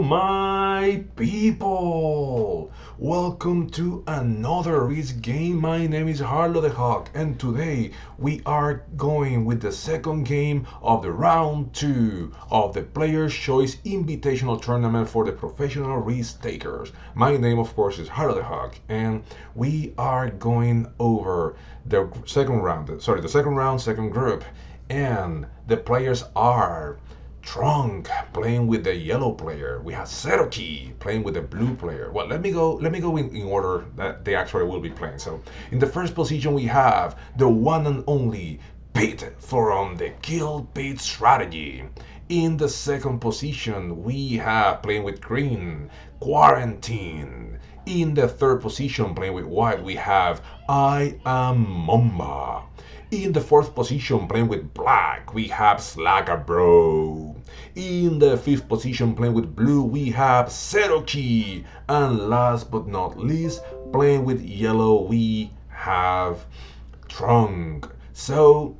my people! Welcome to another Risk game. My name is Harlow the Hawk, and today we are going with the second game of the round 2 of the Player's Choice Invitational Tournament for the professional risk takers. My name, of course, is Harlow the Hawk, and we are going over the second round, second group, and the players are Trunk playing with the yellow player. We have Seroki playing with the blue player. Well, let me go in order that they actually will be playing. So in the first position we have the one and only Pete from the Kill Pete strategy. In the second position we have playing with green Quarantine. In the third position playing with white we have I Am Mamba. In the fourth position, playing with black, we have Slacker Bro. In the fifth position, playing with blue, we have Seroki. And last but not least, playing with yellow, we have Trunk. So,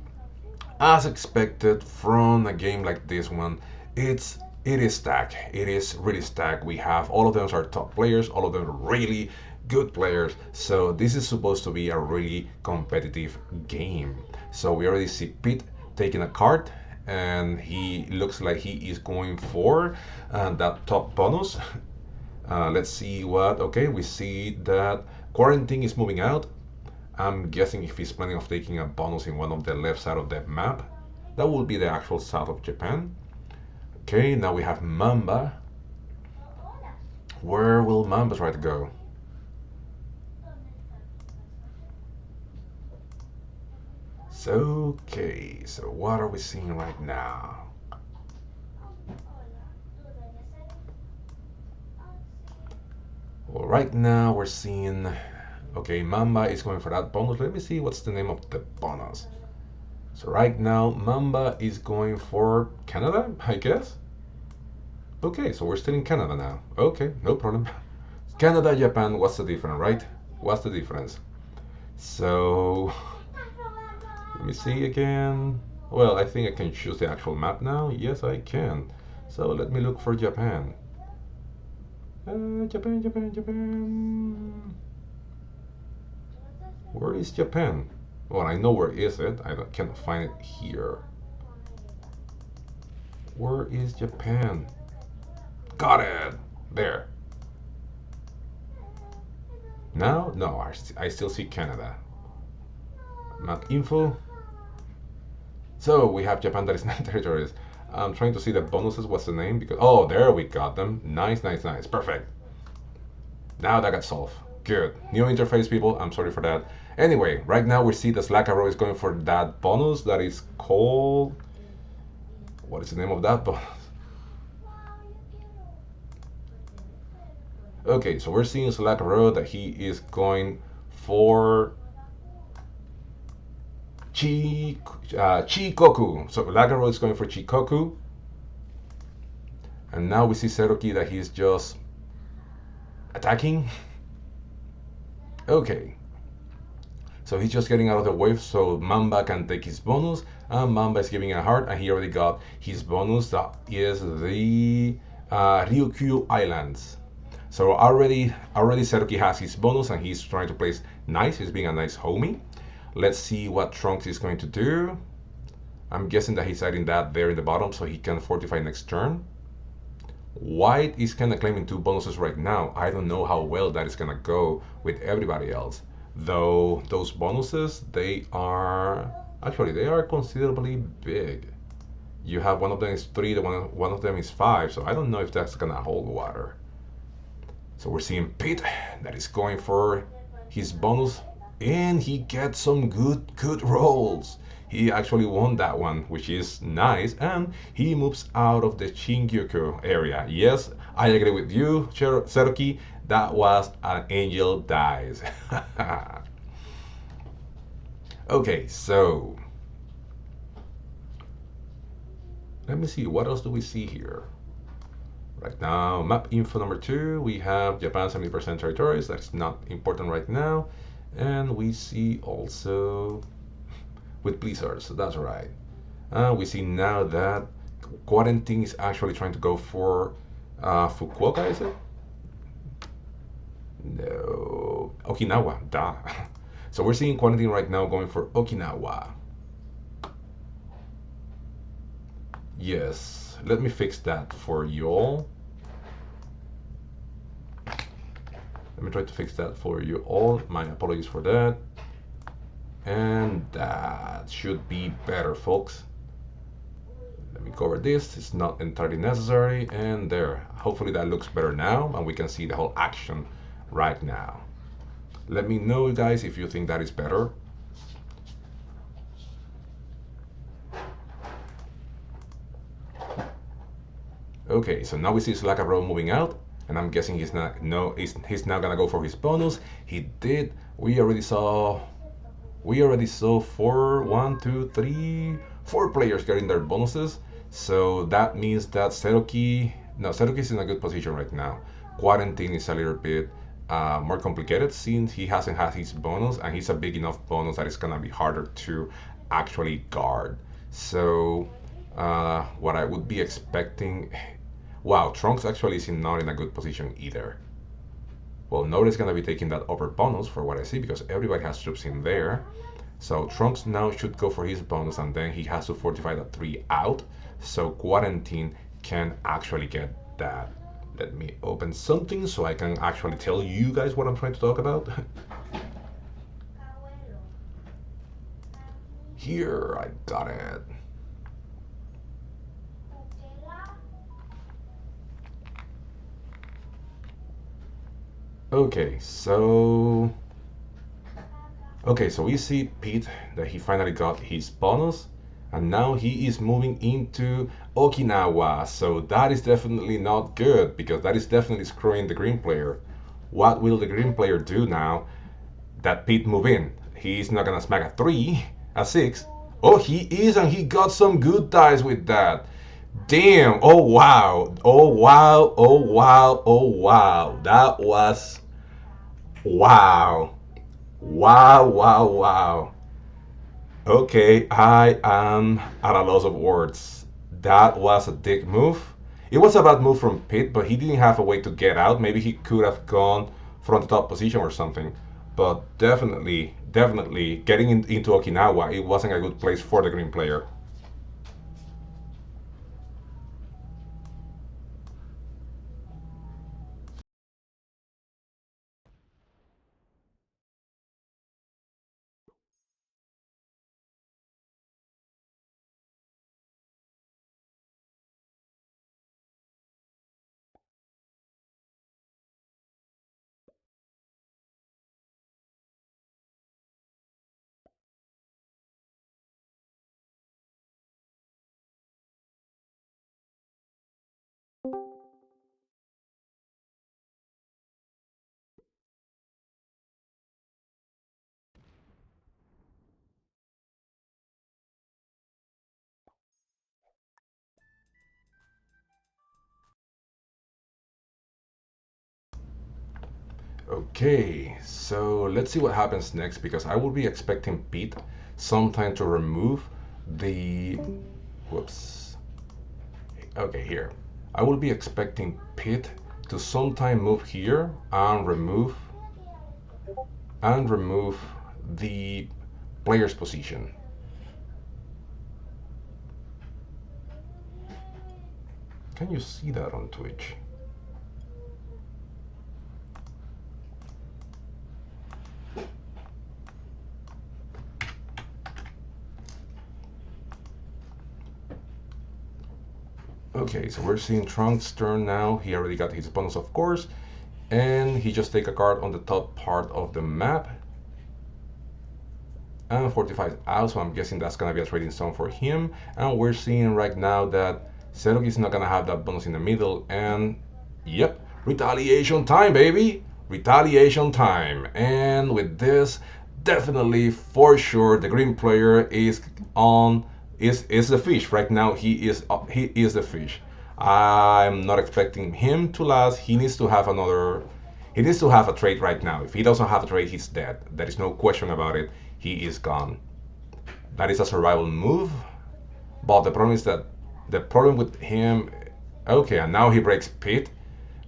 as expected from a game like this one, it is stacked. It is really stacked. We have all of them are top players, all of them are really good players. So this is supposed to be a really competitive game. So we already see Pete taking a card, and he looks like he is going for that top bonus. Let's see what. Okay, we see that Quarantine is moving out. I'm guessing if he's planning of taking a bonus in one of the left side of the map. That will be the actual south of Japan. Okay, now we have Mamba. Where will Mamba try to go? So, okay, so what are we seeing right now? Well, right now we're seeing, okay, Mamba is going for that bonus. Let me see what's the name of the bonus. So right now, Mamba is going for Canada, I guess. Okay, so we're still in Canada now. Okay, no problem. Canada, Japan, what's the difference, right? What's the difference? So, let me see again. Well, I think I can choose the actual map now. Yes, I can. So let me look for Japan. Japan. Where is Japan? Well, I know where is it. I can't find it here. Where is Japan? Got it. There. Now? No, I still see Canada. Map info. So we have Japan that is not territories. I'm trying to see the bonuses. What's the name? Because oh, there we got them. Nice, nice, nice. Perfect. Now that got solved. Good. New interface, people. I'm sorry for that. Anyway, right now we see the Slack arrow is going for that bonus that is called. What is the name of that bonus? Okay, so we're seeing Slack arrow that he is going for Chikoku. So Lagaro is going for Chikoku. And now we see Seroki that he's just attacking. Okay. So he's just getting out of the wave so Mamba can take his bonus. And Mamba is giving a heart, and he already got his bonus. That is the Ryukyu Islands. So already Seroki has his bonus, and he's trying to place nice. He's being a nice homie. Let's see what Trunks is going to do. I'm guessing that he's adding that there in the bottom so he can fortify next turn. White is kind of claiming 2 bonuses right now. I don't know how well that is going to go with everybody else. Though those bonuses, they are considerably big. You have one of them is 3, one of them is 5. So I don't know if that's going to hold water. So we're seeing Pete that is going for his bonus. And he gets some good rolls. He actually won that one, which is nice, and he moves out of the Shingyuku area. Yes, I agree with you, Seroki. That was an angel dies. Okay, so let me see, what else do we see here? Right now, map info number 2, we have Japan 70% territories. That's not important right now. And we see also with blizzards, so that's right. We see now that Quarantine is actually trying to go for Fukuoka, is it? No. Okinawa, duh. So we're seeing quarantine right now going for Okinawa. Yes, let me fix that for you all. Let me try to fix that for you all. My apologies for that. And that should be better, folks. Let me cover this. It's not entirely necessary. And there. Hopefully that looks better now and we can see the whole action right now. Let me know, guys, if you think that is better. Okay, so now we see Slacabro moving out, and I'm guessing he's not. No, he's not gonna go for his bonus. He did. We already saw. We already saw four players getting their bonuses. So that means that Seroki. No, Seroki is in a good position right now. Quarantine is a little bit more complicated since he hasn't had his bonus, and he's a big enough bonus that it's gonna be harder to actually guard. So what I would be expecting. Wow, Trunks actually is not in a good position either. Well, nobody's gonna be taking that upper bonus for what I see because everybody has troops in there. So Trunks now should go for his bonus and then he has to fortify the 3 out. So Quarantine can actually get that. Let me open something so I can actually tell you guys what I'm trying to talk about. Here, I got it. Okay, so we see Pete that he finally got his bonus, and now he is moving into Okinawa. So that is definitely not good because that is definitely screwing the green player. What will the green player do now that Pete move in? He's not gonna smack a 3, a 6. Oh, he is, and he got some good dice with that. Damn! Oh wow! Oh wow! Oh wow! Oh wow! That was wow! Wow, wow, wow. Okay, I am at a loss of words. That was a dick move. It was a bad move from Pitt, but he didn't have a way to get out. Maybe he could have gone from the top position or something. But definitely getting into Okinawa, it wasn't a good place for the green player. Okay, so let's see what happens next because I will be expecting Pete sometime to remove the. Whoops. Okay, here. I will be expecting Pete to sometime move here and remove the player's position. Can you see that on Twitch? Okay, so we're seeing Trunks' turn now. He already got his bonus, of course, and he just take a card on the top part of the map and fortifies out, so I'm guessing that's gonna be a trading zone for him. And we're seeing right now that Serugi is not gonna have that bonus in the middle, and yep, retaliation time, baby! Retaliation time. And with this, definitely for sure the green player is on is the fish. Right now he is the fish. I'm not expecting him to last. He needs to have a trade right now. If he doesn't have a trade, he's dead. There is no question about it. He is gone. That is a survival move. But the problem is that the problem with him, Okay, and now he breaks Pete,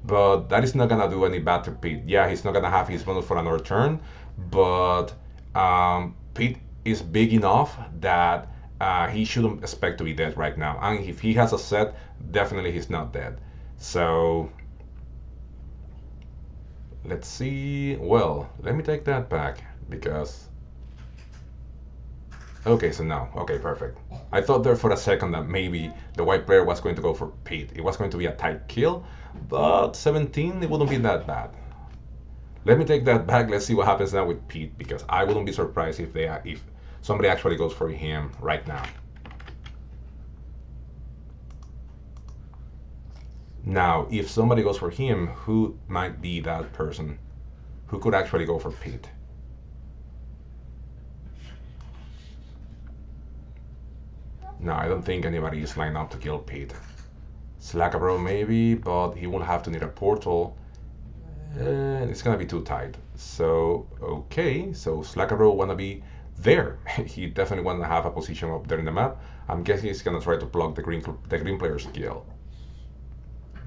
but that is not gonna do any bad to Pete. Yeah, he's not gonna have his bonus for another turn, but Pete is big enough that he shouldn't expect to be dead right now. And if he has a set, definitely he's not dead. So let's see. Well, let me take that back because. Okay, so no. Okay, perfect. I thought there for a second that maybe the white player was going to go for Pete. It was going to be a tight kill, but 17, it wouldn't be that bad. Let me take that back. Let's see what happens now with Pete because I wouldn't be surprised if somebody actually goes for him right now. Now, if somebody goes for him, who might be that person? Who could actually go for Pete? No, I don't think anybody is lined up to kill Pete. Slackabro maybe, but he won't have to need a portal. And it's gonna be too tight. So okay, so Slackabro wanna be there. He definitely wanna have a position up there in the map. I'm guessing he's gonna try to block the green player's kill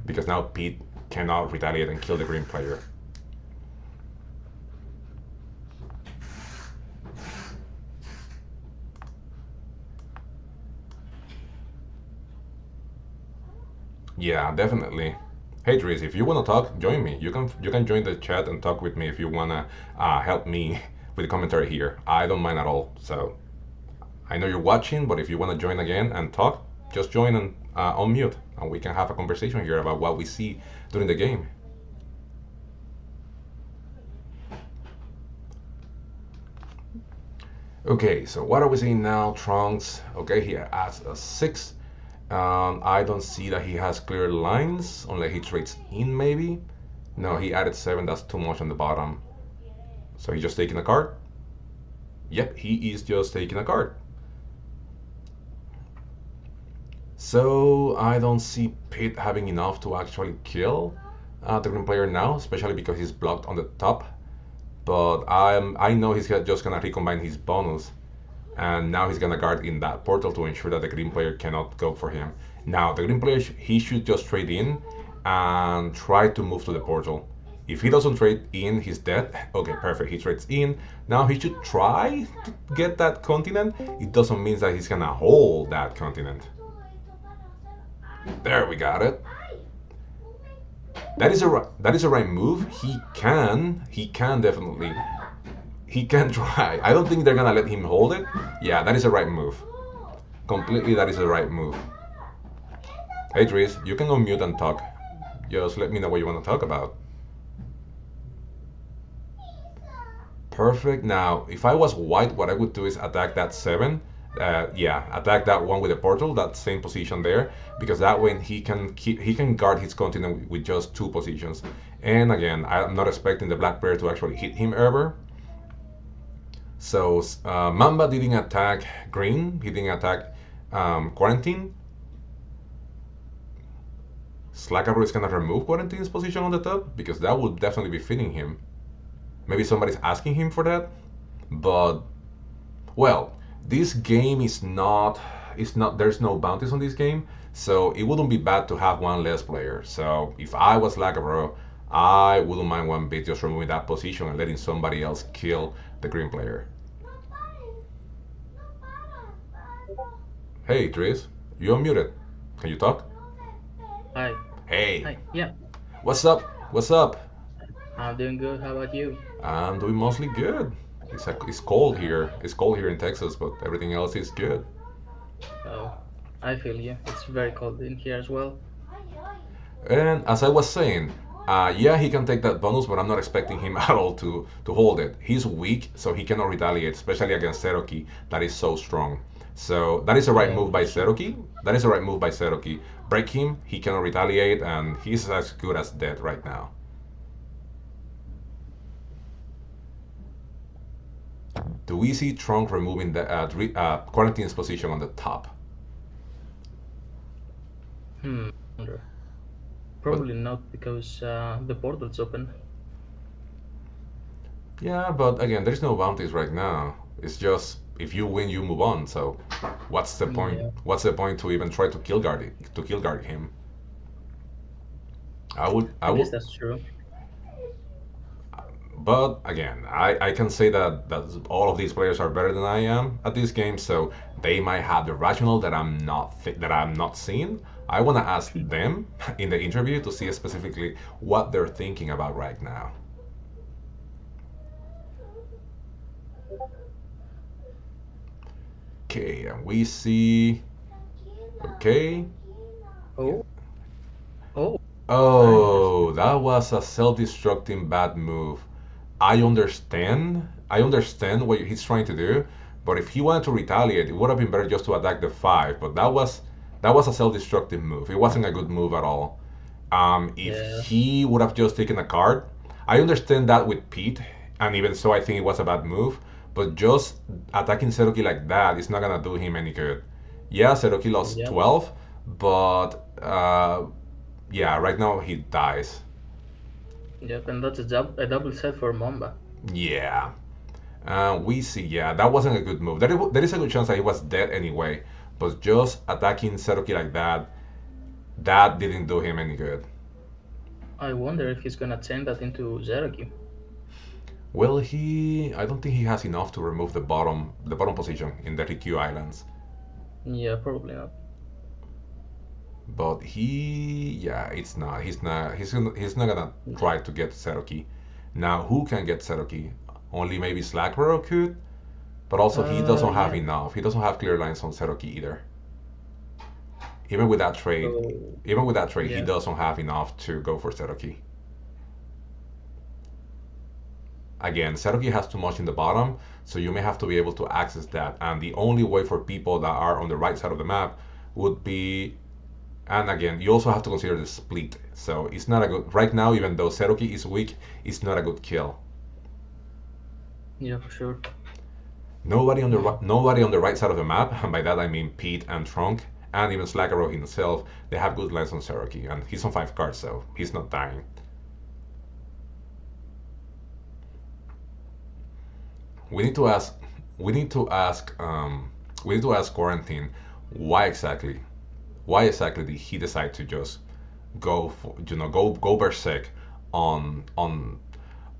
because now Pete cannot retaliate and kill the green player. Yeah, definitely. Hey Tris, if you wanna talk, join me. You can join the chat and talk with me if you wanna help me with the commentary here. I don't mind at all. So I know you're watching, but if you wanna join again and talk, just join and unmute, and we can have a conversation here about what we see during the game. Okay, so what are we seeing now? Trunks. Okay, he adds a 6. I don't see that he has clear lines unless he trades in maybe. No, he added 7. That's too much on the bottom. So he's just taking a card. Yep, he is just taking a card. So I don't see Pete having enough to actually kill the green player now, especially because he's blocked on the top. But I know he's just gonna recombine his bonus, and now he's gonna guard in that portal to ensure that the green player cannot go for him. Now the green player he should just trade in and try to move to the portal. If he doesn't trade in, he's dead. Okay, perfect. He trades in. Now he should try to get that continent. It doesn't mean that he's gonna hold that continent. There we got it. That is a right move. He can definitely he can try. I don't think they're gonna let him hold it. Yeah, that is a right move. Completely, that is a right move. Hey Tris, you can unmute and talk. Just let me know what you want to talk about. Perfect. Now, if I was white, what I would do is attack that 7. Yeah, attack that one with the portal, that same position there, because that way he can guard his continent with just 2 positions. And again, I'm not expecting the black player to actually hit him ever. So Mamba didn't attack green. He didn't attack quarantine. Slackabro is gonna remove quarantine's position on the top because that would definitely be fitting him. Maybe somebody's asking him for that, but well, this game is not. It's not. There's no bounties on this game, so it wouldn't be bad to have one less player. So if I was Lagabro, I wouldn't mind one bit just removing that position and letting somebody else kill the green player. Hey, Tris, you unmuted. Can you talk? Hi. Hey, Hi. Yeah, what's up? What's up? I'm doing good. How about you? I'm doing mostly good. It's cold here. It's cold here in Texas, but everything else is good. Oh, I feel you. It's very cold in here as well. And as I was saying, yeah, he can take that bonus, but I'm not expecting him at all to hold it. He's weak, so he cannot retaliate, especially against Seroki, that is so strong. So that is the right Yeah, move by that's true. Seroki. That is the right move by Seroki. Break him, he cannot retaliate, and he's as good as dead right now. Do we see Trunk removing the Quarantine's position on the top? Wonder. But Probably not because the portal's open. yeah, but again, there's no bounties right now. It's just if you win, you move on. So, what's the point? Yeah, What's the point to even try to kill guard him? I I guess would, that's true. but again, I can say that all of these players are better than I am at this game, so they might have the rationale that I'm not seeing. I want to ask them in the interview to see specifically what they're thinking about right now. Okay, and we see. Okay. Yeah. Oh, oh, nice. Oh, that was a self-destructing bad move. I understand what he's trying to do, but if he wanted to retaliate, it would have been better just to attack the five. But that was a self-destructive move. It wasn't a good move at all. If Yeah, he would have just taken a card, I understand that with Pete, and even so, I think it was a bad move. But just attacking Seroki like that is not gonna do him any good. Yeah, Seroki lost yep, 12, but yeah, right now he dies. yep. And that's a double set for Mamba. Yeah. We see, yeah, that wasn't a good move. There is a good chance that he was dead anyway, but just attacking Seroki like that, that didn't do him any good. I wonder if he's gonna turn that into Zeraki. Well, I don't think he has enough to remove the bottom position in the Rikyu Islands. Yeah, probably not. But yeah, he's not gonna Yeah. try to get Seroki. Now, who can get Seroki? Only maybe Slackborough could, but also he doesn't have Yeah. enough. He doesn't have clear lines on Seroki either. Even with that trade, So even with that trade, he yeah, doesn't have enough to go for Seroki. Again, Seroki has too much in the bottom, so you may have to be able to access that. And the only way for people that are on the right side of the map would be, and again, you also have to consider the split. So it's not a good, right now, even though Seroki is weak, it's not a good kill. yeah, for sure. Nobody on the right side of the map, and by that I mean Pete and Trunk, and even Slackaro himself, they have good lines on Seroki, and he's on 5 cards, so he's not dying. We need to ask. We need to ask. We need to ask Quarantine why exactly. Why exactly did he decide to just go for go berserk on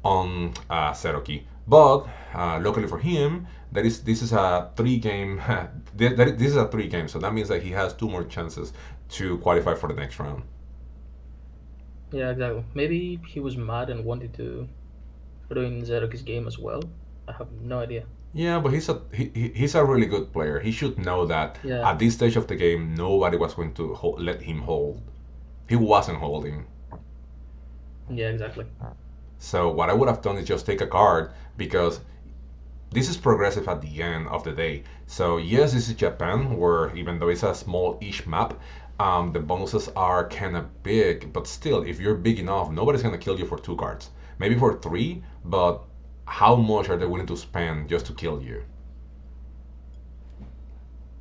Seroki? But luckily for him, this is a 3 game. This is a 3 game, so that means that he has 2 more chances to qualify for the next round. Yeah, exactly. Maybe he was mad and wanted to ruin Zeraki's game as well. I have no idea. Yeah, but he's a really good player. He should know that Yeah, at this stage of the game, nobody was going to let him hold. He wasn't holding. yeah, exactly. So what I would have done is just take a card because this is progressive at the end of the day. So yes, this is Japan, where even though it's a small-ish map, the bonuses are kind of big. But still, if you're big enough, nobody's gonna kill you for 2 cards. Maybe for 3, but how much are they willing to spend just to kill you?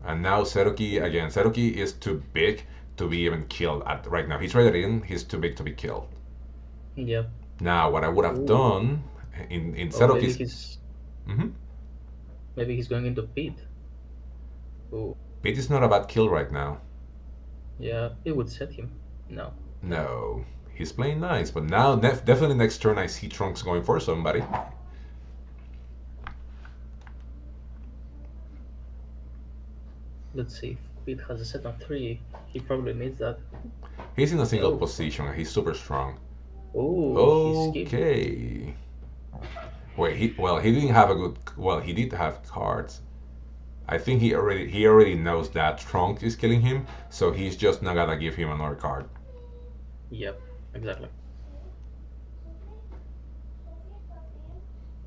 And now Seruki is too big to be even killed at right now. He's rated in, he's too big to be killed. Yeah. Now, what I would have Ooh. done in Oh, maybe Seruki's. he's Mm-hmm. maybe he's going into Pete. Ooh. Pete is not a bad kill right now. Yeah, it would set him. No, no. No, he's playing nice, but now definitely next turn I see Trunks going for somebody. Let's see. If Pete has a set on three, he probably needs that. He's in a single Oh, position and he's super strong. oh, he skipped. Okay. Wait, he didn't have a good. Well, he did have cards. I think he already knows that Trunk is killing him, so he's just not gonna give him another card. Yep, exactly.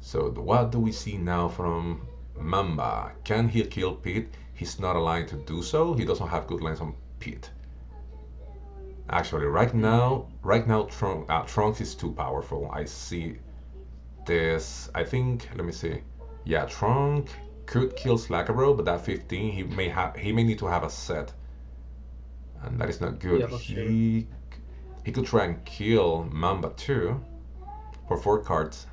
So what do we see now from Mamba? Can he kill Pete? He's not aligned to do so. He doesn't have good lines on Pete. Actually, Mm, Trunks is too powerful. I see this. I think. Let me see. Yeah, Trunk could kill Slackabro, but that 15, he may need to have a set, and that is not good. yeah, for sure. He could try and kill Mamba too for 4 cards.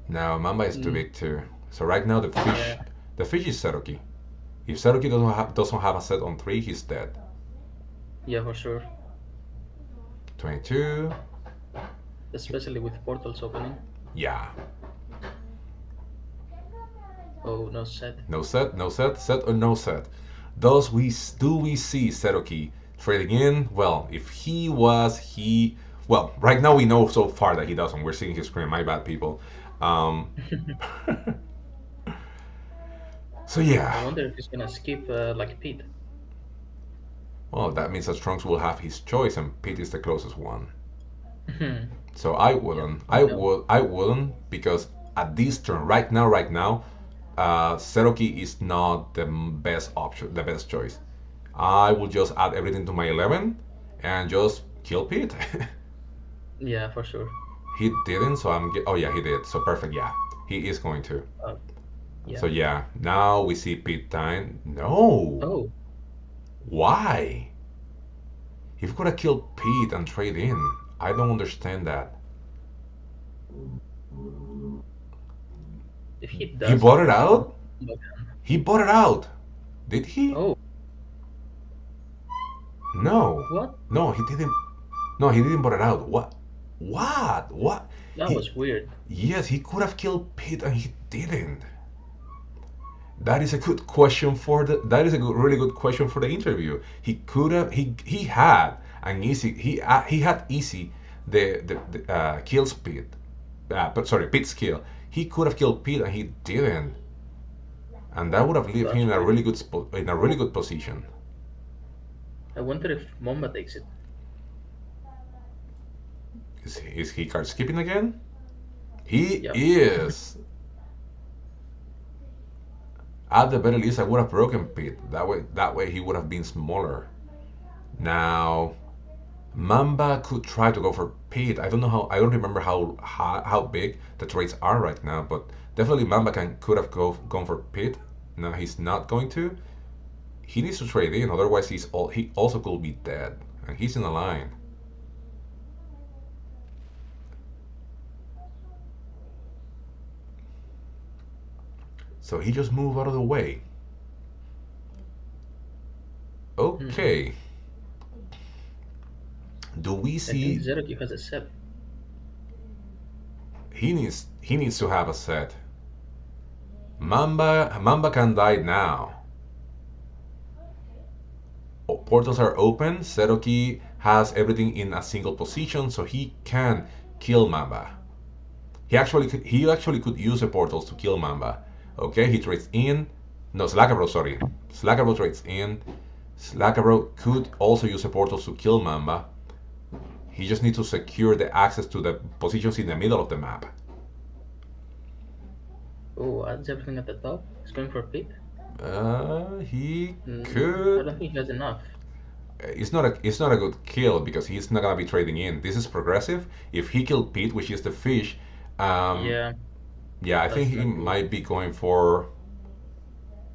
Now Mamba is too Mm, big too. So right now yeah, the fish is Seroki. If Seroki doesn't have a set on 3, he's dead. yeah, for sure. 22. especially with portals opening. Yeah. Oh, no set. No set, no set, set or no set. Thus we see Seroki trading in? Well, if he was he well, right now we know so far that he doesn't. We're seeing his screen. My bad, people. Um, so I yeah. wonder if he's gonna skip like Pete. Well, that means that Trunks will have his choice, and Pete is the closest one. So Yep, I know. I wouldn't because at this turn, right now, Seroki is not the best option, the best choice. I will just add everything to my 11 and just kill Pete. Yeah, for sure. He didn't, so oh yeah, he did. So perfect, yeah, he is going to. Uh, So yeah. yeah, now we see Pete dying. No, Oh, why? He could have killed Pete and trade in. I don't understand that. if he He does bought have it Mamba. out. He bought it out. Did he? Oh, No. what? No, he didn't. No, he didn't put it out. What? What? What? That He. was weird. Yes, he could have killed Pete and he didn't. That is a good question for the. That is a really good question for the interview. He could have. He had an easy. He had easy the kill speed. But sorry, Pete's kill. He could have killed Pete and he didn't, and that would have left him That's in a weird. really good spot, in a really good position. I wonder if Mamba takes it. Is he card skipping again? He Yep. is. At the very least, I would have broken Pete. That way he would have been smaller. Now, Mamba could try to go for Pete. I don't know how. I don't remember how big the trades are right now, but definitely Mamba could have gone for Pete. Now he's not going to. He needs to trade in, otherwise he also could be dead, and he's in the line. So he just moved out of the way. Hmm. Okay. Do we I think see Zeroki has a set. he needs to have a set. Mamba can die now. Portals are open. Seroki has everything in a single position, so he can kill Mamba. He actually could use the portals to kill Mamba. Okay, he trades in. No, Slackabro, sorry. Slackabro trades in. Slackabro could also use the portals to kill Mamba. He just needs to secure the access to the positions in the middle of the map. Oh, adds everything at the top. He's going for Pete. He I don't could. think he has enough. It's not a good kill because he's not gonna be trading in. This is progressive. If he killed Pete, which is the fish, um, Yeah, yeah, I think that's he not good. might be going for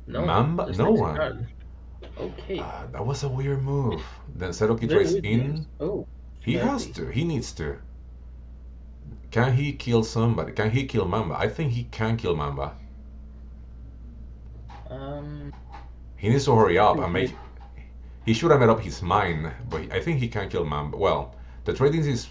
No, Mamba. just No takes a one. card. Okay. That was a weird move. Then Seroki Very trades weird in. moves. Oh, He has 30. to. He needs to. Can he kill somebody? Can he kill Mamba? I think he can kill Mamba. Um, He needs to hurry up pretty and weird. make. He should have made up his mind, but I think he can kill Mamba. Well, the trading is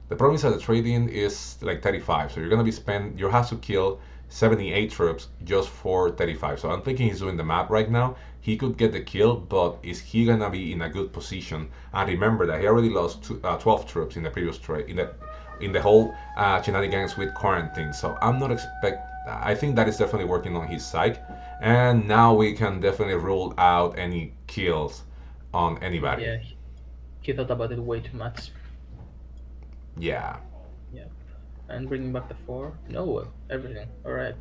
the problem is that the trading is like 35, so you're gonna be spend. You have to kill 78 troops just for 35. So I'm thinking he's doing the map right now. He could get the kill, but is he gonna be in a good position? And remember that he already lost 12 troops in the previous trade in the whole shenanigans with quarantine. So I'm not expect. I think that is definitely working on his side, and now we can definitely rule out any kills on anybody. Yeah, he thought about it way too much. Yeah, Yeah. And bringing back the 4? No, everything. Alright.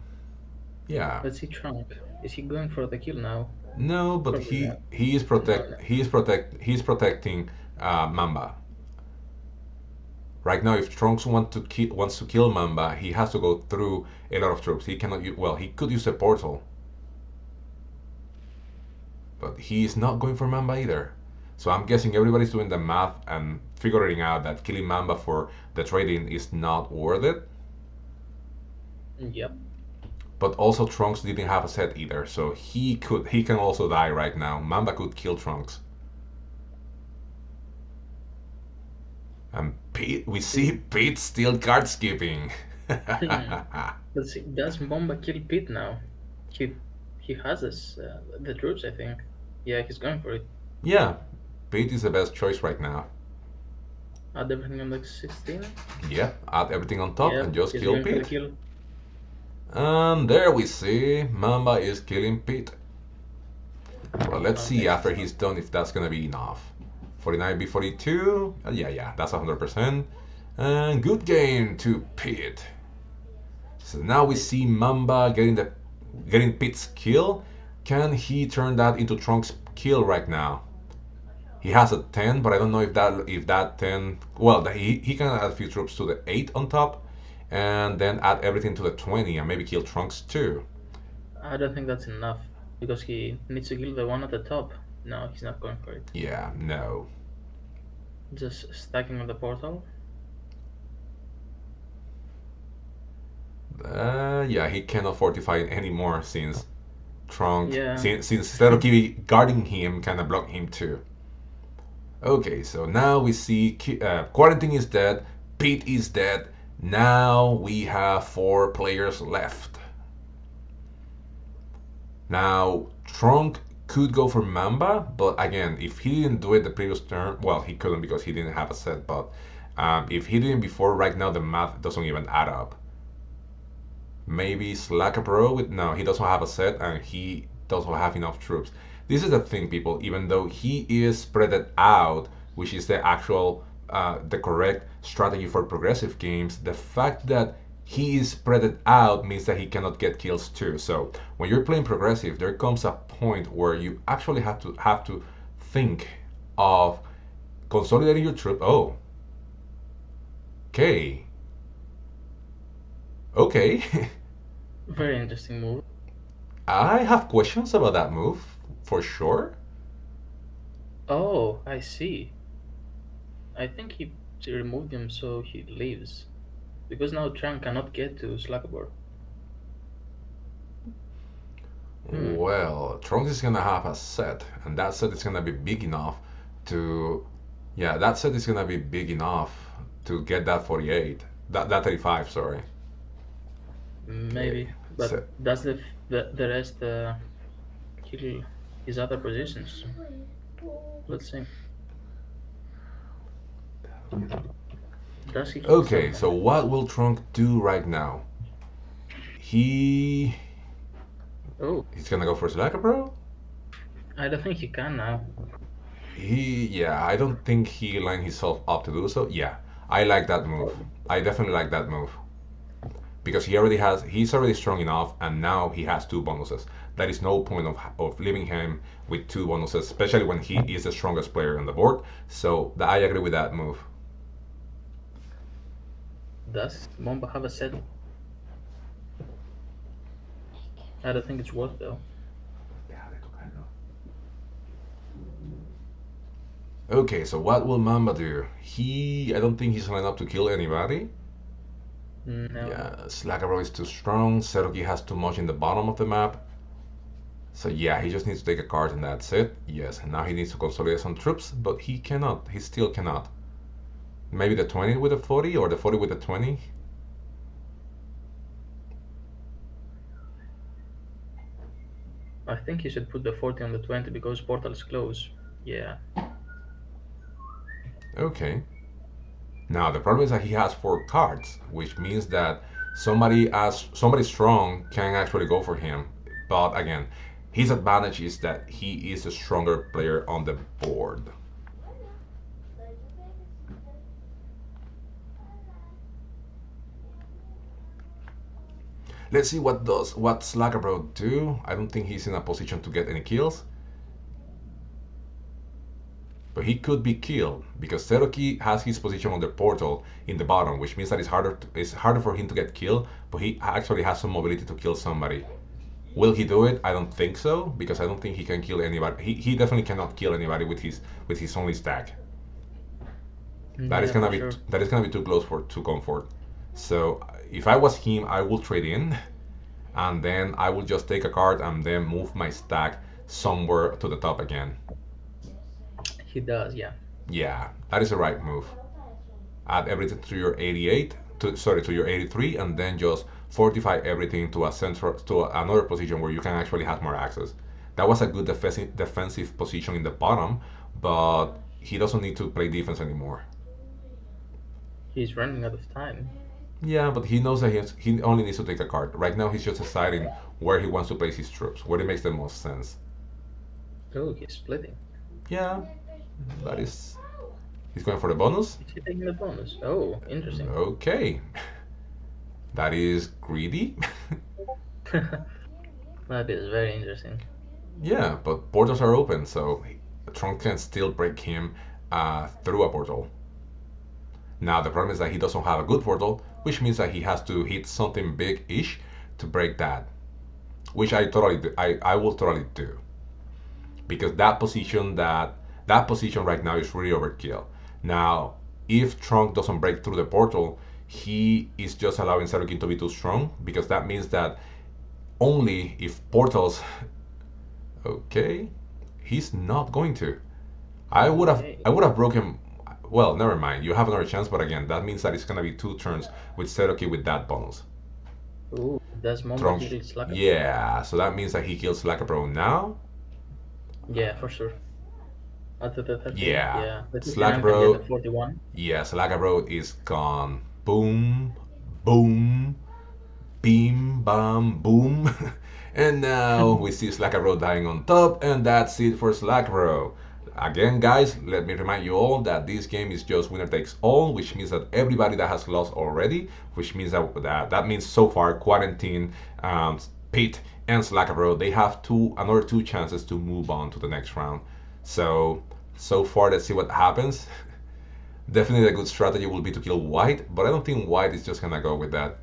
yeah. Let's see Trunk. Is he going for the kill now? No, but Probably not. No, no. he's protecting Mamba. Right now, if Trunks wants to kill Mamba, he has to go through a lot of troops. He cannot. Well, he could use a portal, but he's not going for Mamba either. So I'm guessing everybody's doing the math and figuring out that killing Mamba for the trading is not worth it. Yep. But also Trunks didn't have a set either, so he can also die right now. Mamba could kill Trunks. And Pete, we see He, Pete still card skipping. let's see, does Bomba kill Pete now? He he has this the troops, I think. Yeah, he's going for it. Yeah, Pete is the best choice right now. Add everything on like 16. Yep, add everything on top and Yep, just he's kill going for the Pete. kill. And there we see Mamba is killing Pete. Well, let's see Okay. after he's done if that's gonna be enough. 49 B42. Yeah, that's 100%. And good game to Pete. So now we Nice. see Mamba getting Pete's kill. Can he turn that into Trunk's kill right now? He has a 10, but I don't know if that 10. Well, he can add a few troops to the 8 on top, and then add everything to the 20 and maybe kill Trunks too. I don't think that's enough because he needs to kill the one at the top. No, he's not going for it. Yeah, no. Just stacking on the portal. Yeah, he cannot fortify it anymore Yeah, since Seroki guarding him kind of block him too. Okay, so now we see Quarantine is dead, Pete is dead. Now we have 4 players left. Now Trunk could go for Mamba, but again, if he didn't do it the previous turn, well, he couldn't because he didn't have a set. But if he didn't before, right now the math doesn't even add up. Maybe Slacker Pro with no, he doesn't have a set and he doesn't have enough troops. This is the thing, people. Even though he is spread it out, which is the actual, the correct strategy for progressive games, the fact that he is spread it out means that he cannot get kills too. So when you're playing progressive, there comes a point where you actually have to think of consolidating your troop. Oh, okay, okay. very interesting move. I have questions about that move for sure. Oh, I see. I think he removed him so he leaves. Because now Trunk cannot get to Slackabar. Hmm. Well, Trunks is gonna have a set, and that set is gonna be big enough to, yeah, that set is gonna be big enough to get that 48, that 35. Sorry. Okay, Maybe. so But does the rest kill his other positions? Let's see. Does he kill okay, so someone? what will Trunk do right now? He Oh, he's gonna go for Slacker Bro. I don't think he can now. Yeah, I don't think he lined himself up to do so. Yeah, I like that move. I definitely like that move. Because he's already strong enough and now he has 2 bonuses. There is no point of leaving him with 2 bonuses, especially when he is the strongest player on the board. So I agree with that move. Does Bomba have a set? I don't think it's worth though. Okay, so what will Mamba do? I don't think he's lined up to kill anybody. No. Yeah, Slackerbo is too strong. Seruki has too much in the bottom of the map. So yeah, he just needs to take a card and that's it. Yes, and now he needs to consolidate some troops, but he cannot. He still cannot. Maybe the 20 with the 40 or the 40 with the 20. I think he should put the 40 on the 20 because portal is close. Yeah. Okay. Now the problem is that he has 4 cards, which means that somebody strong can actually go for him. But again, his advantage is that he is a stronger player on the board. Let's see what Slackerbro do. I don't think he's in a position to get any kills. But he could be killed because Seroki has his position on the portal in the bottom, which means that it's harder for him to get killed, but he actually has some mobility to kill somebody. Will he do it? I don't think so because I don't think he can kill anybody. He definitely cannot kill anybody with his only stack. That is Yeah, gonna for be sure. that is gonna be too close for to comfort. So if I was him, I will trade in, and then I will just take a card and then move my stack somewhere to the top again. He does, yeah. Yeah, that is the right move. Add everything to your 88, to your 83, and then just fortify everything to a central to another position where you can actually have more access. That was a good defensive position in the bottom, but he doesn't need to play defense anymore. He's running out of time. Yeah, but he knows that he only needs to take a card. Right now, he's just deciding where he wants to place his troops, where it makes the most sense. Oh, he's splitting. Yeah, that is. He's going for the bonus. Is he taking the bonus? Oh, interesting. Okay, that is greedy. That is very interesting. Yeah, but portals are open, so Trump can still break him through a portal. Now the problem is that he doesn't have a good portal, which means that he has to hit something big-ish to break that, which I will totally do because that position right now is really overkill. Now, if Trunk doesn't break through the portal, he is just allowing Sarukin to be too strong because that means that only if portals. Okay, he's not going to. I Okay. would have broken. Well, never mind. You have another chance, but again, that means that it's gonna be two turns with Seroki with that bonus. Ooh, does Momba Trunks. kill Slugabro? Yeah, so that means that he kills Lakabro now. Yeah, for sure. At the 13, Yeah, yeah. The 59 can get a Slakabro. 41. Yes, Lakabro is gone. Boom, boom, beam, bam, boom. And now we see Slackabro dying on top, and that's it for Slackabro. Again, guys, let me remind you all that this game is just winner takes all, which means that everybody that has lost already, which means that means so far Quarantine, Pete, and Slackabro, they have another two chances to move on to the next round. So far, let's see what happens. Definitely a good strategy will be to kill White, but I don't think White is just gonna go with that.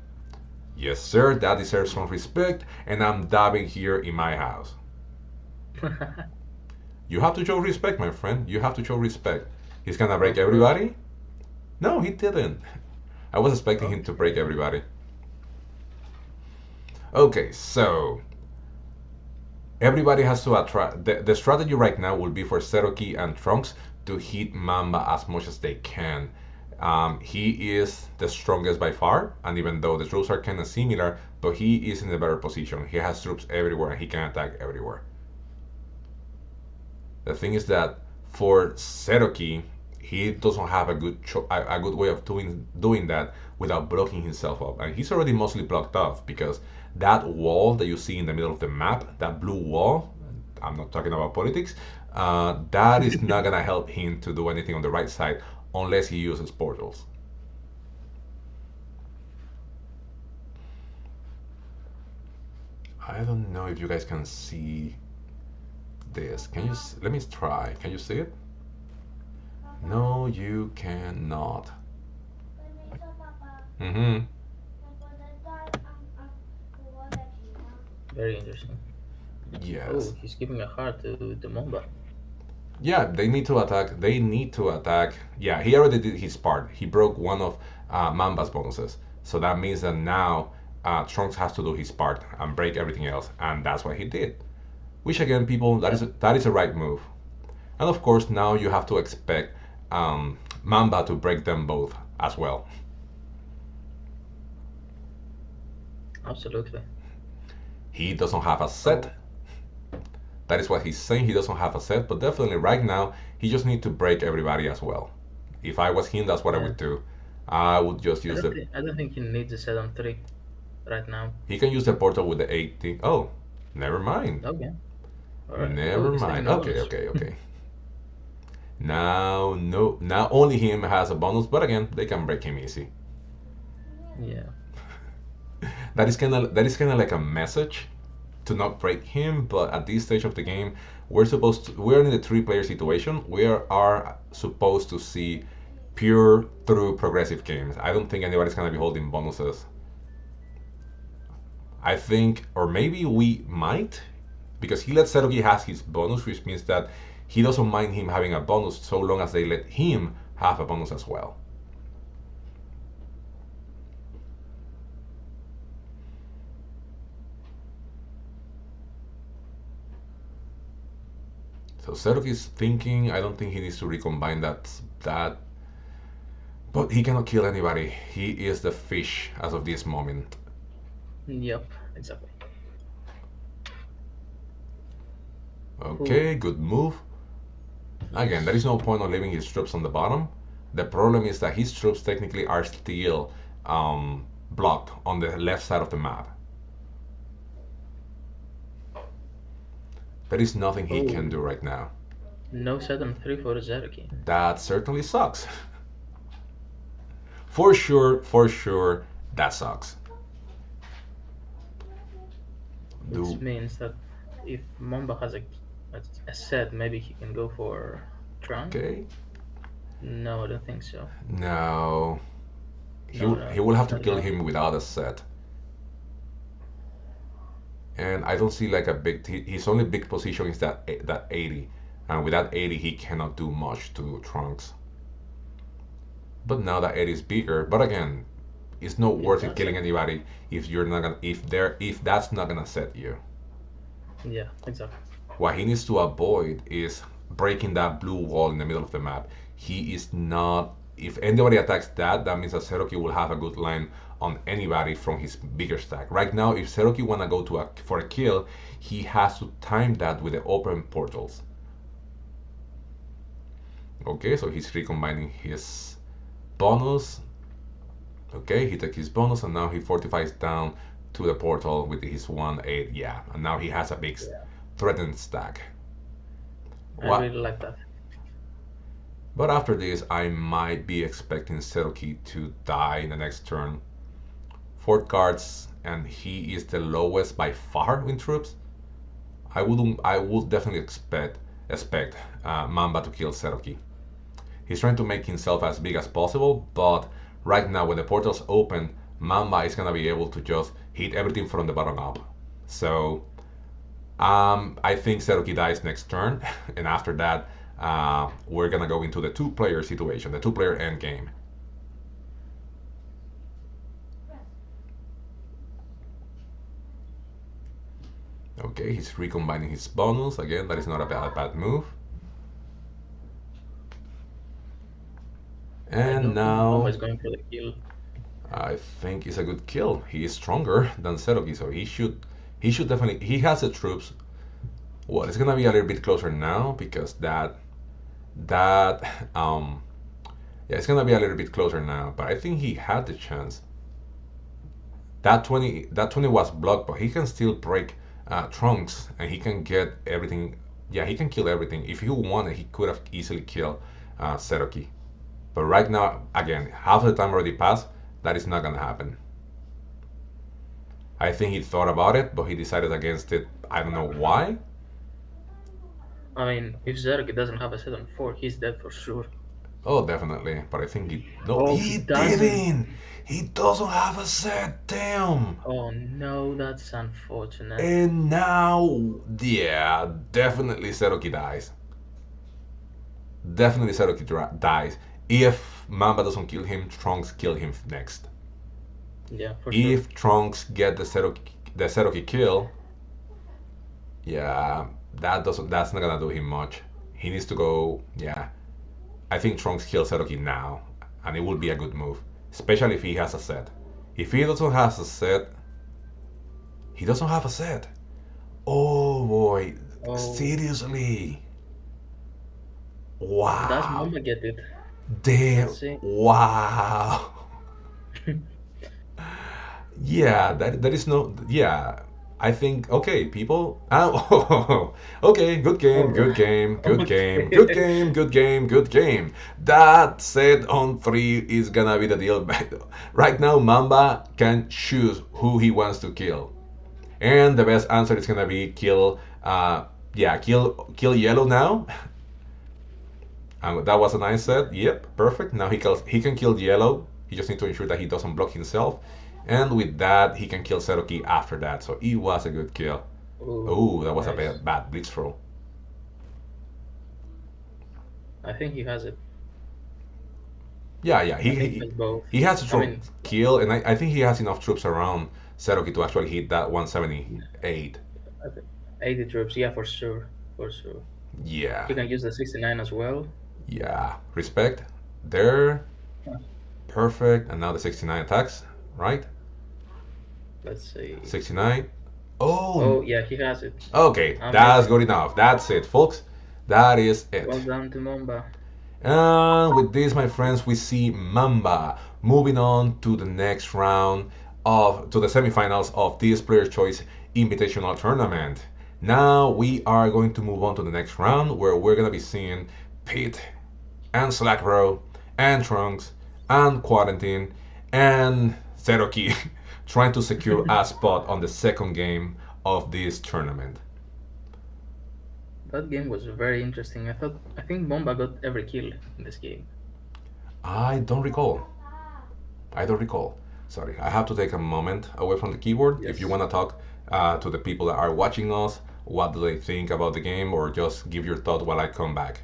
Yes, sir, that deserves some respect, and I'm dabbing here in my house. You have to show respect, my friend. You have to show respect. He's gonna break Of course. everybody? No, he didn't. I was expecting him to break Okay. everybody. Okay, so everybody has to attract. The strategy right now will be for Seroki and Trunks to hit Mamba as much as they can. He is the strongest by far, and even though the troops are kind of similar, but he is in a better position. He has troops everywhere and he can attack everywhere. The thing is that for Seroki, he doesn't have a good way of doing that without blocking himself up, and he's already mostly blocked off because that wall that you see in the middle of the map, that blue wall, I'm not talking about politics, that is not gonna help him to do anything on the right side unless he uses portals. I don't know if you guys can see this. Can you? Let me try. Can you see it? No, you cannot. Mm-hmm. Very interesting. Oh, Yes. he's giving a heart to the Momba. Yeah, they need to attack. They need to attack. Yeah, he already did his part. He broke one of Mamba's bonuses. So that means that now Trunks has to do his part and break everything else. And that's what he did. Which again, people, Yeah, that is a right move. And of course, now you have to expect Mamba to break them both as well. absolutely. He doesn't have a Oh, set. That is what he's saying. He doesn't have a set, but definitely right now he just needs to break everybody as well. If I was him, that's what I yeah. would do. I would just use the. I don't think he needs a set on 3 right now. He can use the portal with the 18. Oh, never mind. Okay. Alright. Oh, Never he's taking mind. the Okay, bonus. okay, okay. Now, no, now only him has a bonus, but again, they can break him easy. Yeah. That is kind of like a message to not break him, but at this stage of the game, we're in the three-player situation. We are supposed to see pure through progressive games. I don't think anybody's gonna be holding bonuses. I think, or maybe we might, because he lets Serugi has his bonus, which means that he doesn't mind him having a bonus so long as they let him have a bonus as well. So Serugi is thinking. I don't think he needs to recombine that But he cannot kill anybody. He is the fish as of this moment. Yep, exactly. Okay, Ooh, good move. Again, there is yes. no point on leaving his troops on the bottom. The problem is that his troops technically are still blocked on the left side of the map. There is nothing he can Oh, do right now. no set on 3 for Zeraki. That certainly sucks. For sure, that sucks. Which Do means that if Mamba has a set, maybe he can go for Trunk. okay? No, I don't think so. No, No, he no, will have it's to not kill enough. him without a set. And I don't see like a big. His only big position is that 80, and with that 80 he cannot do much to Trunks. But now that 80 is bigger, but again, it's not Is worth it that killing set? anybody if you're not gonna if that's not gonna set you. Yeah, exactly. What he needs to avoid is breaking that blue wall in the middle of the map. He is not. If anybody attacks that, that means that Seroki will have a good line on anybody from his bigger stack. Right now, if Seroki wanna go for a kill, he has to time that with the open portals. Okay, so he's recombining his bonus. Okay, he took his bonus and now he fortifies down to the portal with his 1-8. Yeah, and now he has a big Yeah, threatened stack. I What? really like that. But after this, I might be expecting Seroki to die in the next turn. 4 cards, and he is the lowest by far in troops. I would definitely expect Mamba to kill Seroki. He's trying to make himself as big as possible, but right now when the portals open, Mamba is gonna be able to just hit everything from the bottom up. So I think Seruki dies next turn, and after that, we're gonna go into the two-player situation, the two-player end game. Okay, he's recombining his bonus again. That is not a bad move. I And don't think Mamba now is going for the kill. I think it's a good kill. He is stronger than Seruki, so he should definitely he has the troops. Well, it's gonna be a little bit closer now because that yeah, it's gonna be a little bit closer now. But I think he had the chance. That 20 was blocked, but he can still break trunks and he can get everything. Yeah, he can kill everything. If he wanted, he could have easily killed Seroki. But right now, again, half the time already passed. That is not gonna happen. I think he thought about it, but he decided against it. I don't know why. I mean, if Zeraki doesn't have a set on 4, he's dead for sure. Oh, definitely. But I think he no, Oh, he he doesn't. didn't. He doesn't have a set. Damn. Oh no, that's unfortunate. And now, yeah, definitely Seroki dies. Definitely Seroki dies. If Mamba doesn't kill him, Trunks kill him next. Yeah, for sure. If Trunks get the Seroki kill, yeah, that's not gonna do him much. He needs to go. Yeah, I think Trunks kills Seroki now, and it would be a good move, especially if he has a set. If he doesn't have a set, he doesn't have a set. Oh boy, Oh, seriously. does Wow. Mamba get it? Damn. Let's see. Wow. Yeah, that is no. Yeah, I think okay, people. Oh, okay, good game, good Alright. game, good game, good Okay. game, good game, good game. That set on 3 is gonna be the deal. Right now, Mamba can choose who he wants to kill, and the best answer is gonna be kill. Yeah, kill yellow now. And that was a nice Yeah. set. Yep, perfect. Now he can kill yellow. He just needs to ensure that he doesn't block himself. And with that, he can kill Seroki after that. So it was a good kill. Oh, Oh, that was a nice. bad blitz throw. I think he has it. Yeah, yeah. I think he has both. He has a I strong mean, kill, and I think he has enough troops around Seroki to actually hit that 178. I think 80 troops. Yeah, for sure. For sure. He Yeah, can use the 69 as well. yeah. Respect. There. Perfect. And now the 69 attacks, right? Let's see. 69. Oh, Oh yeah, he has it. okay. That's Amazing. good enough. That's it, folks. That is Well it. done to Momba. And with this, my friends, we see Mamba moving on to the next round to the semifinals of this Player Choice Invitational Tournament. Now we are going to move on to the next round where we're gonna be seeing Pete and Slackbro and Trunks and Quarantine and Zeroki trying to secure a spot on the second game of this tournament. That game was very interesting. I think Bomba got every kill in this game. I don't recall. I don't recall. Sorry, I have to take a moment away from the keyboard. If you Yes. want to talk to the people that are watching us, what do they think about the game, or just give your thought while I come back.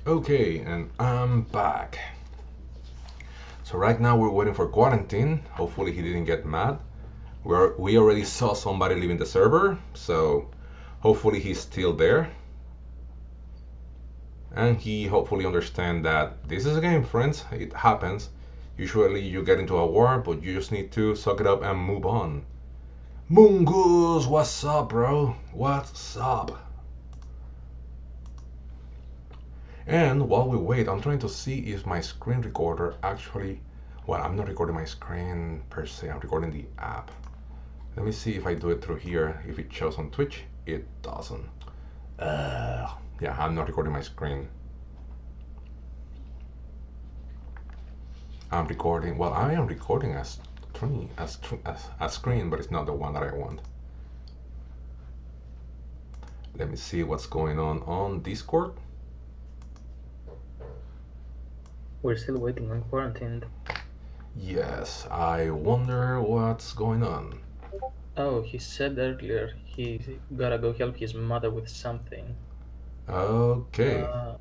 Okay, and I'm back. So right now we're waiting for Quarantine. Hopefully he didn't get mad. We already saw somebody leaving the server, so hopefully he's still there. And he hopefully understand that this is a game, friends. It happens. Usually you get into a war, but you just need to suck it up and move on. Mungus, what's up, bro? What's up? And while we wait, I'm trying to see if my screen recorder actually. Well, I'm not recording my screen per se, I'm recording the app. Let me see if I do it through here, if it shows on Twitch. It doesn't. Yeah, I'm not recording my screen. I'm recording. Well, I am recording a screen, but it's not the one that I want. Let me see what's going on Discord. We're still waiting on Quarantined. Yes, I wonder what's going on. Oh, he said earlier he gotta go help his mother with something. Okay, Uh,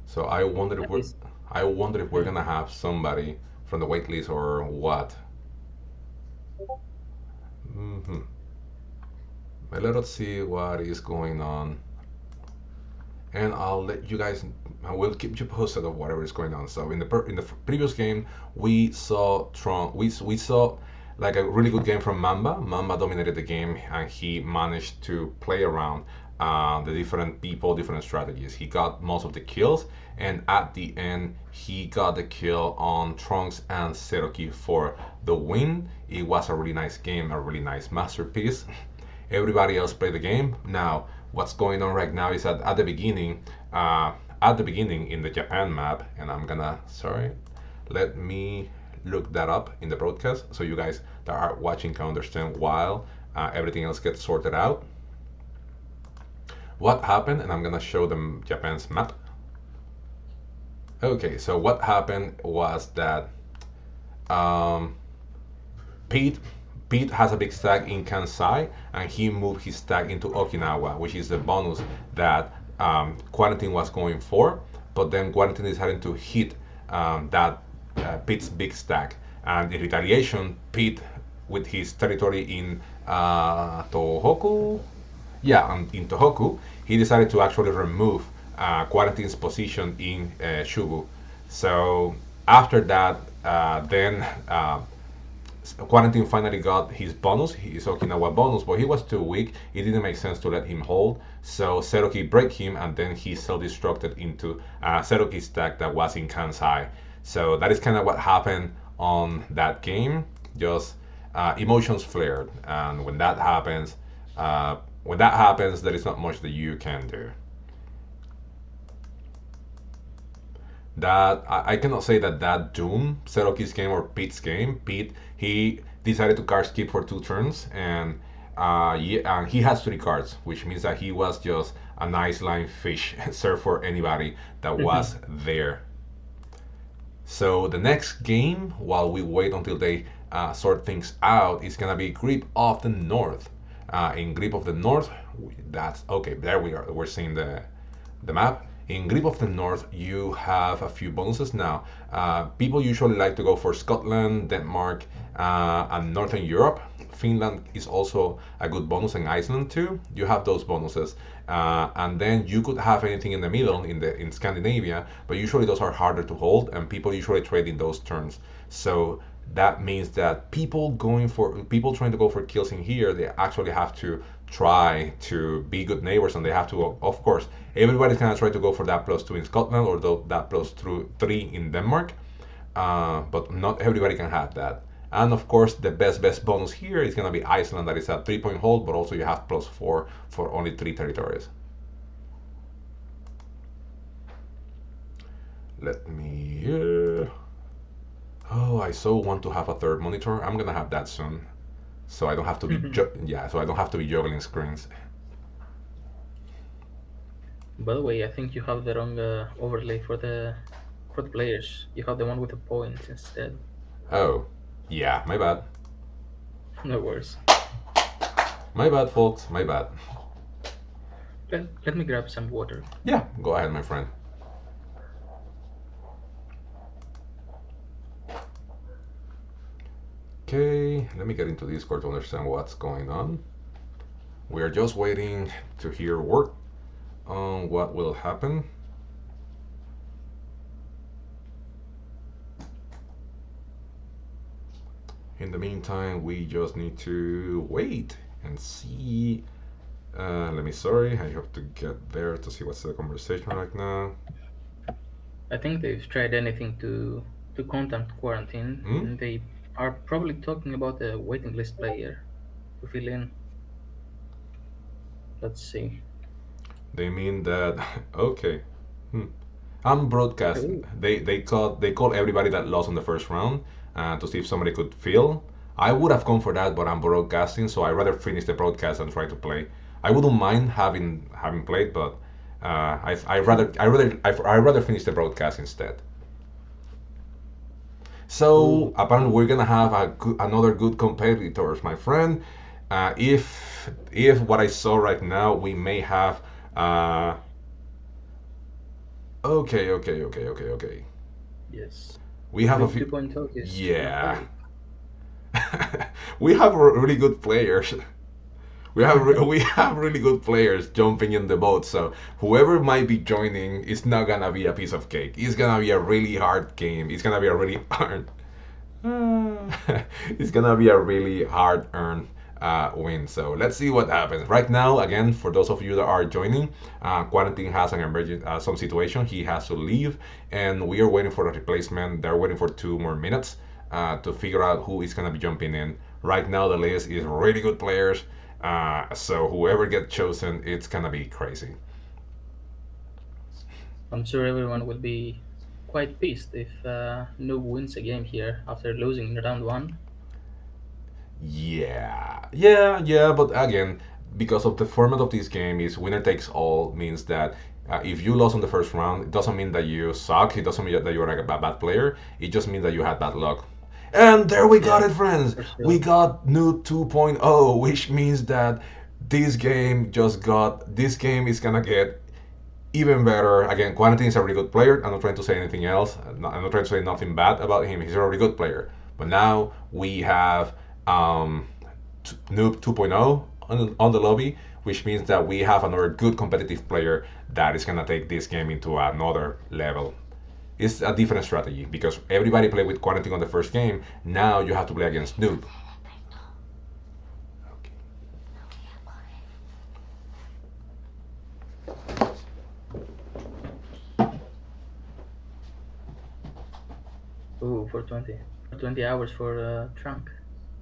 so at least. I wonder if we're Hmm. gonna have somebody from the waitlist or what. Hmm. Let us see what is going on, and I'll let you guys. I will keep you posted of whatever is going on. So in the previous game, we saw Tron. We saw like a really good game from Mamba. Mamba dominated the game, and he managed to play around the different people, different strategies. He got most of the kills, and at the end, he got the kill on Trunks and Seroki for the win. It was a really nice game, a really nice masterpiece. Everybody else played the game. Now, what's going on right now is that at the beginning in the Japan map, and I'm gonna, sorry, let me look that up in the broadcast so you guys that are watching can understand while everything else gets sorted out. What happened, and I'm gonna show them Japan's map. Okay, so what happened was that um, Pete Pete has a big stack in Kansai, and he moved his stack into Okinawa, which is the bonus that Quarantine was going for. But then Quarantine decided to hit that Pete's big stack, and in retaliation, Pete, with his territory in Tohoku, yeah, in Tohoku, he decided to actually remove Quarantine's position in Shubu. So after that, then Quarantine finally got his bonus, his Okinawa bonus, but he was too weak. It didn't make sense to let him hold. So Seroki break him, and then he self-destructed into Seroki's stack that was in Kansai. So that is kind of what happened on that game. Just emotions flared, and when that happens, there is not much that you can do. That I cannot say that that Doom Seroki's game or Pete's game. Pete, he decided to card skip for 2 turns, and yeah, and he has 3 cards, which means that he was just a nice line fish serve for anybody that was there. So the next game, while we wait until they sort things out, is gonna be Grip of the North. In Grip of the North, that's okay. There we are. We're seeing the map. In Grip of the North, you have a few bonuses now. People usually like to go for Scotland, Denmark, and Northern Europe. Finland is also a good bonus, and Iceland too. You have those bonuses, and then you could have anything in the middle in Scandinavia, but usually those are harder to hold, and people usually trade in those turns. So that means that people trying to go for kills in here, they actually have to try to be good neighbors, and they have to, of course, everybody's gonna try to go for that +2 in Scotland or that +3 in Denmark, but not everybody can have that. And of course, the best bonus here is gonna be Iceland, that is a 3-point hold, but also you have +4 for only 3 territories. Let me. Oh, I so want to have a third monitor. I'm gonna have that soon, so I don't have to be yeah, so I don't have to be juggling screens. By the way, I think you have the wrong overlay for the players. You have the one with the points instead. Oh, yeah, my bad. No worries. My bad, folks. My bad. Let me grab some water. Yeah, go ahead, my friend. Okay, let me get into Discord to understand what's going on. We are just waiting to hear word on what will happen. In the meantime, we just need to wait and see. Sorry, I have to get there to see what's the conversation right now. I think they've tried anything to contact Quarantine, Hmm? and they are probably talking about a waiting list player to fill in. Let's see. They mean that, okay. Hmm. I'm broadcasting. Oh, They call everybody that lost in the first round to see if somebody could fill. I would have gone for that, but I'm broadcasting, so I'd rather finish the broadcast and try to play. I wouldn't mind having played, but I rather finish the broadcast instead. So ooh, apparently we're gonna have another good competitors, my friend. If what I saw right now, we may have. Okay. yes. We The have a big few. 2.0 is Yeah. 2.5. We have really good players. We have really good players jumping in the boat. So whoever might be joining is not gonna be a piece of cake. It's gonna be a really hard game. It's gonna be a really hard. It's gonna be a really hard earned win. So let's see what happens. Right now, again, for those of you that are joining, Quarantine has an emergent some situation. He has to leave, and we are waiting for a replacement. They're waiting for 2 more minutes to figure out who is gonna be jumping in. Right now, the list is really good players. So whoever gets chosen, it's gonna be crazy. I'm sure everyone will be quite pissed if Noob wins a game here after losing in round one. Yeah. But again, because of the format of this game is winner takes all, means that if you lost on the first round, it doesn't mean that you suck. It doesn't mean that you're a bad player. It just means that you had bad luck. And there we got Yeah, it, friends. for We sure. got new 2.0, which means that this game is gonna get even better. Again, Quantity is a really good player. I'm not trying to say anything else. I'm not trying to say nothing bad about him. He's a really good player. But now we have um, Noob 2.0 on the lobby, which means that we have another good competitive player that is going to take this game into another level. It's a different strategy because everybody played with Quantity on the first game. Now you have to play against Noob. Ooh, for 20 hours for trunk.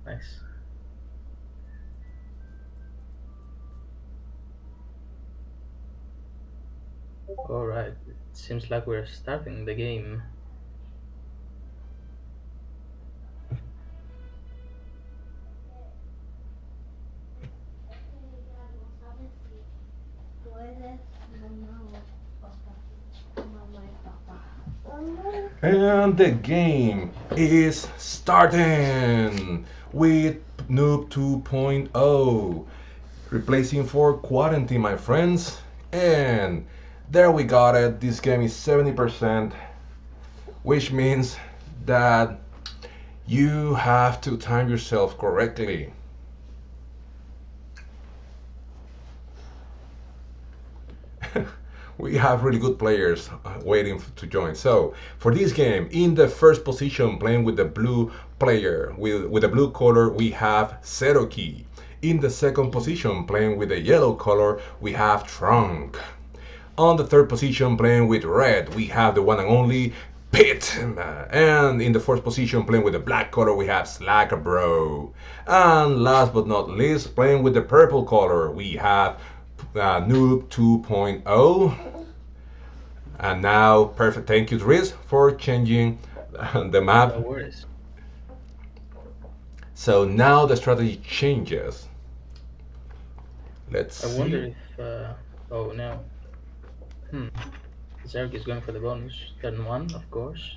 Nice. All right. It seems like we're starting the game. And the game is starting with Noob 2.0 replacing for Quarantine, my friends. And there we got it. This game is 70%, which means that you have to time yourself correctly. We have really good players waiting to join. So for this game, in the first position, playing with the blue player, with the blue color, we have Seroki. In the second position, playing with the yellow color, we have Trunk. On the third position, playing with red, we have the one and only Pit. And in the fourth position, playing with the black color, we have Slacker Bro. And last but not least, playing with the purple color, we have Noob 2.0. And now, perfect. Thank you, Riz, for changing the map. No worries. So now the strategy changes. Let's I wonder see. if. Oh no. Hmm. Zerg is going for the bonus. Turn one, of course.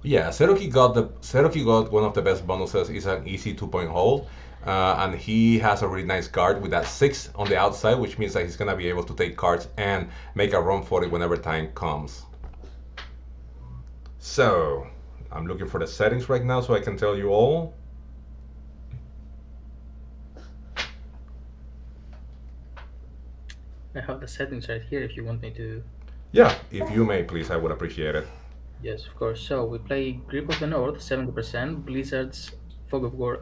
Yeah, Seroki got one of the best bonuses. It's an easy 2 point hold, and he has a really nice guard with that 6 on the outside, which means that he's gonna be able to take cards and make a run for it whenever time comes. So I'm looking for the settings right now so I can tell you all. I have the settings right here if you want me to. Yeah, if you may, please, I would appreciate it. Yes, of course. So we play Grip of the North, 70%. Blizzard's Fog of War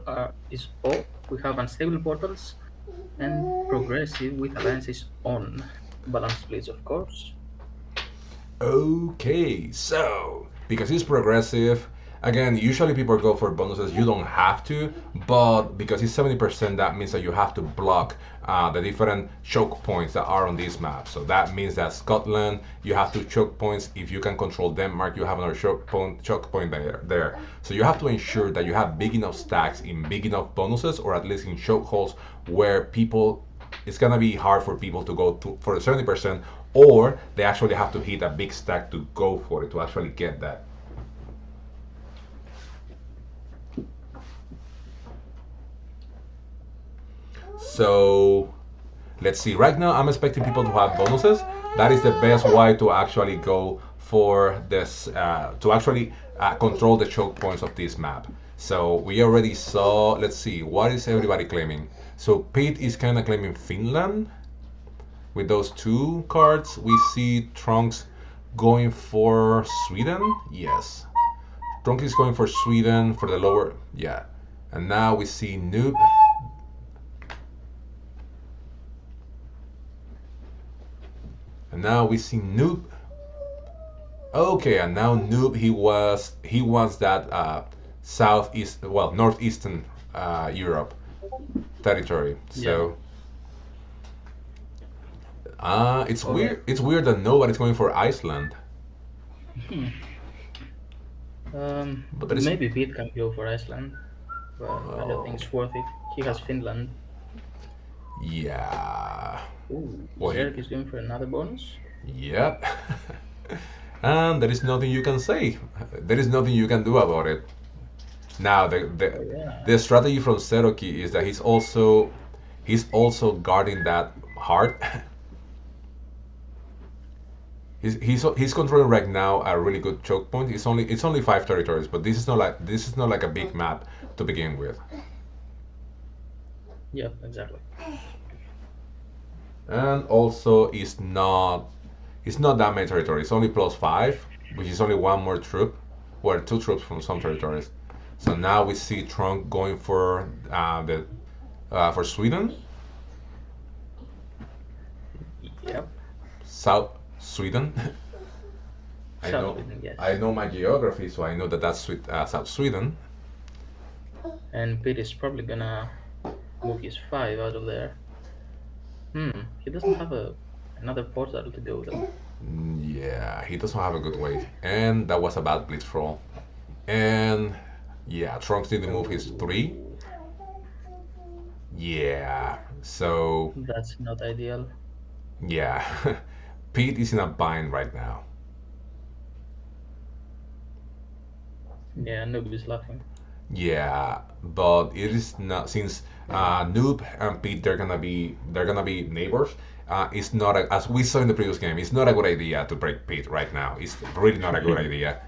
is off. We have Unstable Portals and Progressive with Alliances on. Balance Blitz, of course. Okay, so because it's progressive, again, usually people go for bonuses. You don't have to, but because it's 70%, that means that you have to block the different choke points that are on this map. So that means that Scotland, you have two choke points. If you can control Denmark, you have another choke point there. So you have to ensure that you have big enough stacks in big enough bonuses, or at least in choke holes where people it's gonna be hard for people to go to for the 70%, or they actually have to hit a big stack to go for it to actually get that. So let's see. Right now, I'm expecting people to have bonuses. That is the best way to actually go for this to actually control the choke points of this map. So we already saw. Let's see. What is everybody claiming? So Pete is kind of claiming Finland. With those two cards, we see Trunks going for Sweden. Yes, Trunks is going for Sweden for the lower. Yeah, and now we see Noob. And now we see Noob. Okay, and now Noob he was that southeast, well, northeastern Europe. territory. Yeah. So it's All right. weird. It's weird that nobody's going for Iceland, Hmm. but that is Maybe Pete can go for Iceland, but I don't think oh it's worth it. He has Finland. yeah. Ooh, Well, he Zerk is going for another bonus. yep. And there is nothing you can say. There is nothing you can do about it. Now Oh yeah. the strategy from Seroki is that he's also guarding that heart. He's controlling right now a really good choke point. It's only five territories, but this is not like a big map to begin with. Yep, exactly. And also it's not that many territories. It's only plus five, which is only one more troop, or two troops from some territories. So now we see Trump going the for Sweden, Yep. South Sweden. I South know Sweden, I yes. know my geography, so I know that that's South Sweden. And Pete is probably gonna move his five out of there. He doesn't have a another portal to go though. Yeah, he doesn't have a good weight, and that was a bad blitz roll. And yeah, Trunks didn't move his three. Oh, Yeah, so that's not ideal. yeah, Pete is in a bind right now. Yeah, Noob is laughing. Yeah, but it is not since Noob and Pete they're gonna be neighbors. It's not as we saw in the previous game. It's not a good idea to break Pete right now. It's really not a good idea.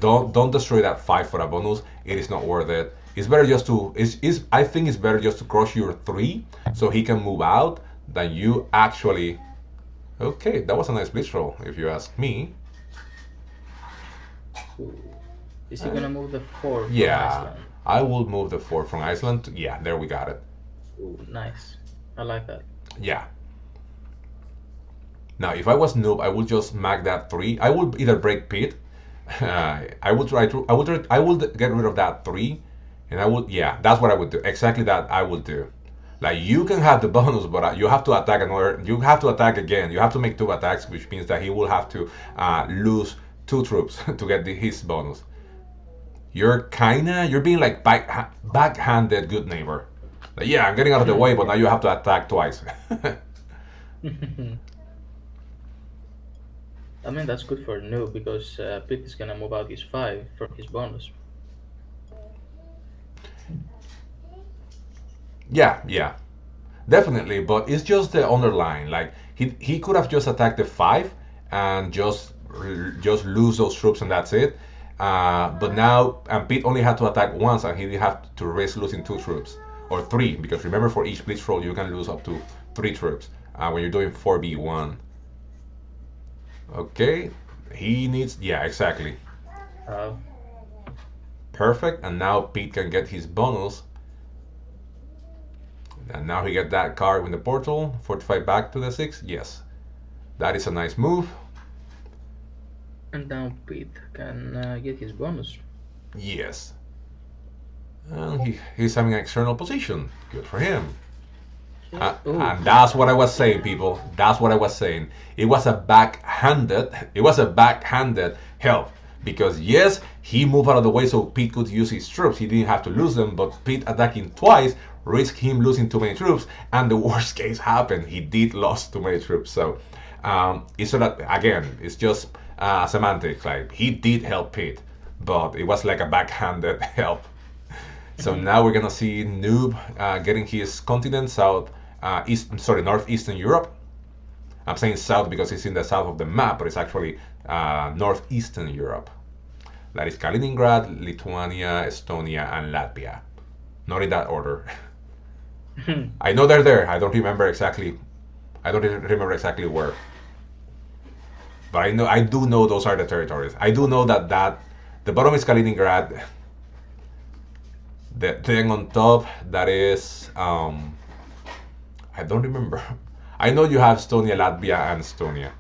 Don't destroy that five for a bonus. It is not worth it. It's better just to is I think it's better just to crush your three so he can move out than you actually. Okay, that was a nice blitz roll if you ask me. Ooh. Is he Uh, gonna move the four from yeah, Iceland? I will move the four from Iceland. Yeah, there we got it. Ooh, nice. I like that. Yeah. Now, if I was noob, I would just mag that three. I would either break pit. I would try to. I would get rid of that three, and I would. Yeah, that's what I would do. Exactly that I would do. Like you can have the bonus, but you have to attack another. You have to attack again. You have to make two attacks, which means that he will have to lose two troops to get his bonus. You're being like backhanded good neighbor. Like, yeah, I'm getting out of the way, but now Yeah. you have to attack twice. I mean that's good for Noob because Pete is gonna move out his five from his bonus. Yeah, yeah. Definitely, but it's just the underline. Like he could have just attacked the five and just lose those troops and that's it. But now and Pete only had to attack once and he didn't have to risk losing two troops or three because remember for each blitz roll you can lose up to three troops when you're doing 4v1. Okay, he needs yeah exactly Uh, perfect and now Pete can get his bonus and now he get that card in the portal fortify back to the six yes that is a nice move. and now Pete can get his bonus. Yes. And he's having an external position. Good for him. Okay. Oh, And that's what I was saying, people. That's what I was saying. It was a backhanded help. Because yes, he moved out of the way so Pete could use his troops. He didn't have to lose them, but Pete attacking twice risked him losing too many troops, and the worst case happened. He did lose too many troops. So it's so that again, it's just semantics. Like he did help Pete, but it was like a backhanded help. So now we're gonna see Noob getting his continent south, northeastern Europe. I'm saying south because it's in the south of the map, but it's actually northeastern Europe. That is Kaliningrad, Lithuania, Estonia, and Latvia. Not in that order. I know they're there. I don't remember exactly. I don't remember exactly where, but I do know those are the territories. I do know that the bottom is Kaliningrad. The thing on top that is I don't remember. I know you have Estonia, Latvia, and Estonia.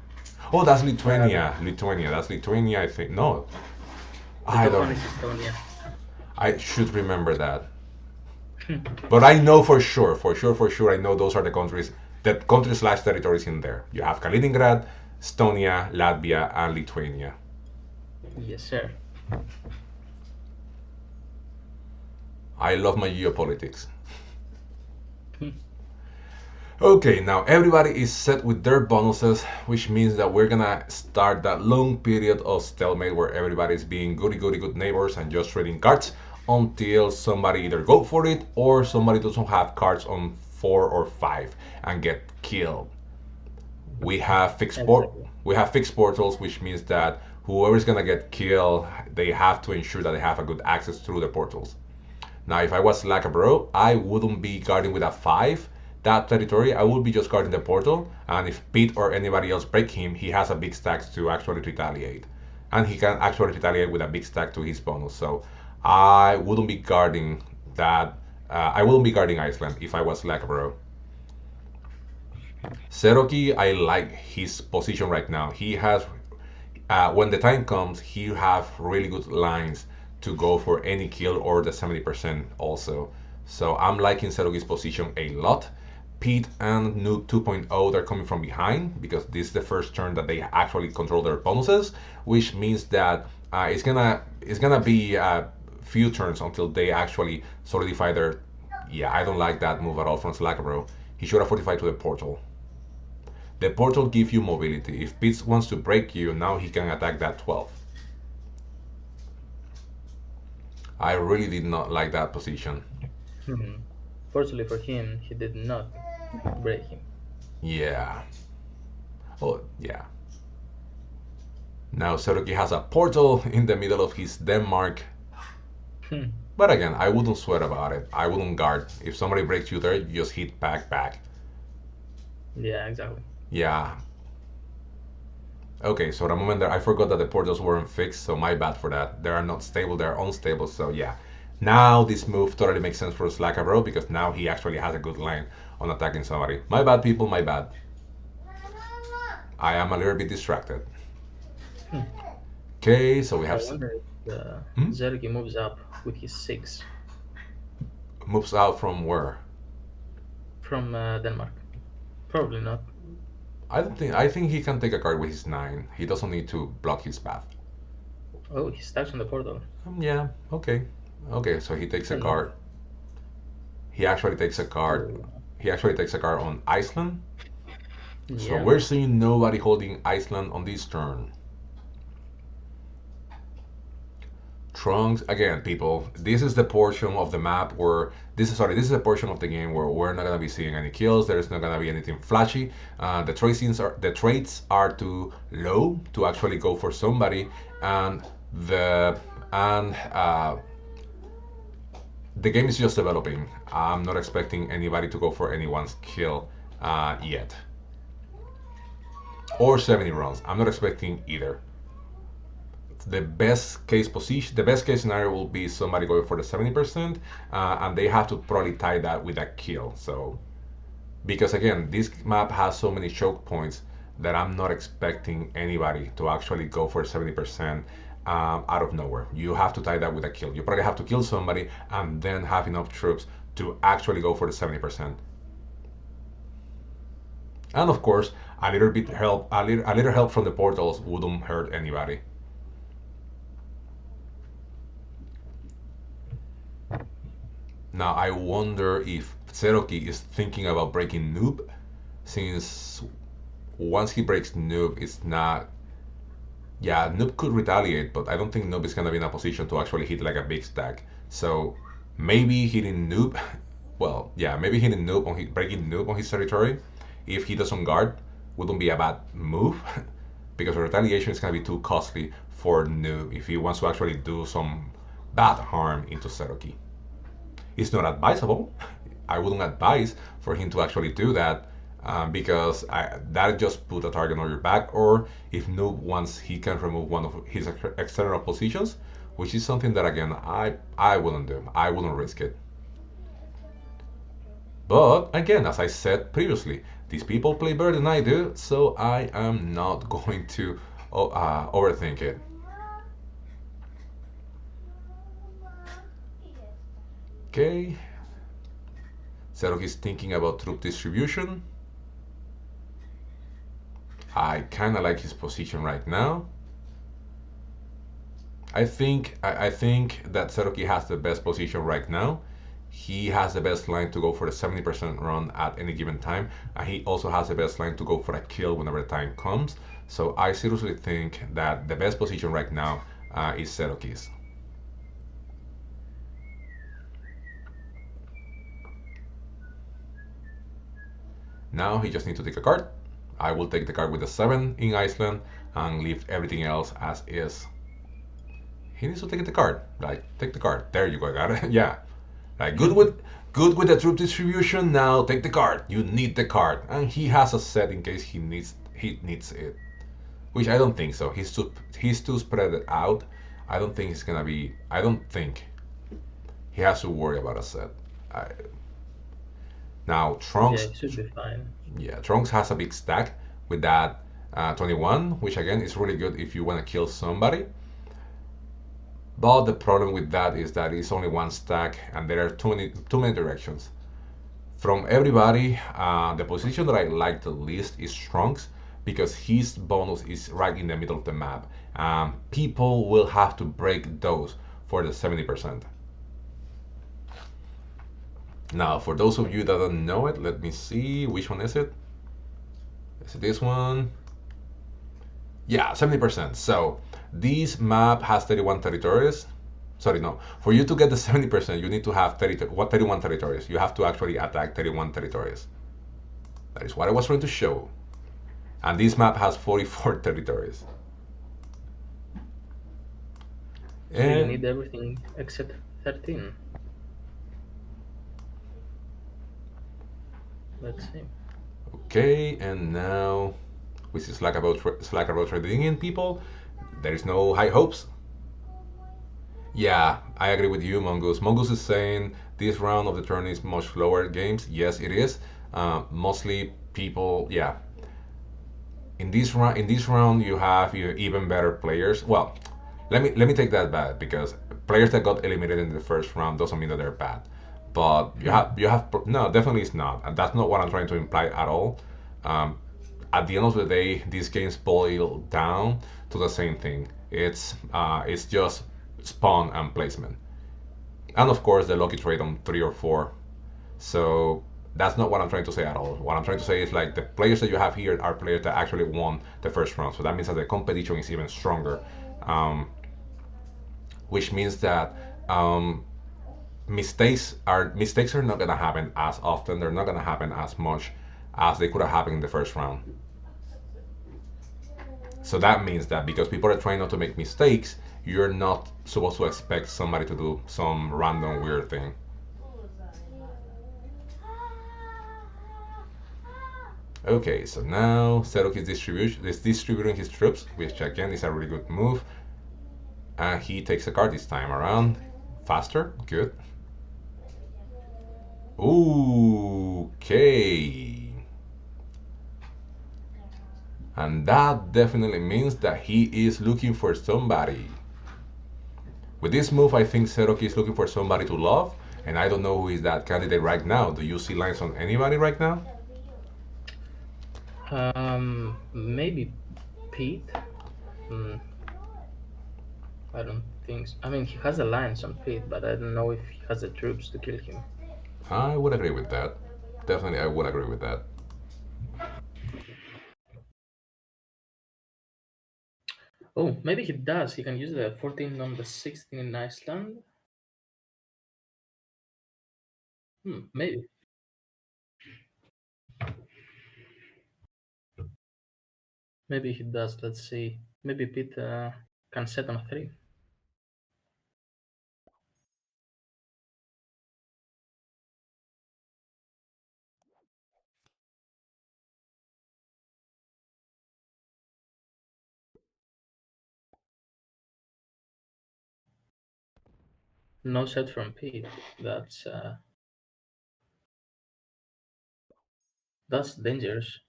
Oh, that's uh, Lithuania. Lithuania. That's Lithuania. I think. No, the I top don't. one is Estonia. I should remember that. But I know for sure, I know those are the countries slash territories in there. You have Kaliningrad, Estonia, Latvia, and Lithuania. Yes, sir. I love my geopolitics. Okay, now everybody is set with their bonuses, which means that we're gonna start that long period of stalemate where everybody's being goody goody good neighbors and just trading cards until somebody either go for it or somebody doesn't have cards on 4 or 5 and get killed. We have Exactly. we have fixed portals, which means that whoever's gonna get killed, they have to ensure that they have a good access through the portals. Now, if I was like a bro, I wouldn't be guarding with a 5 that territory. I would be just guarding the portal, and if Pete or anybody else break him, he has a big stack to actually retaliate. And he can actually retaliate with a big stack to his bonus. So I wouldn't be guarding that. I wouldn't be guarding Iceland if I was like a bro. Seroki, I like his position right now. He has when the time comes, he have really good lines to go for any kill or the 70% also. So I'm liking Serogi's position a lot. Pete and Noob 2.0, they're coming from behind because this is the first turn that they actually control their bonuses, which means that it's gonna be a few turns until they actually solidify their. Yeah, I don't like that move at all from Slackbro. He should have fortified to the portal. The portal gives you mobility. If Pete wants to break you, now he can attack that 12. I really did not like that position. Hmm. Fortunately for him, he did not break him. Yeah. Oh, yeah. Now Seruki has a portal in the middle of his Denmark. But again, I wouldn't sweat about it. I wouldn't guard. If somebody breaks you there, you just hit back, back. Yeah, exactly. Yeah. Okay, so the moment there, I forgot that the portals weren't fixed, so my bad for that. They are not stable, they're unstable, so yeah. Now this move totally makes sense for Slacker Bro because now he actually has a good line on attacking somebody. My bad, people, my bad. I am a little bit distracted. Hmm. Okay, so we I have wonder if hmm? Zergi moves up with his 6 Moves out from where? from Denmark. Probably not. I think he can take a card with his 9. He doesn't need to block his path. Oh, he stacks on the portal. Yeah, okay. Okay, so he takes a Fair enough. card. He actually takes a card. Oh, He actually takes a card on Iceland. So yeah. we're seeing nobody holding Iceland on this turn. Trunks again, people. This is the portion of the map where this is a portion of the game where we're not gonna be seeing any kills. There's not gonna be anything flashy. The traits are too low to actually go for somebody, and the and the game is just developing. I'm not expecting anybody to go for anyone's kill yet, or 70 runs. I'm not expecting either. The best case scenario will be somebody going for the 70%, and they have to probably tie that with a kill. So because again, this map has so many choke points that I'm not expecting anybody to actually go for 70% out of nowhere. You have to tie that with a kill. You probably have to kill somebody and then have enough troops to actually go for the 70%. And of course, a little help from the portals wouldn't hurt anybody. Now I wonder if Seroki is thinking about breaking Noob, since once he breaks Noob, it's not. Yeah, Noob could retaliate, but I don't think Noob is gonna be in a position to actually hit like a big stack. So maybe hitting Noob, well, yeah, maybe hitting Noob on breaking Noob on his territory, if he doesn't guard, wouldn't be a bad move, because retaliation is gonna be too costly for Noob if he wants to actually do some bad harm into Seroki. It's not advisable. I wouldn't advise for him to actually do that because that just put a target on your back. Or if Noob wants, he can remove one of his external positions, which is something that again I wouldn't do. I wouldn't risk it. But again, as I said previously, these people play better than I do, so I am not going to overthink it. Okay, Zerok is thinking about troop distribution. I kind of like his position right now. I think that Seroki has the best position right now. He has the best line to go for the 70% run at any given time, and he also has the best line to go for a kill whenever the time comes. So I seriously think that the best position right now is Seroki's. Now he just needs to take a card. I will take the card with the 7 in Iceland and leave everything else as is. He needs to take the card. Like, take the card. There you go, got it. Yeah. Like good with the troop distribution. Now take the card. You need the card, and he has a set in case he needs it. Which I don't think so. He's too spread out. I don't think he's gonna be. I don't think he has to worry about a set. I, now Yeah, Trunks, it should be fine. yeah, Trunks has a big stack with that 21, which again is really good if you want to kill somebody. But the problem with that is that it's only one stack, and there are too many directions. From everybody, the position that I like the least is Trunks because his bonus is right in the middle of the map. People will have to break those for the 70%. Now, for those of you that don't know it, let me see which one is it. Is it this one? Yeah, 70%. So this map has 31 territories. Sorry, no. For you to get the 70%, you need to have 31 territories. You have to actually attack 31 territories. That is what I was trying to show. And this map has 44 territories. So you And need everything except 13. Let's see. okay, and now we see Slack about trading in people. There is no high hopes. Yeah, I agree with you, Mongoose. Mongoose is saying this round of the turn is much lower games. Yes, it is. Mostly people, yeah. In this round, you have even better players. Well, let me take that back because players that got eliminated in the first round doesn't mean that they're bad. But you have no, definitely it's not, and that's not what I'm trying to imply at all. Um, at the end of the day, these games boil down to the same thing. It's just spawn and placement, and of course the lucky trade on 3 or 4. So that's not what I'm trying to say at all. What I'm trying to say is like the players that you have here are players that actually won the first round. So that means that the competition is even stronger, um, which means that um, mistakes are not gonna happen as often. They're not gonna happen as much as they could have happened in the first round. So that means that because people are trying not to make mistakes, you're not supposed to expect somebody to do some random weird thing. Okay, so now Zerok is distributing his troops, which again is a really good move. And he takes a card this time around. Faster, good. Okay. And that definitely means that he is looking for somebody. With this move, I think Zerok is looking for somebody to love, and I don't know who is that candidate right now. Do you see lines on anybody right now? Maybe Pete. Hmm, I don't think so. I mean, he has alliance on Pete, but I don't know if he has the troops to kill him. I would agree with that. Definitely, I would agree with that. Oh, maybe he does. He can use the 14 on the 16 in Iceland. Maybe. Maybe he does. Let's see. Maybe Pete can set on a 3. No set from Pete. That's dangerous.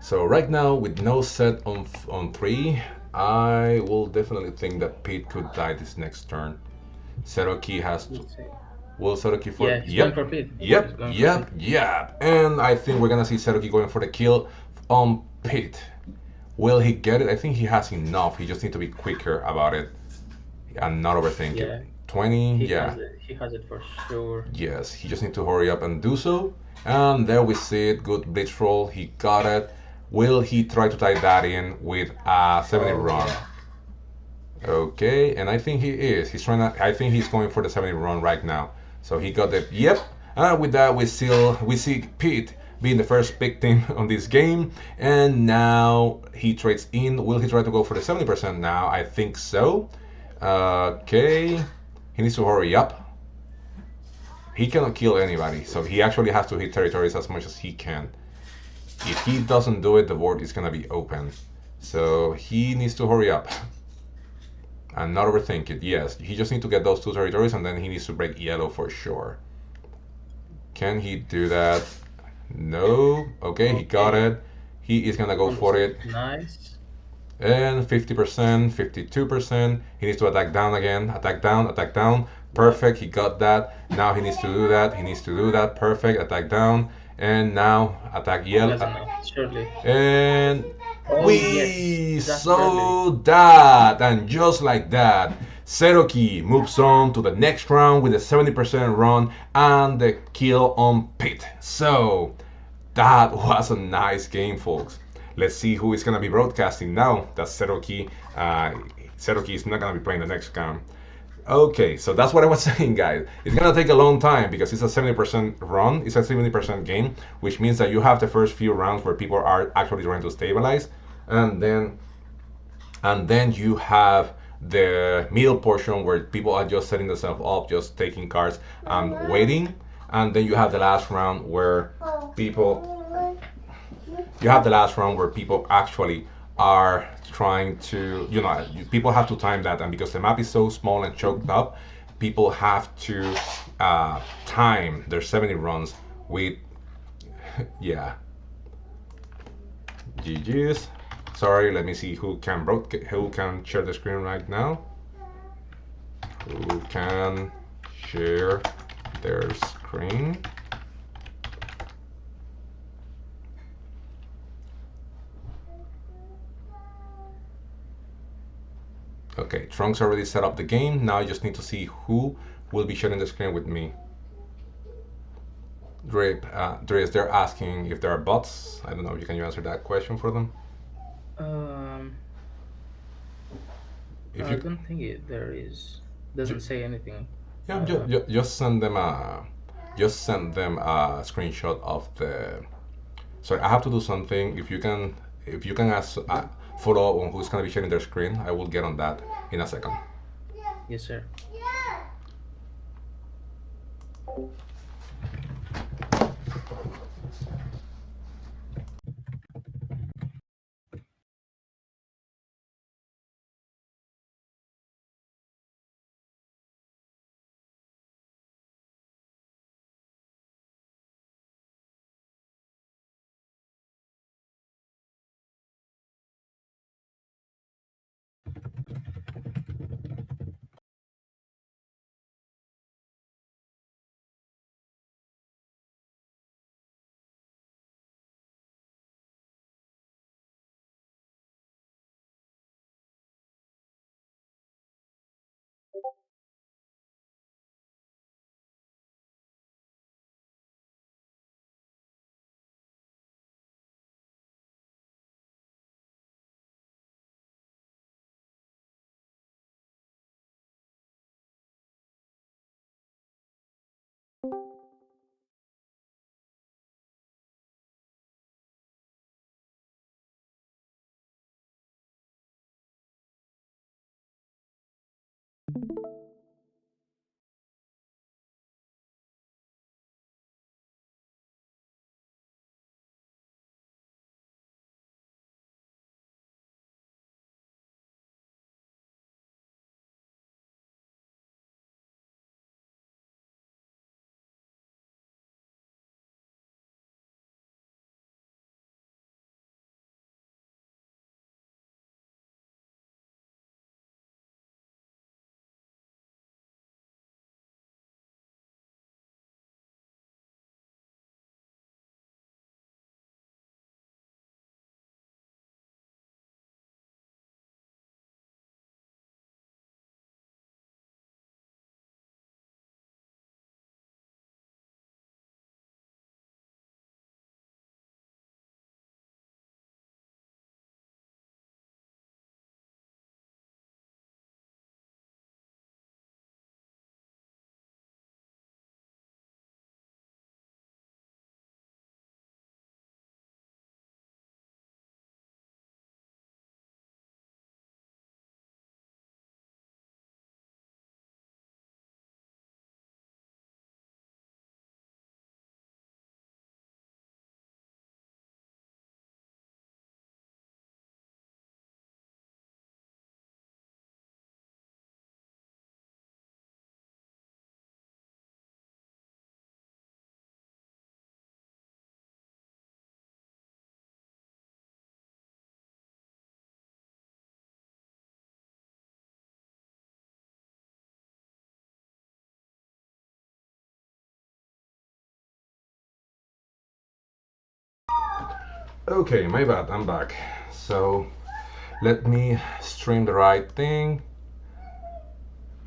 So right now, with no set on three, I will definitely think that Pete could die this next turn. Seroki has to. Let's see. Will Seroki for? Yeah, he's going Yep, for Pete. He's yep, going for yep, Pete. yep. And I think we're gonna see Seroki going for the kill on Pete. Will he get it? I think he has enough. He just need to be quicker about it and not overthink it. Yeah, 20, he yeah. has it. He has it for sure. Yes, he just need to hurry up and do so. And there we see it. Good blitz roll. He got it. Will he try to tie that in with a 70 Oh run? yeah. Okay, and I think he is. He's trying to. I think he's going for the 70 run right now. So he got the. Yep. And with that, we see Pete being the first victim on this game, and now he trades in. Will he try to go for the 70% now? I think so. Okay, he needs to hurry up. He cannot kill anybody, so he actually has to hit territories as much as he can. If he doesn't do it, the board is gonna be open. So he needs to hurry up and not overthink it. Yes, he just needs to get those two territories, and then he needs to break yellow for sure. Can he do that? No. Okay, he got Okay. it. He is gonna go for Understood. it. Nice. And 50%, 52%. He needs to attack down again. Attack down, attack down. Yep. Perfect, he got that. Now he needs to do that. He needs to do that. Perfect, attack down. And now attack yellow. That's enough. Surely. And Oh yes, we just barely. saw that. And just like that, Seroki moves on to the next round with a 70% run and the kill on Pit. So that was a nice game, folks. Let's see who is going to be broadcasting now. That's Seroki. Seroki is not going to be playing the next game. Okay, so that's what I was saying, guys. It's gonna take a long time because it's a 70% run. It's a 70% game, which means that you have the first few rounds where people are actually trying to stabilize, and then you have the middle portion where people are just setting themselves up, just taking cards and waiting, and then people you have the last round where people actually are trying to, people have to time that, and because the map is so small and choked up, people have to time their 70 runs with, yeah, GG's. Sorry, let me see who can share the screen right now. Who can share their screen? Okay, Trunks already set up the game. Now I just need to see who will be sharing the screen with me. Dres, they're asking if there are bots. I don't know. Can you answer that question for them? Um, If I you, don't think there is. Doesn't ju- say anything. yeah, Uh, just send them a screenshot of the. Sorry, I have to do something. If you can ask, follow on who's gonna be sharing their screen, I will get on that in a second. yes, sir. Okay, my bad, I'm back. So let me stream the right thing.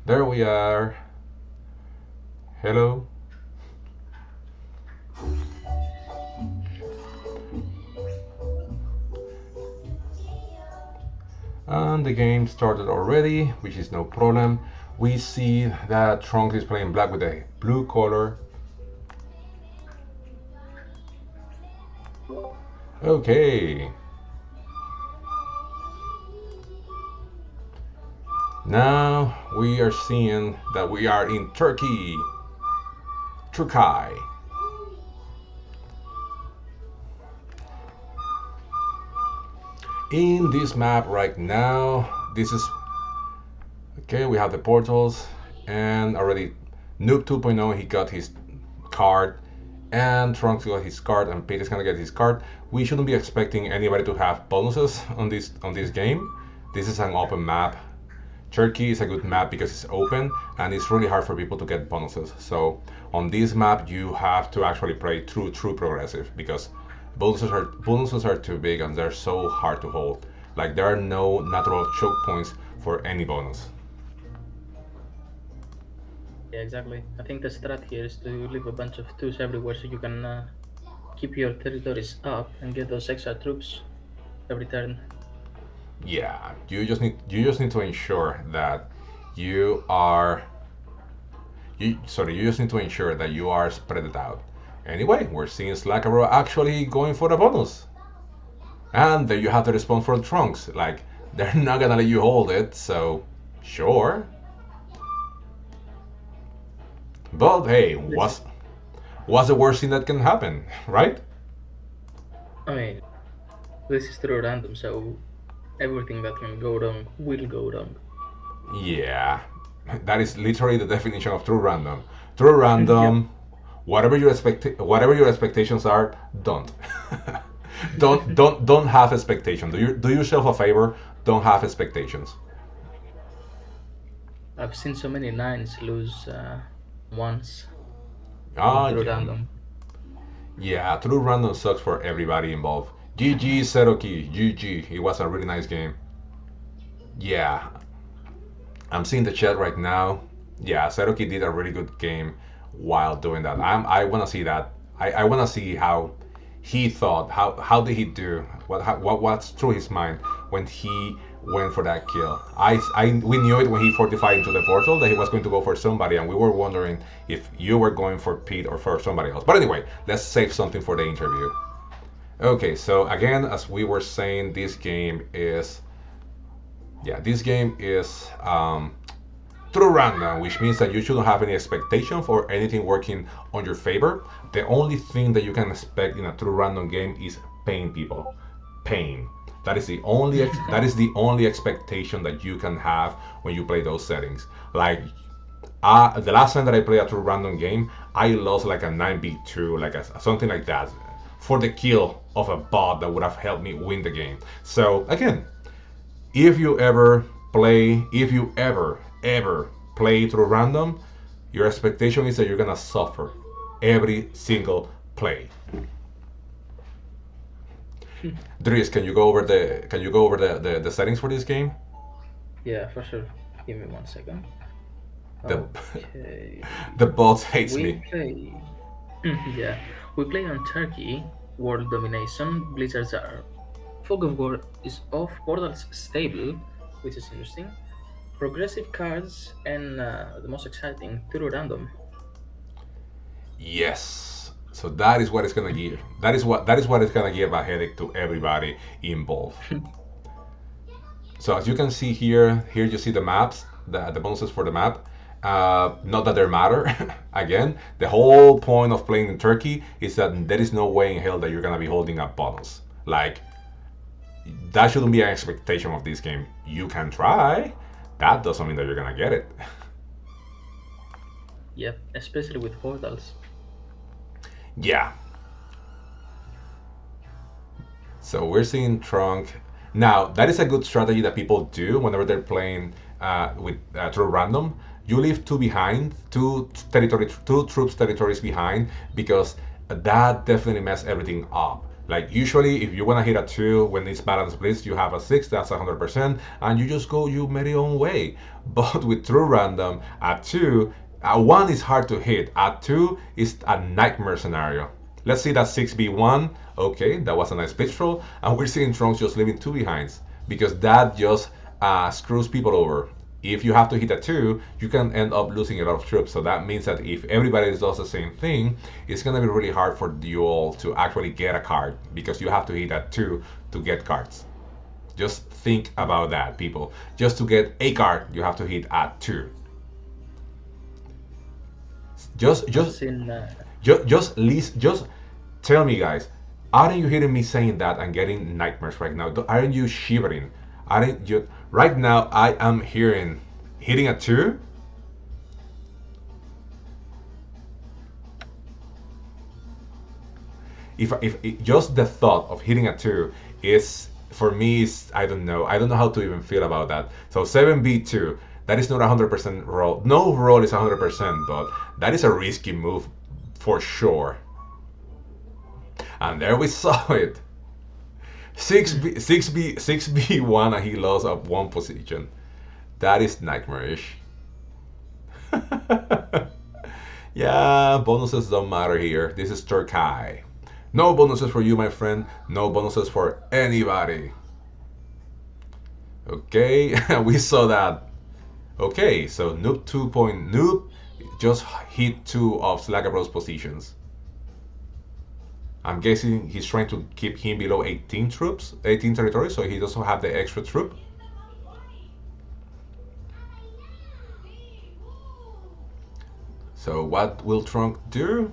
There we are. Hello. And the game started already, which is no problem. We see that Trunks is playing black with a blue color. Okay, now we are seeing that we are in Turkey, Turkey. In this map right now, this is okay. We have the portals, and already Noob 2.0 he got his card, and Trunks got his card, and Peter's gonna get his card. We shouldn't be expecting anybody to have bonuses on this game. This is an open map. Turkey is a good map because it's open and it's really hard for people to get bonuses. So on this map you have to actually play true progressive because bonuses are too big and they're so hard to hold. Like there are no natural choke points for any bonus. Yeah, exactly. I think the strat here is to leave a bunch of twos everywhere so you can keep your territories up and get those extra troops every turn. Yeah, you just need to ensure that you are you just need to ensure that you are spread it out. Anyway, we're seeing Slackabro actually going for the bonus. And then you have to respond for the trunks. Like, they're not gonna let you hold it, so sure. But hey, This is, what's the worst thing that can happen, right? I mean, this is true random, so everything that can go wrong will go wrong. Yeah, that is literally the definition of true random. True Yep. random. Whatever your expectations are, don't. Don't have expectations. Do yourself a favor. Don't have expectations. I've seen so many nines lose once on Ah, true yeah. random. Yeah, true random sucks for everybody involved. GG Seroki, GG. It was a really nice game. Yeah, I'm seeing the chat right now. Yeah, Seroki did a really good game while doing that. I want to see that. I want to see how he thought. How did he do? What's through his mind when he went for that kill? We knew it when he fortified into the portal that he was going to go for somebody, and we were wondering if you were going for Pete or for somebody else. But anyway, let's save something for the interview. Okay, so again, as we were saying, this game is true random, which means that you shouldn't have any expectation for anything working on your favor. The only thing that you can expect in a true random game is pain, people. Pain. That is the only expectation that you can have when you play those settings. Like the last time that I played a true random game, I lost like a 9v2, like something like that, for the kill of a bot that would have helped me win the game. So again, if you ever play through random, your expectation is that you're gonna suffer every single play. Dries, can you go over the settings for this game? Yeah, for sure. Give me 1 second. The Okay. the boss hates We me. play. Yeah, we play on Turkey, world domination, blizzards are. Fog of War is off, portals stable, which is interesting. Progressive cards, and the most exciting, true random. Yes. So that is what it's gonna give. That is what is gonna give a headache to everybody involved. So as you can see here you see the maps, the bonuses for the map. Not that they matter. Again, the whole point of playing in Turkey is that there is no way in hell that you're gonna be holding a bonus. Like that shouldn't be an expectation of this game. You can try. That doesn't mean that you're gonna get it. Yep, especially with portals. Yeah. So we're seeing Trunk. Now that is a good strategy that people do whenever they're playing with through random. You leave two behind, two troops territories behind because that definitely mess everything up. Like usually, if you wanna hit a two when it's balanced blitz, you have a six. That's 100%, and you just go you made your own way. But with true random, at two, one is hard to hit. At two is a nightmare scenario. Let's see that 6B1. Okay, that was a nice pitch throw, and we're seeing Trunks just leaving two behinds because that just screws people over. If you have to hit a two, you can end up losing a lot of troops. So that means that if everybody does the same thing, it's gonna be really hard for you all to actually get a card because you have to hit a two to get cards. Just think about that, people. Just to get a card, you have to hit a two. Just, I've just, seen. just tell me, guys. Aren't you hearing me saying that and getting nightmares right now? Aren't you shivering? Aren't you? Right now, I am hearing hitting a two. If just the thought of hitting a two is for me is I don't know how to even feel about that. So 7B2, that is not 100% roll. No roll is 100%, but that is a risky move for sure. And there we saw it. 6B1 and he lost up one position. That is nightmarish. Yeah, bonuses don't matter here. This is Turkey. No bonuses for you, my friend. No bonuses for anybody. Okay, we saw that. Okay, so Noob 2 point Noob just hit two of Slackerbro's positions. I'm guessing he's trying to keep him below 18 troops, 18 territories, so he doesn't have the extra troop. So what will Trunk do?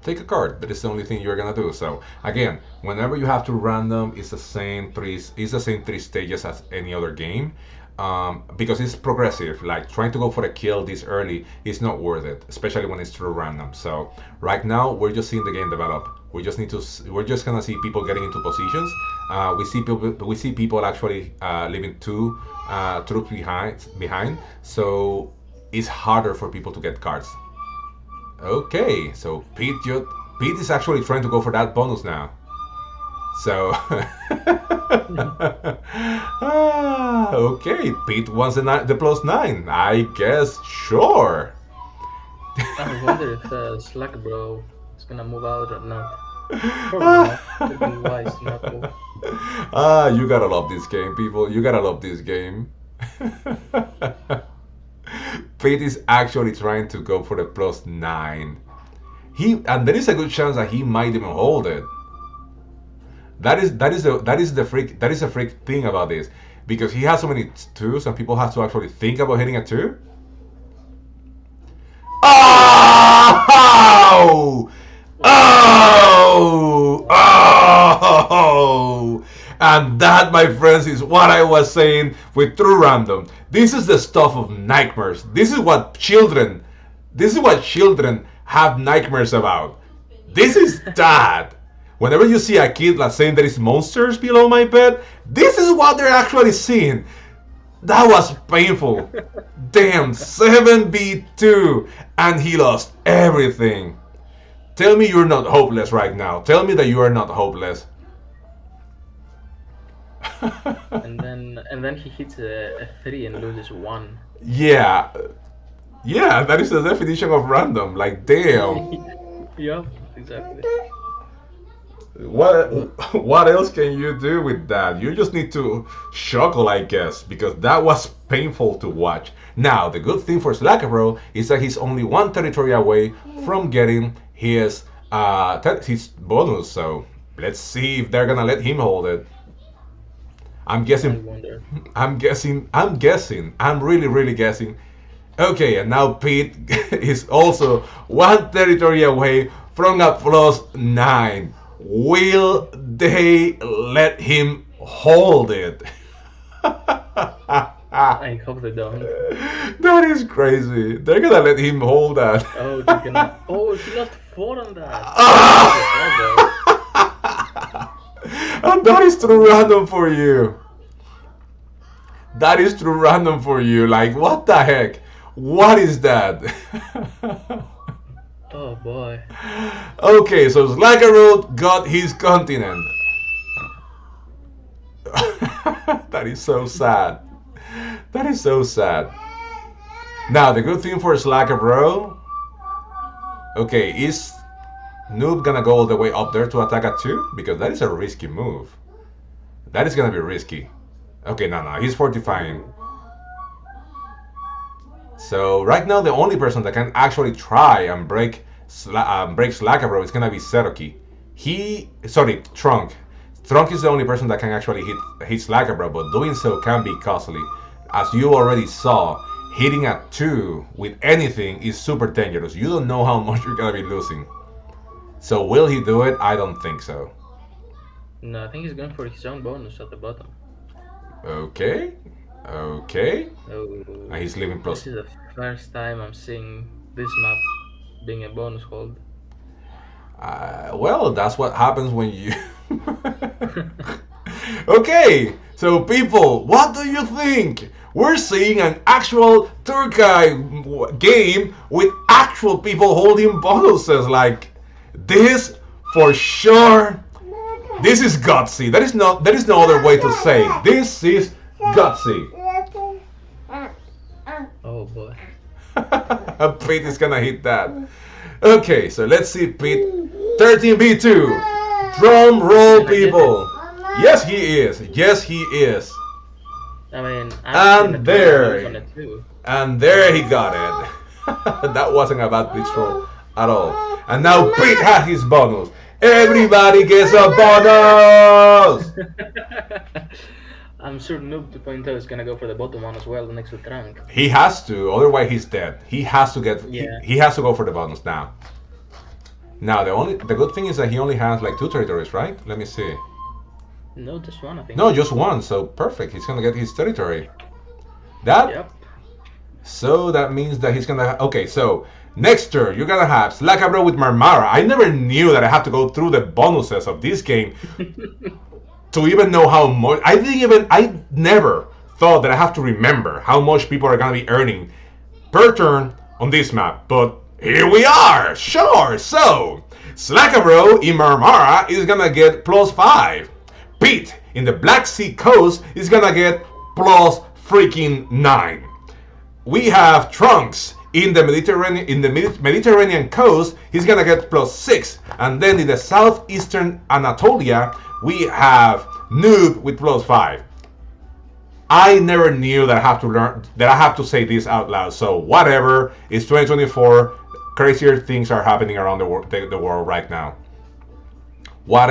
Take a card. That is the only thing you're gonna do. So again, whenever you have to random, it's the same three stages as any other game. Because it's progressive. Like trying to go for a kill this early is not worth it, especially when it's true random. So right now we're just seeing the game develop. We're just gonna see people getting into positions. We see people actually leaving two troops behind. So it's harder for people to get cards. Okay, so Pete is actually trying to go for that bonus now. So okay, Pete wants the plus nine. I guess sure. I wonder if Slack Bro is gonna move out or not. Probably not. Would be wise to not move. You gotta love this game, people. You gotta love this game. Pete is actually trying to go for the plus nine. And there is a good chance that he might even hold it. That is the freak thing about this because he has so many twos and people have to actually think about hitting a two. Oh! Oh! Oh! And that, my friends, is what I was saying with True Random. This is the stuff of nightmares. This is what children have nightmares about. This is that. Whenever you see a kid like saying there is monsters below my bed, this is what they're actually seeing. That was painful. Damn, 7B2, and he lost everything. Tell me you're not hopeless right now. Tell me that you are not hopeless. And then he hits a three and loses one. Yeah, yeah, that is the definition of random. Like, damn. Yeah, exactly. What what else can you do with that? You just need to chuckle, I guess, because that was painful to watch. Now, the good thing for Slacker is that he's only one territory away from getting his bonus. So let's see if they're gonna let him hold it. I'm I guessing. wonder. I'm guessing. I'm guessing. I'm really, really guessing. Okay, and now Pete is also one territory away from a plus nine. Will they let him hold it? I hope they don't. That is crazy. They're gonna let him hold that. Oh, they're gonna. Oh, he lost four on that. That was hard though. And that is too random for you. That is too random for you. Like, what the heck? What is that? Oh boy. Okay, so Slackeroo got his continent. That is so sad. That is so sad. Now, the good thing for Slacker Bro, okay, is Noob gonna go all the way up there to attack at 2? Because that is a risky move. That is gonna be risky. Okay, no, he's fortifying. So right now, the only person that can actually try and break Slacker Bro is gonna be Seroki. Trunk. Trunk is the only person that can actually hit Slacker Bro, but doing so can be costly. As you already saw, hitting at 2 with anything is super dangerous. You don't know how much you're gonna be losing. So will he do it? I don't think so. No, I think he's going for his own bonus at the bottom. Okay, okay. And Oh, he's leaving this plus. is the first time I'm seeing this map being a bonus hold. Well, that's what happens when you. Okay, so people, what do you think? We're seeing an actual Turkey game with actual people holding bonuses. Like this, for sure. This is gutsy. There is no other way to say. This is gutsy. Oh boy. Pete is gonna hit that. Okay, so let's see Pete. 13v2. Drum Is he roll, gonna get it? people. Yes, he is. Yes, he is. I mean, I'm seeing a And 20 bonus on there. it too. And there he got it. That wasn't a bad blitz roll at all. And now Pete has his bonus. Everybody gets a bonus. I'm sure Noob 2.0 is gonna go for the bottom one as well next to Trunk. He has to, otherwise he's dead. He has to get. Yeah. He has to go for the bonus now. Now the good thing is that he only has like 2 territories, right? Let me see. No, just one, I think. No, just one. So perfect. He's gonna get his territory. That. Yep. So that means that he's gonna. Okay, so next turn you're gonna have Slacabro with Marmara. I never knew that I had to go through the bonuses of this game to even know how much. I didn't even. I never thought that I have to remember how much people are gonna be earning per turn on this map. But here we are. Sure. So Slacabro in Marmara is gonna get +5. Pete in the Black Sea coast is gonna get plus freaking 9. We have Trunks in the Mediterranean coast. He's gonna get +6, and then in the southeastern Anatolia we have Noob with +5. I never knew that I have to say this out loud. So whatever. It's 2024. Crazier things are happening around the world right now. What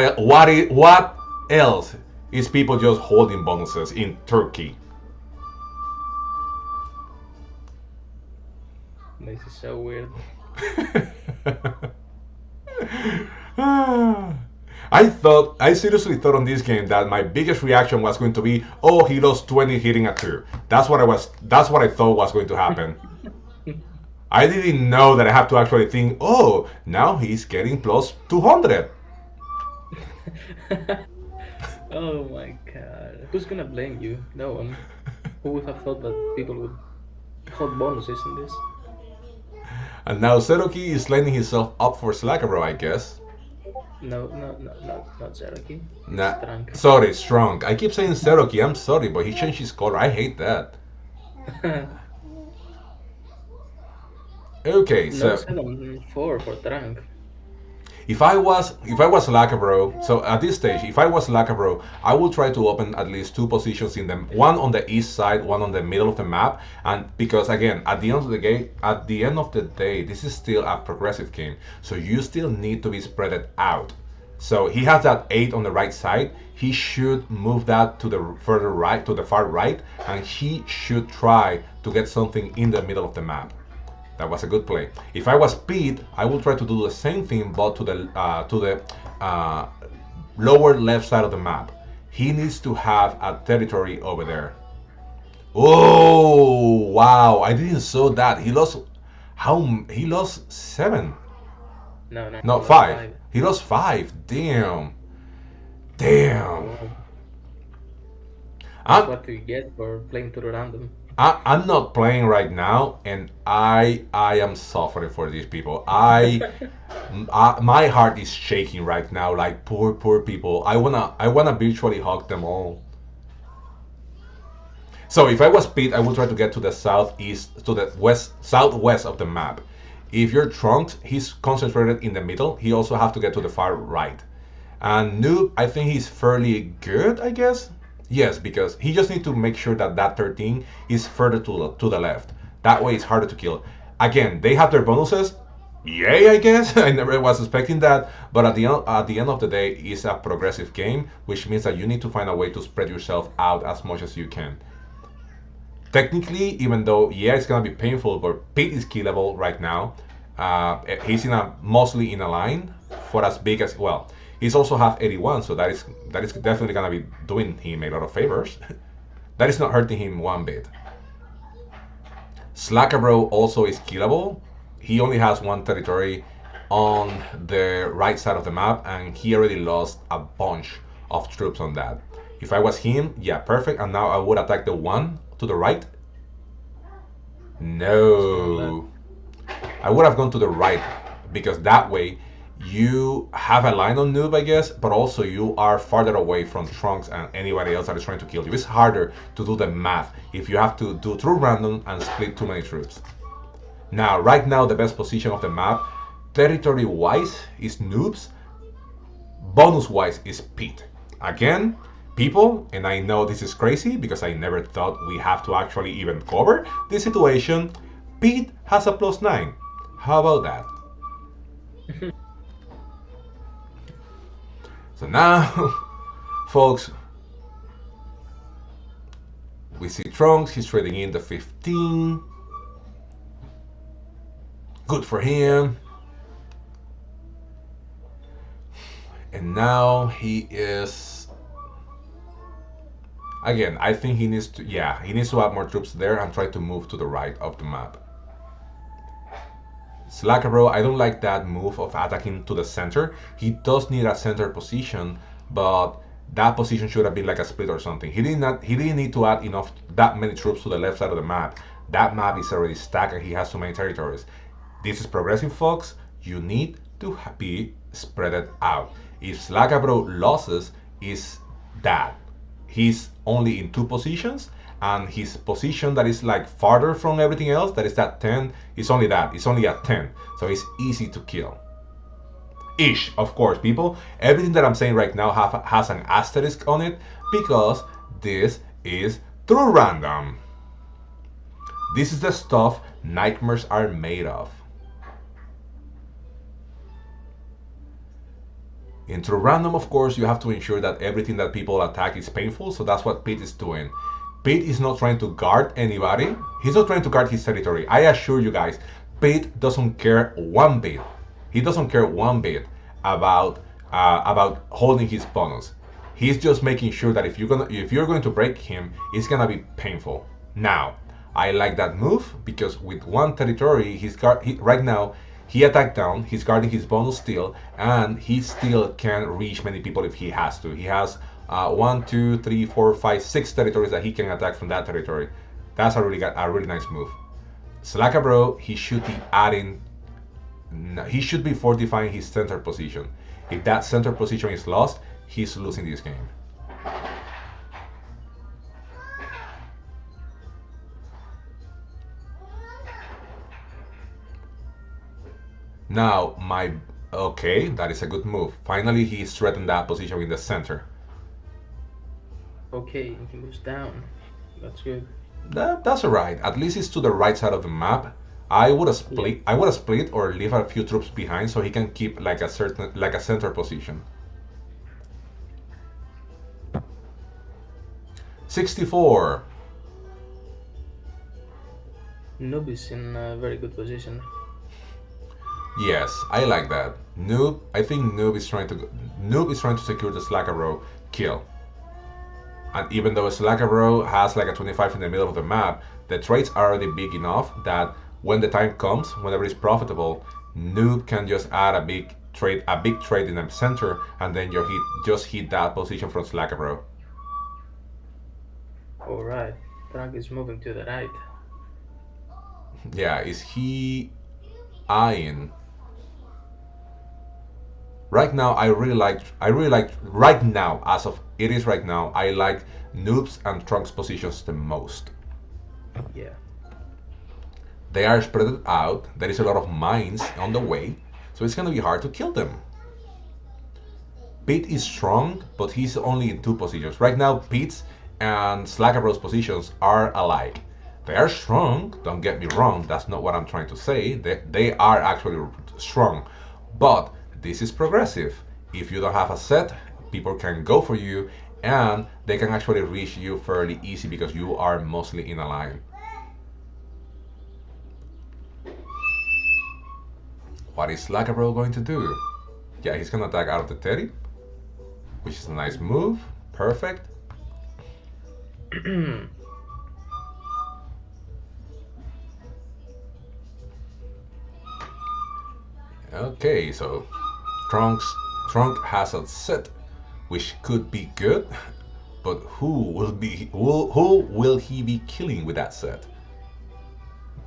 else is people just holding bonuses in Turkey? This is so weird. I seriously thought on this game that my biggest reaction was going to be, oh, he lost 20 hitting a 2. That's what I thought was going to happen. I didn't know that I have to actually think, oh, now he's getting plus 200. Oh my god. Who's gonna blame you? No one. Who would have thought that people would hold bonuses in this? And now Seroki is lining himself up for Slackabro, I guess. No, not Zeraki. It's Nah, Trunk. sorry, strong. I keep saying Seroki, I'm sorry, but he changed his color. I hate that. Okay, No, so 7-4 for Trunk. if I was Lacabro, so at this stage, if I was Lacabro, I would try to open at least 2 positions in them, one on the east side, one on the middle of the map, and because again, at the end of the day, this is still a progressive game, so you still need to be spread it out. So he has that 8 on the right side. He should move that to the further right, to the far right, and he should try to get something in the middle of the map. That was a good play. If I was Pete, I would try to do the same thing, but to the uh, lower left side of the map. He needs to have a territory over there. Oh wow! I didn't saw that. He lost how? He lost 7. No, he No, lost 5. 5. He lost 5. Damn. Damn. Wow. That's I'm what you get for playing to the random. I'm not playing right now, and I am suffering for these people. My heart is shaking right now, like poor people. I wanna virtually hug them all. So if I was Pete, I would try to get to the southeast, to the west, southwest of the map. If you're Trunks, he's concentrated in the middle. He also have to get to the far right. And Noob, I think he's fairly good, I guess. Yes, because he just needs to make sure that that 13 is further to the left. That way it's harder to kill. Again, they have their bonuses. Yay, I guess. I never was expecting that. But at the end of the day, it's a progressive game, which means that you need to find a way to spread yourself out as much as you can. Technically, even though yeah, it's gonna be painful, but Pete is killable right now. He's in a mostly in a line for as big as well. He's also half 81, so that is definitely gonna be doing him a lot of favors. That is not hurting him one bit. Slackabro also is killable. He only has one territory on the right side of the map, and he already lost a bunch of troops on that. If I was him, yeah, perfect. And now I would attack the one to the right. It's going left. No, I would have gone to the right because that way you have a line on noob, I guess, but also you are farther away from Trunks and anybody else that is trying to kill you. It's harder to do the math if you have to do true random and split too many troops. Now, right now, the best position of the map, territory wise, is noobs, bonus wise, is Pete. Again, people, and I know this is crazy because I never thought we have to actually even cover this situation. Pete has a +9. How about that? So now, folks, we see Trunks. He's trading in the 15. Good for him. And now he is. Again, I think he needs to. Yeah, he needs to add more troops there and try to move to the right of the map. Slacker I don't like that move of attacking to the center. He does need a center position, but that position should have been like a split or something. He didn't need to add enough that many troops to the left side of the map. That map is already stacked and he has too many territories. This is progressive, folks. You need to be spread out. If Slacabro loses, is that he's only in two positions, and his position that is like farther from everything else, that is that 10, is only that. It's only at 10. So it's easy to kill. Ish, of course, people. Everything that I'm saying right now has an asterisk on it because this is true random. This is the stuff nightmares are made of. In true random, of course, you have to ensure that everything that people attack is painful, so that's what Pete is doing. Pete is not trying to guard anybody. He's not trying to guard his territory. I assure you guys, Pete doesn't care one bit. He doesn't care one bit about holding his bonus. He's just making sure that if you're going to break him, it's gonna be painful. Now, I like that move because with one territory, right now he attacked down, he's guarding his bonus still, and he still can reach many people if he has to. He has 1, 2, 3, 4, 5, 6 territories that he can attack from that territory. That's a really nice move. Slacka bro, he should be fortifying his center position. If that center position is lost, he's losing this game. Now, okay, that is a good move. Finally, he strengthened that position in the center. Okay, he moves down. That's good. That's alright. At least it's to the right side of the map. I would have Yeah. split. I would have split or leave a few troops behind so he can keep like a center position. 64. Noob is in a very good position. Yes, I like that. I think Noob is trying to secure the Slacker row kill. And even though Slacker row has like a 25 in the middle of the map, the trades are already big enough that when the time comes, whenever it's profitable, Noob can just add a big trade in the center, and then just hit that position from Slacker row. All right. Track is moving to the right. Yeah, is he eyeing? Right now, I really like, right now, as of it is right now, I like Noobs and Trunks positions the most. Yeah. They are spread out, there is a lot of mines on the way, so it's gonna be hard to kill them. Pete is strong, but he's only in two positions. Right now, Pete's and Slackabrow's positions are alike. They are strong, don't get me wrong, that's not what I'm trying to say. They are actually strong, but this is progressive. If you don't have a set, people can go for you and they can actually reach you fairly easy because you are mostly in a line. What is Slackabro going to do? Yeah, he's gonna attack out of the Teddy, which is a nice move. Perfect. Okay, so Trunks Trunk has a set which could be good, but who will he be killing with that set?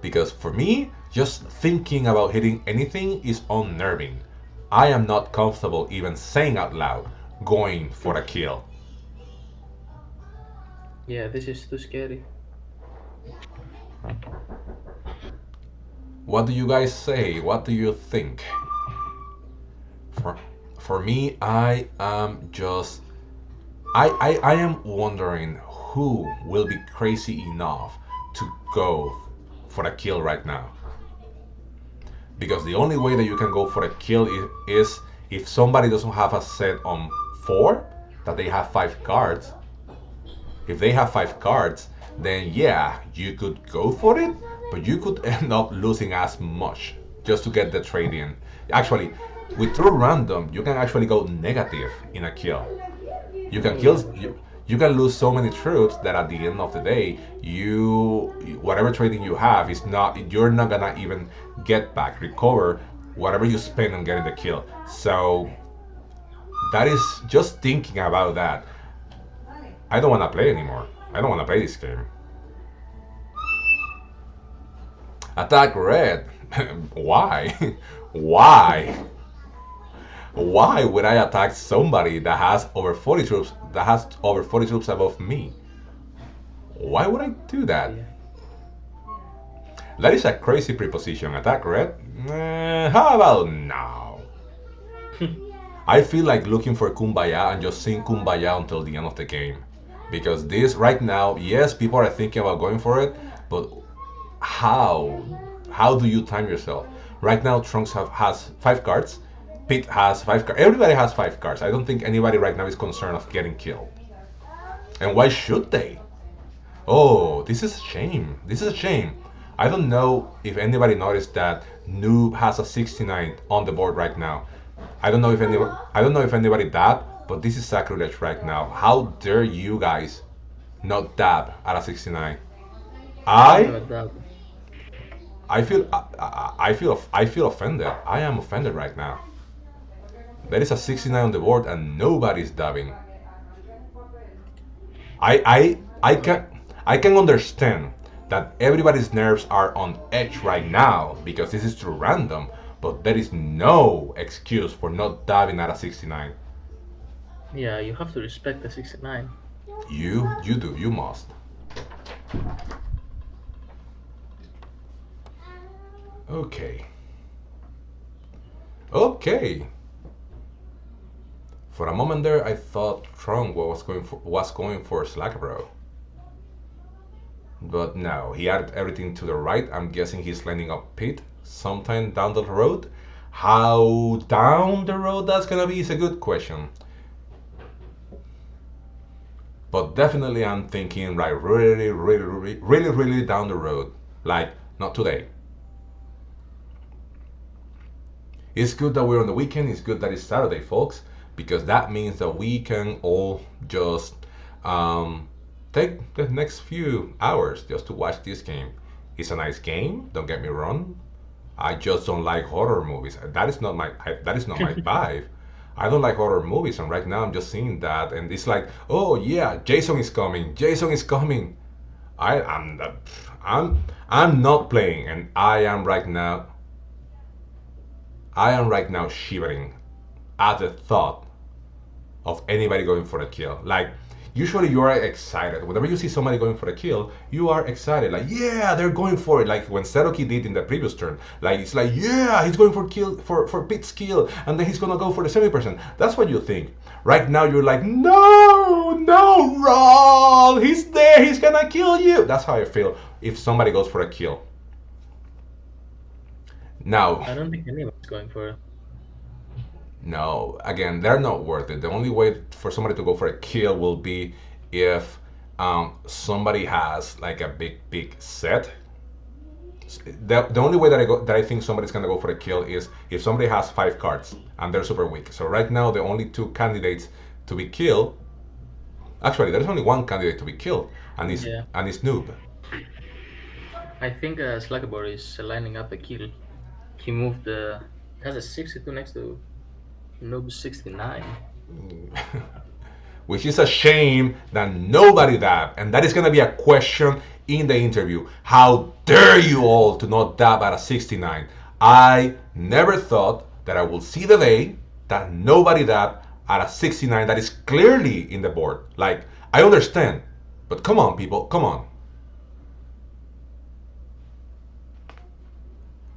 Because for me, just thinking about hitting anything is unnerving. I am not comfortable even saying out loud going for a kill. Yeah, this is too scary. What do you guys say? What do you think? For for me, I am wondering who will be crazy enough to go for a kill right now. Because the only way that you can go for a kill is if somebody doesn't have a set on four, that they have five cards. If they have five cards, then yeah, you could go for it, but you could end up losing as much just to get the trade in. Actually, with true random, you can actually go negative in a kill. You can Oh kill yeah, for sure. you can lose so many troops that at the end of the day, you whatever trading you have is not you're not gonna even get back recover whatever you spend on getting the kill. So that is just thinking about that. I don't want to play anymore. I don't want to play this game. Attack red. Why? Why? Why would I attack somebody that has over 40 troops above me? Why would I do that? Yeah. That is a crazy preposition. Attack red? How about now? I feel like looking for Kumbaya and just sing Kumbaya until the end of the game. Because this right now, yes, people are thinking about going for it, but how? How do you time yourself? Right now, has five cards. Pete has five cards. Everybody has five cards. I don't think anybody right now is concerned of getting killed. And why should they? Oh, this is a shame. This is a shame. I don't know if anybody noticed that Noob has a 69 on the board right now. I don't know if anybody dabbed, but this is sacrilege right now. How dare you guys not dab at a 69? I I never doubt. I feel offended. I am offended right now. There is a 69 on the board and nobody's dabbing. I I I Well, can I can understand that everybody's nerves are on edge right now because this is too random, but there is no excuse for not diving at a 69. yeah, you have to respect the 69. You must. Okay. Okay. For a moment there I thought Trump was going for Slackbro. But no, he added everything to the right. I'm guessing he's lining up Pete sometime down the road. How down the road that's gonna be is a good question. But definitely I'm thinking like really down the road. Like not today. It's good that we're on the weekend. It's good that it's Saturday, folks, because that means that we can all just um, take the next few hours just to watch this game. It's a nice game. Don't get me wrong. I just don't like horror movies. That is not my vibe. I don't like horror movies, and right now I'm just seeing that, and it's like, oh yeah, Jason is coming. Jason is coming. I am I'm not playing, and I am right now shivering at the thought of anybody going for a kill. Like, usually you are excited. Whenever you see somebody going for a kill, you are excited. Like, yeah, they're going for it. Like when Seroki did in the previous turn. Like, it's like, yeah, he's going for kill for Pit's kill, and then he's gonna go for the 70%. That's what you think. Right now, you're like, no, no, Raul, he's there. He's gonna kill you. That's how I feel if somebody goes for a kill. Now, I don't think anyone's going for it. no, again, they're not worth it. The only way for somebody to go for a kill will be if somebody has like a big set. The only way that I think somebody's gonna go for a kill is if somebody has 5 cards and they're super weak. So right now, the only 2 candidates to be killed. Actually, there's only one candidate to be killed, Yeah, and it's Noob. I think Slugabore is lining up a kill. He moved the has a 62 next to Noob 69. Which is a shame that nobody dabbed. And that is going to be a question in the interview. How dare you all to not dab at a 69? I never thought that I will see the day that nobody dabbed at a 69 that is clearly in the board. Like, I understand, but come on, people, come on.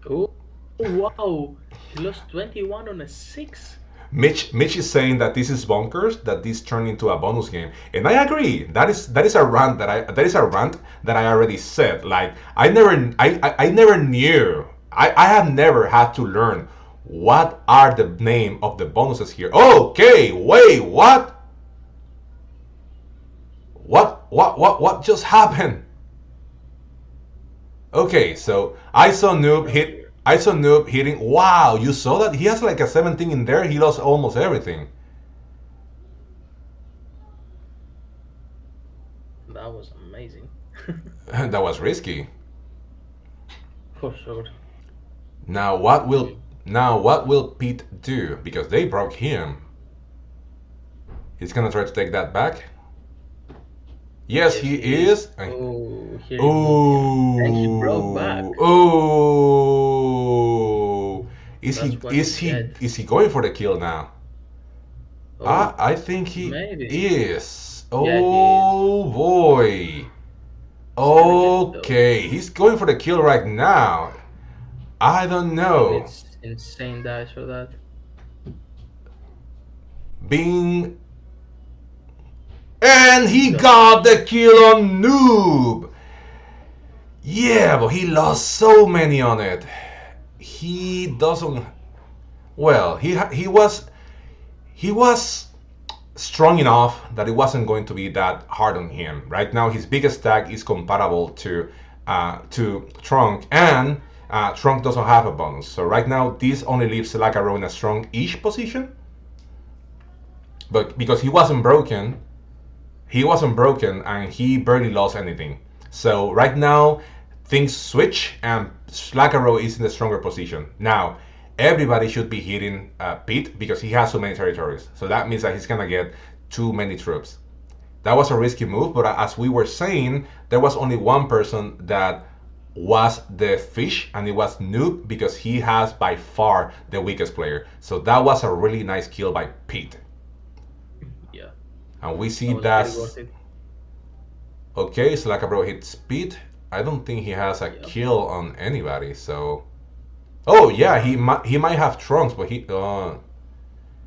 Oh, wow! He lost 21 on a 6. Mitch is saying that this is bonkers, that this turned into a bonus game, and I agree. That is a rant that I already said. Like I never knew. I have never had to learn what are the name of the bonuses here. Okay, wait, what? What just happened? Okay, so Oh dear. I saw Noob hitting. Wow, you saw that? He has like a 17 in there. He lost almost everything. That was amazing. That was risky. For sure. Now what will Hmm. Pete do? Because they broke him. He's gonna try to take that back. Yes, Yes, he he is. is. Oh, he removed him. And he broke Oh, back. oh. That's what he get. Is he going for the kill now? Oh, I think he maybe. is. Yeah, he is. Oh boy. He's gonna get it though. Okay, he's going for the kill right now. I don't He know. needs insane dice for that. Being and He he got it. got the kill on Noob. Yeah, but he lost so many on it. He doesn't. Well, he was strong enough that it wasn't going to be that hard on him. Right now, his biggest stack is comparable to Trunk, and Trunk doesn't have a bonus. So right now, this only leaves Selacaro in a strong-ish position. But because he wasn't broken, and he barely lost anything. So right now, things switch, and Slacaro is in the stronger position. Now, everybody should be hitting Pete because he has so many territories. So that means that he's gonna get too many troops. That was a risky move, but as we were saying, there was only one person that was the fish, and it was Noob because he has by far the weakest player. So that was a really nice kill by Pete. Yeah, And we that see was very worth that's it. okay. Slacabro hits Pete. I don't think he has a Yeah. kill on anybody. So, oh yeah, No, he might have trunks, but no,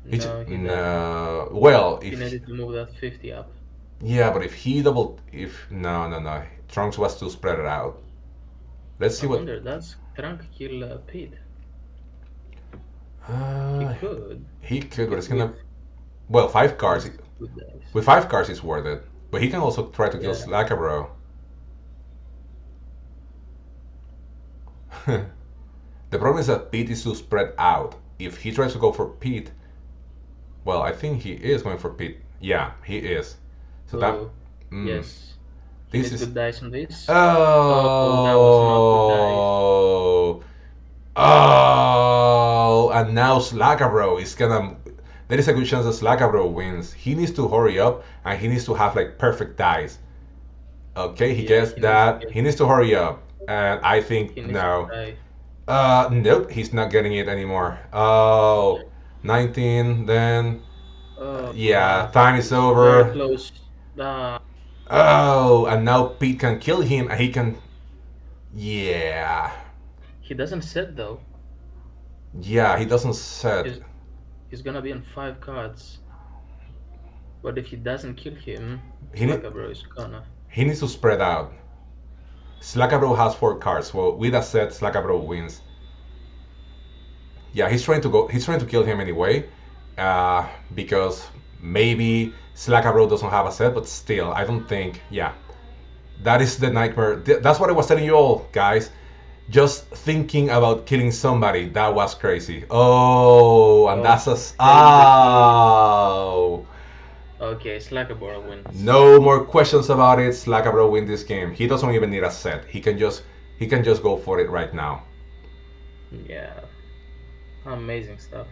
he doesn't. no. Well, He if needed to move that 50 up. yeah, but if he double if no, trunks was too spread it out. Let's I see what wonder, does Crank kill Pete? He uh, could. he could, but it's With gonna well 5 cards. his good dice. With 5 cards, it's worth it. But he can also try to kill Yeah. Slacabro. The problem is that Pete is too spread out. If he tries to go for Pete, well, I think he is going for Pete. Yeah, he is. So that, Oh, mm, yes. He this needs is. good dice on this. Oh, that was not good dice. Oh, oh, and now Slacabro is gonna. There is a good chance that Slacabro wins. He needs to hurry up, and he needs to have like perfect dice. Okay, he Yeah, gets he needs to that. kill He needs him. to hurry up. And I He think needs to no. die. Nope, he's not getting it anymore. Oh, 19, then. Oh Yeah, crap! time is He's very over. close. Ah, Oh, and now Pete can kill him and he can. Yeah. he doesn't set though. Yeah, he doesn't set. He's he's gonna be on 5 cards. But if he doesn't kill him, He, need, Slaka bro is gonna. he needs to spread out. Slacabro has 4 cards. Well, with that set, Slacabro wins. Yeah, he's trying to go. He's trying to kill him anyway, because maybe Slacabro doesn't have a set, but still, I don't think. Yeah, that is the nightmare. That's what I was telling you all, guys. Just thinking about killing somebody, that was crazy. Oh, and that's a Okay, the kid. oh. Okay, Slaka bro wins. No more questions about it. Slacabro win this game. He doesn't even need a set. He can just go for it right now. Yeah, amazing stuff.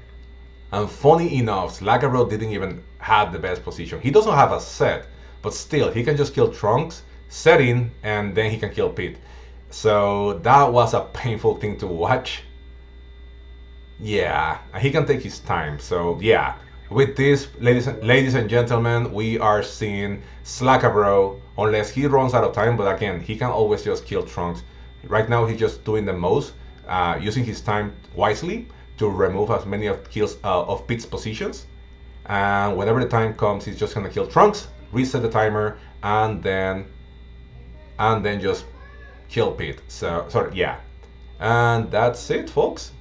And funny enough, Slacabro didn't even have the best position. He doesn't have a set, but still, he can just kill Trunks, set in, and then he can kill Pete. So that was a painful thing to watch. Yeah, he can take his time. So yeah, with this, ladies and gentlemen, we are seeing Slackabro unless he runs out of time. But again, he can always just kill Trunks. Right now, he's just doing the most, using his time wisely to remove as many of kills of Pete's positions. And whenever the time comes, he's just gonna kill Trunks, reset the timer, and then just kill Pete. So sorry, yeah, and that's it, folks.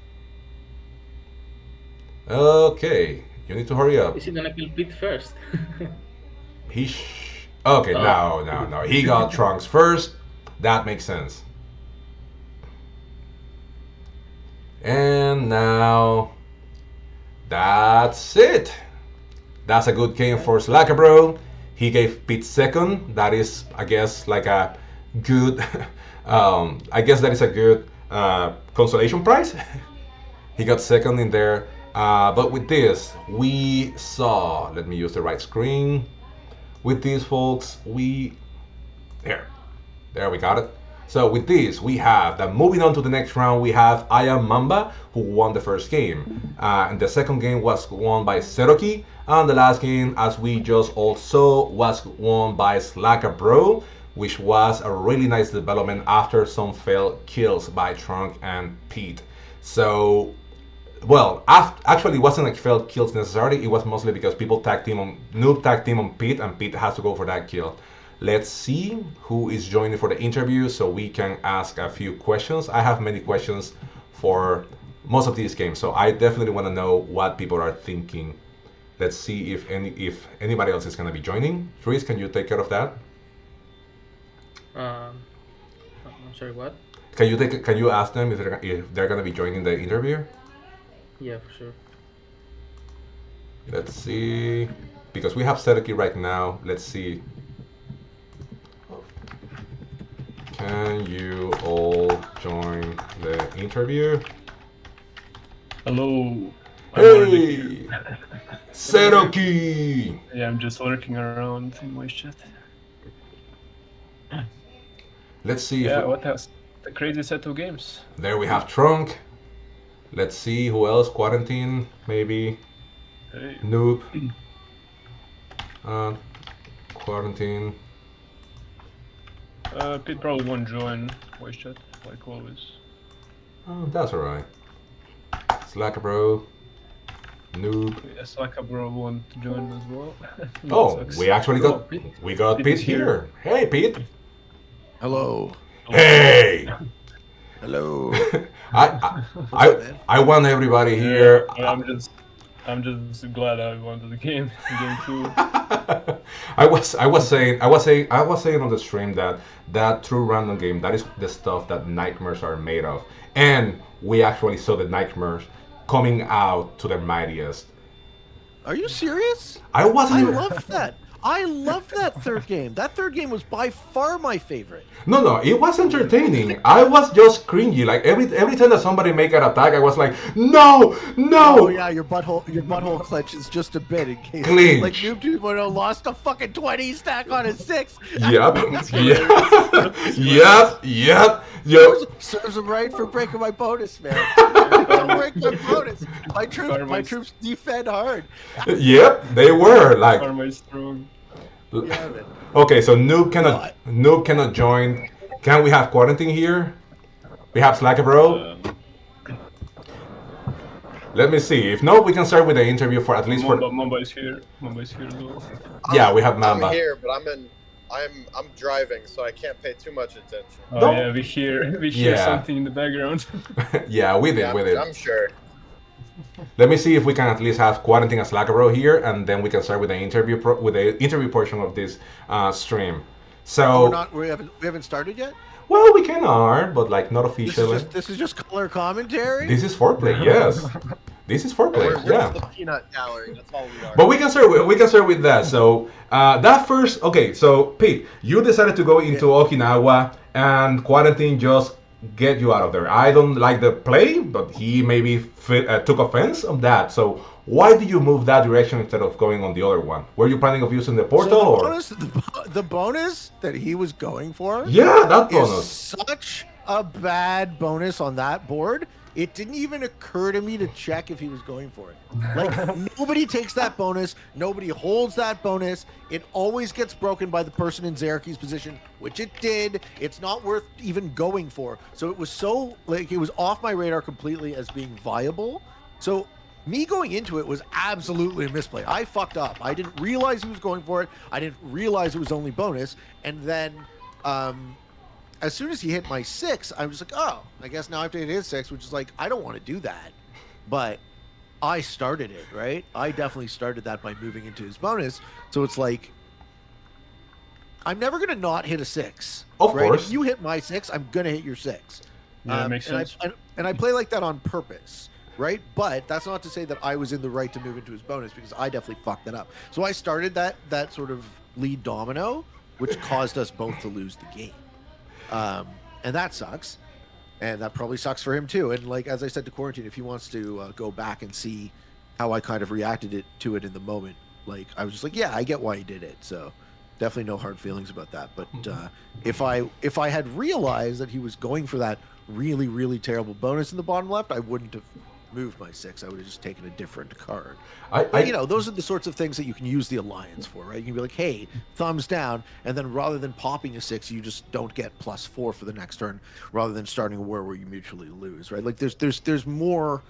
Okay, you need to hurry up. Is he gonna kill Pete first? Okay, Oh, no, no, no. He got Trunks first. That makes sense. And now that's it. That's a good game yeah. for Slackabro. He gave Pete second. That is, I guess, like a good. I guess that is a good consolation prize. He got second in there. But with this, we saw. Let me use the right screen. With these folks, there we got it. So with this, we have that moving on to the next round, we have I Am Mamba, who won the first game. And the second game was won by Seroki. And the last game, as we just all saw, was won by Slacker Bro, which was a really nice development after some failed kills by Trunk and Pete. So well, actually, it wasn't like failed kills necessarily. It was mostly because people tag team on noob tag team on Pete, and Pete has to go for that kill. Let's see who is joining for the interview, so we can ask a few questions. I have many questions for most of these games, so I definitely want to know what people are thinking. Let's see if anybody else is going to be joining. Tris, can you take care of that? Um, I'm sorry, what? Can you ask them if they're going to be joining the interview? Yeah, for sure. Let's see. Because we have Seruki right now. Let's see. Can you all join the interview? Hello, I'm already here. Hey! Seruki! Yeah, I'm just lurking around in voice chat. Let's see if Yeah, we, what else? The crazy set of games. there we have Trunk. Let's see who else. Quarantine, maybe. Hey. Noob. Uh, Quarantine. Pete probably won't join voice chat, like always. Oh, that's alright. Slacker Bro. Noob. Yes, Saka bro won't join as well. That Oh, sucks. we actually Oh, got Pete. we got Pete Pete is here. here. Hey, Pete. Hello. Hey. Hello. I What's I up, man? I want everybody Yeah, here. but I'm just glad I won the game. Game two. I was saying on the stream that true random game, that is the stuff that nightmares are made of, and we actually saw the nightmares coming out to their mightiest. Are you serious? I wasn't I even love that. I loved that third game. That third game was by far my favorite. No, it was entertaining. I was just cringy. Like every time that somebody make an attack, I was like, no, Oh no, yeah, your butthole clenches just a bit in case like clinch. Noob 2.0 lost a fucking 20 stack on his 6. Yep, That's hilarious. yep, That's hilarious. yep. Yo, Serves him right for breaking my bonus, man. Don't break my bonus. My troops defend hard. yep, they were like. Karma is strong. Yeah, man. Okay, so God. Noob cannot join. Can we have quarantine here? We have Slacker Bro. Um, Let me see. If not, we can start with the interview for at least for. Mamba is here. Mamba is here though. Yeah, we have I'm Mamba. here, but I'm driving, so I can't pay too much attention. Oh No. yeah, we hear Yeah. something in the background. Yeah, we did Yeah, with it. I'm sure. Let me see if we can at least have quarantine and Slacker Bro here, and then we can start with the interview portion of this stream. So We haven't started yet. well, we can are, but like not officially. This is just color commentary. This is foreplay, yes. This is foreplay, We're yeah. just the peanut gallery. That's all we are. But we can start with that. So that first, okay. So Pete, you decided to go into Okinawa, and quarantine just get you out of there. I don't like the play, but he maybe took offense on that. So why did you move that direction instead of going on the other one? Were you planning of using the portal So or? the bonus that he was going for Yeah, that is bonus. such a bad bonus on that board. It didn't even occur to me to check if he was going for it. Like, nobody takes that bonus. Nobody holds that bonus. It always gets broken by the person in Zeraki's position, which it did. It's not worth even going for. So it was it was off my radar completely as being viable. So me going into it was absolutely a misplay. I fucked up. I didn't realize he was going for it. I didn't realize it was only bonus. And then, as soon as he hit my 6, I was like, oh, I guess now I have to hit his 6, which is like, I don't want to do that. But I started it, right? I definitely started that by moving into his bonus. So it's like, I'm never going to not hit a 6. Of right? course. If you hit my 6, I'm going to hit your 6. Yeah, makes sense. And I play like that on purpose, right? But that's not to say that I was in the right to move into his bonus, because I definitely fucked that up. So I started that sort of lead domino, which caused us both to lose the game. And that sucks, and that probably sucks for him too. And like, as I said to Quarantine, if he wants to go back and see how I kind of reacted to it in the moment, like I was just like, yeah, I get why he did it. So definitely no hard feelings about that. But if I had realized that he was going for that really, really terrible bonus in the bottom left, I wouldn't have moved my 6. I would have just taken a different card. But, you know, those are the sorts of things that you can use the alliance for, right? You can be like, hey, thumbs down, and then rather than popping a 6, you just don't get +4 for the next turn, rather than starting a war where you mutually lose, right? Like there's more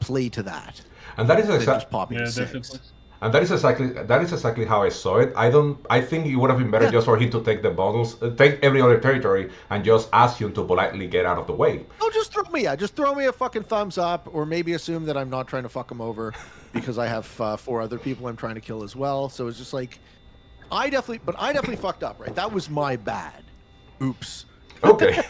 play to that And that is than exactly. just popping Yeah, a 6. definitely. And that is exactly how I saw it. I think it would have been better just for him to take the bonus, take every other territory, and just ask you to politely get out of the way. Oh, just throw me a fucking thumbs up, or maybe assume that I'm not trying to fuck him over because I have 4 other people I'm trying to kill as well. So it's just like, I definitely fucked up, right? That was my bad. Oops. Okay.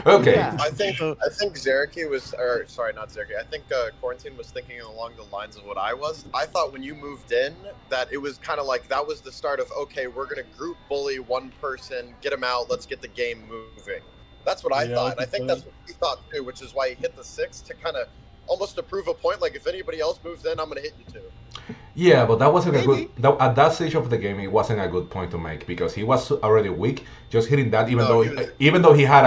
Okay. Yeah. I think Zeraki was, or sorry, not Zeraki. I think Quarantine was thinking along the lines of what I was. I thought when you moved in that it was kind of like that was the start of, okay, we're gonna group bully one person, get him out, let's get the game moving. That's what I thought. I think that's what he thought too, which is why he hit the 6 to kind of almost to prove a point. Like if anybody else moves in, I'm gonna hit you too. Yeah, but that wasn't Maybe. a good. At that stage of the game, it wasn't a good point to make because he was already weak. Just hitting that, even though he had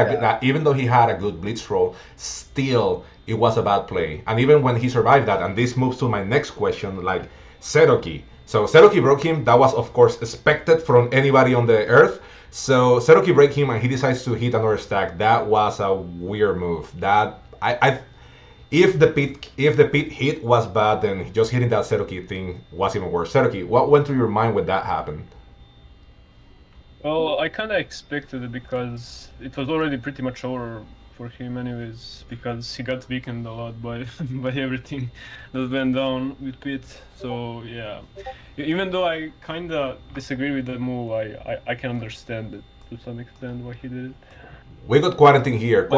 a good blitz roll, still it was a bad play. And even when he survived that, and this moves to my next question, like Seroki. So Seroki broke him. That was of course expected from anybody on the earth. So Seroki break him, and he decides to hit another stack. That was a weird move. That I if the pit hit was bad, then just hitting that Seroki thing was even worse. Seroki, what went through your mind when that happened? Well, I kind of expected it because it was already pretty much over for him anyways, because he got weakened a lot by by everything that went down with Pit. So yeah, even though I kind of disagree with the move, I can understand it to some extent why he did it. We got quarantine here.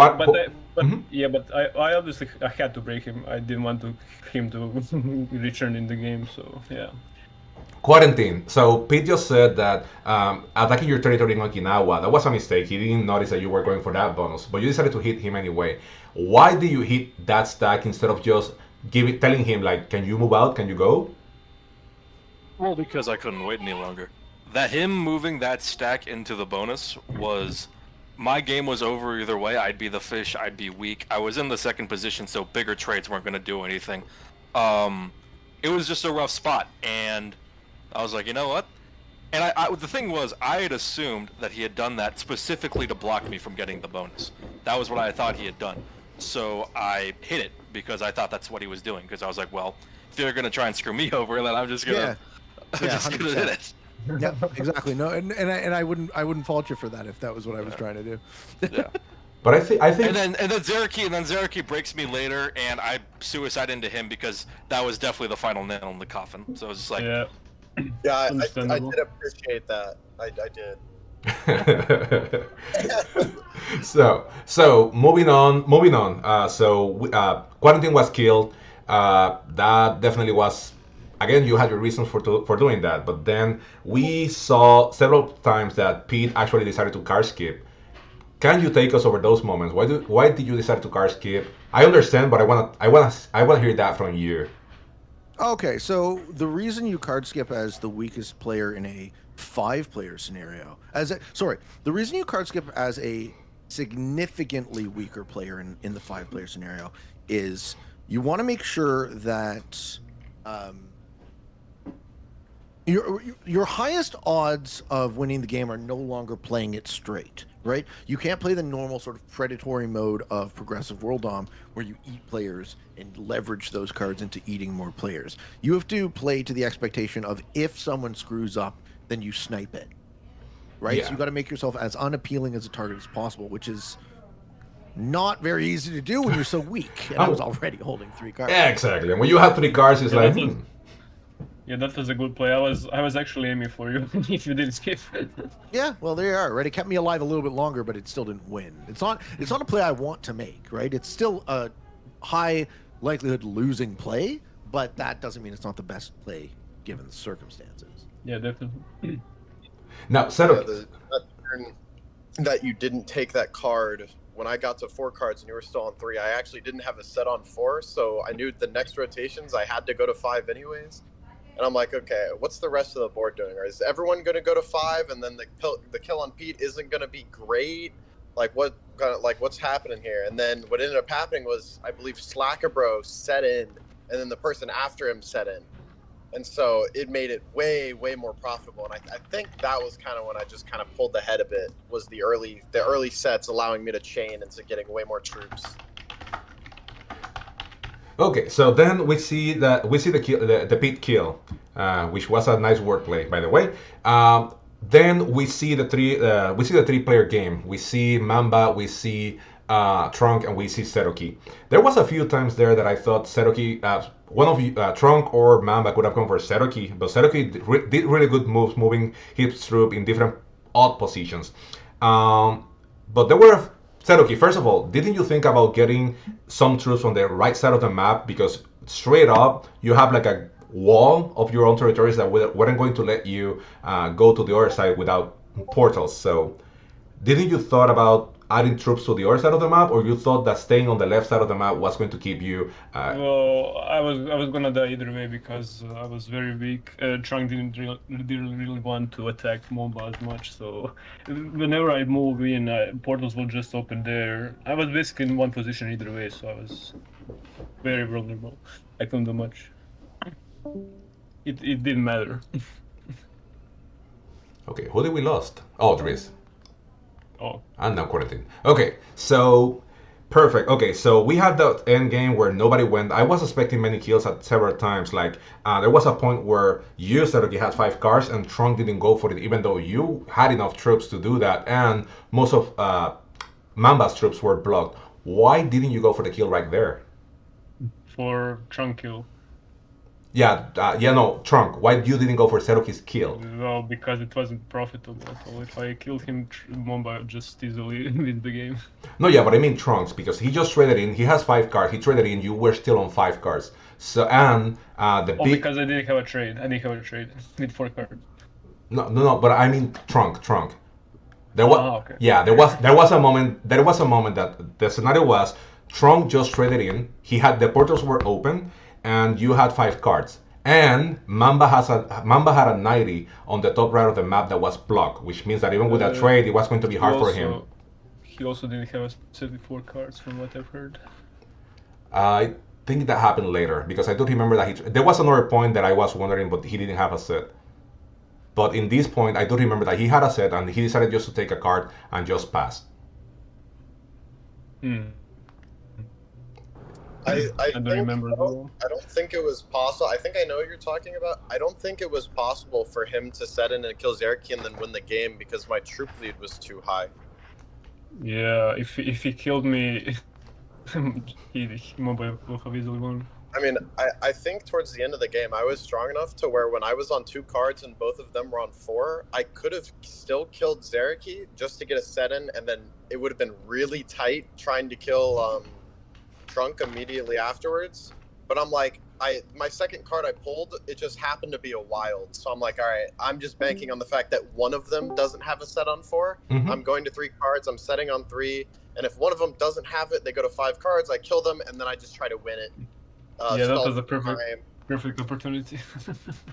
Yeah, but I obviously I had to break him. I didn't want him to return in the game. So yeah. Quarantine. So Pete just said that attacking your territory in Okinawa, that was a mistake. He didn't notice that you were going for that bonus, but you decided to hit him anyway. Why did you hit that stack instead of just telling him like, can you move out? Can you go? Well, because I couldn't wait any longer. That him moving that stack into the bonus was my game was over either way. I'd be the fish, I'd be weak. I was in the second position, so bigger trades weren't going to do anything. Um, it was just a rough spot, and I was like, you know what? And the thing was, I had assumed that he had done that specifically to block me from getting the bonus. That was what I thought he had done. So I hit it because I thought that's what he was doing. Because I was like, well, if they're gonna try and screw me over, then I'm just gonna, Yeah. I'm Yeah, just gonna hit it. Yeah, exactly. No, and I wouldn't fault you for that if that was what I was trying to do. Yeah. But I think And then Zareki breaks me later, and I suicide into him because that was definitely the final nail in the coffin. So it was just like, Yeah, Yeah, I understandable. did appreciate that. I did. so moving on. Quarantine was killed. That definitely was. Again, you had your reasons for doing that, but then we saw several times that Pete actually decided to card skip. Can you take us over those moments? Why did you decide to card skip? I understand, but I wanna hear that from you. Okay, so the reason you card skip as the weakest player in a 5-player scenario, the reason you card skip as a significantly weaker player in the 5-player scenario is you want to make sure that um, your highest odds of winning the game are no longer playing it straight, right? You can't play the normal sort of predatory mode of progressive world dom where you eat players and leverage those cards into eating more players. You have to play to the expectation of if someone screws up, then you snipe it, right? So Yeah. you got to make yourself as unappealing as a target as possible, which is not very easy to do when you're so weak. And I was Oh, already holding 3 cards. exactly. And when you have 3 cards, it's Yeah, like, that was yeah, that was a good play. I was actually aiming for you if you didn't skip. Yeah, well, there you are, right? It kept me alive a little bit longer, but it still didn't win. It's not a play I want to make, right? It's still a high likelihood losing play, but that doesn't mean it's not the best play given the circumstances. Yeah, definitely. now set Yeah, up. that turn that you didn't take that card when I got to 4 cards and you were still on 3. I actually didn't have a set on 4, so I knew the next rotations I had to go to 5 anyways. And I'm like, okay, what's the rest of the board doing? Or is everyone going to go to 5, and then the kill on Pete isn't going to be great? Like what's happening here? And then what ended up happening was I believe Slacker Bro set in, and then the person after him set in, and so it made it way more profitable. And I think that was kind of when I just kind of pulled the head a bit, was the early sets allowing me to chain into getting way more troops. Okay, so then we see the kill, the Pete kill, which was a nice wordplay, by the way. Then we see the 3-player game. We see Mamba, we see Trunk, and we see Seroki. There was a few times there that I thought Seroki, one of you, Trunk or Mamba could have gone for Seroki, but Seroki did really good moves, moving his troop in different odd positions. Um, but there were Seroki, first of all, didn't you think about getting some troops on the right side of the map? Because straight up, you have like a wall of your own territories that weren't going to let you go to the other side without portals. So, didn't you thought about adding troops to the other side of the map, or you thought that staying on the left side of the map was going to keep you? Well, I was gonna die either way because I was very weak. Trunk didn't really want to attack MOBA as much, so whenever I move in, portals will just open there. I was basically in one position either way, so I was very vulnerable. I couldn't do much. It didn't matter. Okay, who did we lost? Oh, Driz. Oh, And now quarantine. Okay, so perfect. Okay, so we had the end game where nobody went. I was expecting many kills at several times. Like there was a point where you Serugi had 5 cars and Trunk didn't go for it, even though you had enough troops to do that, and most of Mamba's troops were blocked. Why didn't you go for the kill right there? for Trunk kill. Yeah, no, Trunk. Why you didn't go for Seroki's kill? No, because it wasn't profitable at all. If I killed him, Momba just easily win the game. No, yeah, but I mean Trunks because he just traded in. He has 5 cards. He traded in. You were still on 5 cards. So and the Oh, big because I didn't have a trade. I didn't have a trade with 4 cards. no, but I mean Trunk. There was Ah, okay. yeah, there was a moment that the scenario was Trunk just traded in. He had the portals were open, and you had 5 cards. And Mamba had a 90 on the top right of the map that was blocked, which means that even with a Uh, trade, it was going to be he hard for him. also didn't have a 74 cards from what I've heard. I think that happened later because I do remember that there was another point that I was wondering, but he didn't have a set. But in this point, I do remember that he had a set and he decided just to take a card and just pass. Hmm. I I don't think remember though. I don't think it was possible. I think I know what you're talking about. I don't think it was possible for him to set in and kill Zeraki and then win the game because my troop lead was too high. Yeah, if he killed me, he Momba will have easily won. I mean, I think towards the end of the game, I was strong enough to where when I was on 2 cards and both of them were on 4, I could have still killed Zeraki just to get a set in, and then it would have been really tight trying to kill Trunk immediately afterwards. But I'm like, my second card I pulled, it just happened to be a wild. So I'm like, all right, I'm just banking on the fact that one of them doesn't have a set on 4. Mm-hmm. I'm going to 3 cards, I'm setting on 3, and if one of them doesn't have it, they go to 5 cards, I kill them, and then I just try to win it. Yeah, that was stall a perfect time. perfect opportunity.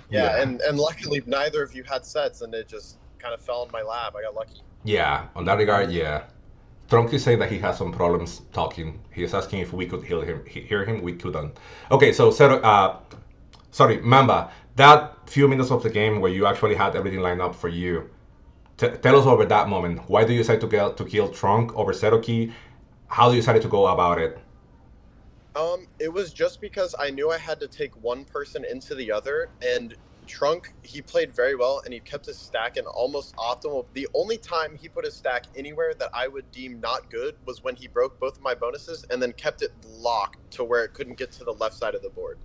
Yeah, and luckily neither of you had sets, and it just kind of fell in my lap. I got lucky. Yeah, on that regard, yeah. Trunk is saying that he has some problems talking. He is asking if we could hear him. We couldn't. Okay, so sorry, Mamba. That few minutes of the game where you actually had everything lined up for you. Tell us over that moment. Why do you decide to kill Trunk over Seroki? How do you decide to go about it? It was just because I knew I had to take one person into the other, and Trunk, he played very well, and he kept his stack in almost optimal. The only time he put his stack anywhere that I would deem not good was when he broke both of my bonuses and then kept it locked to where it couldn't get to the left side of the board.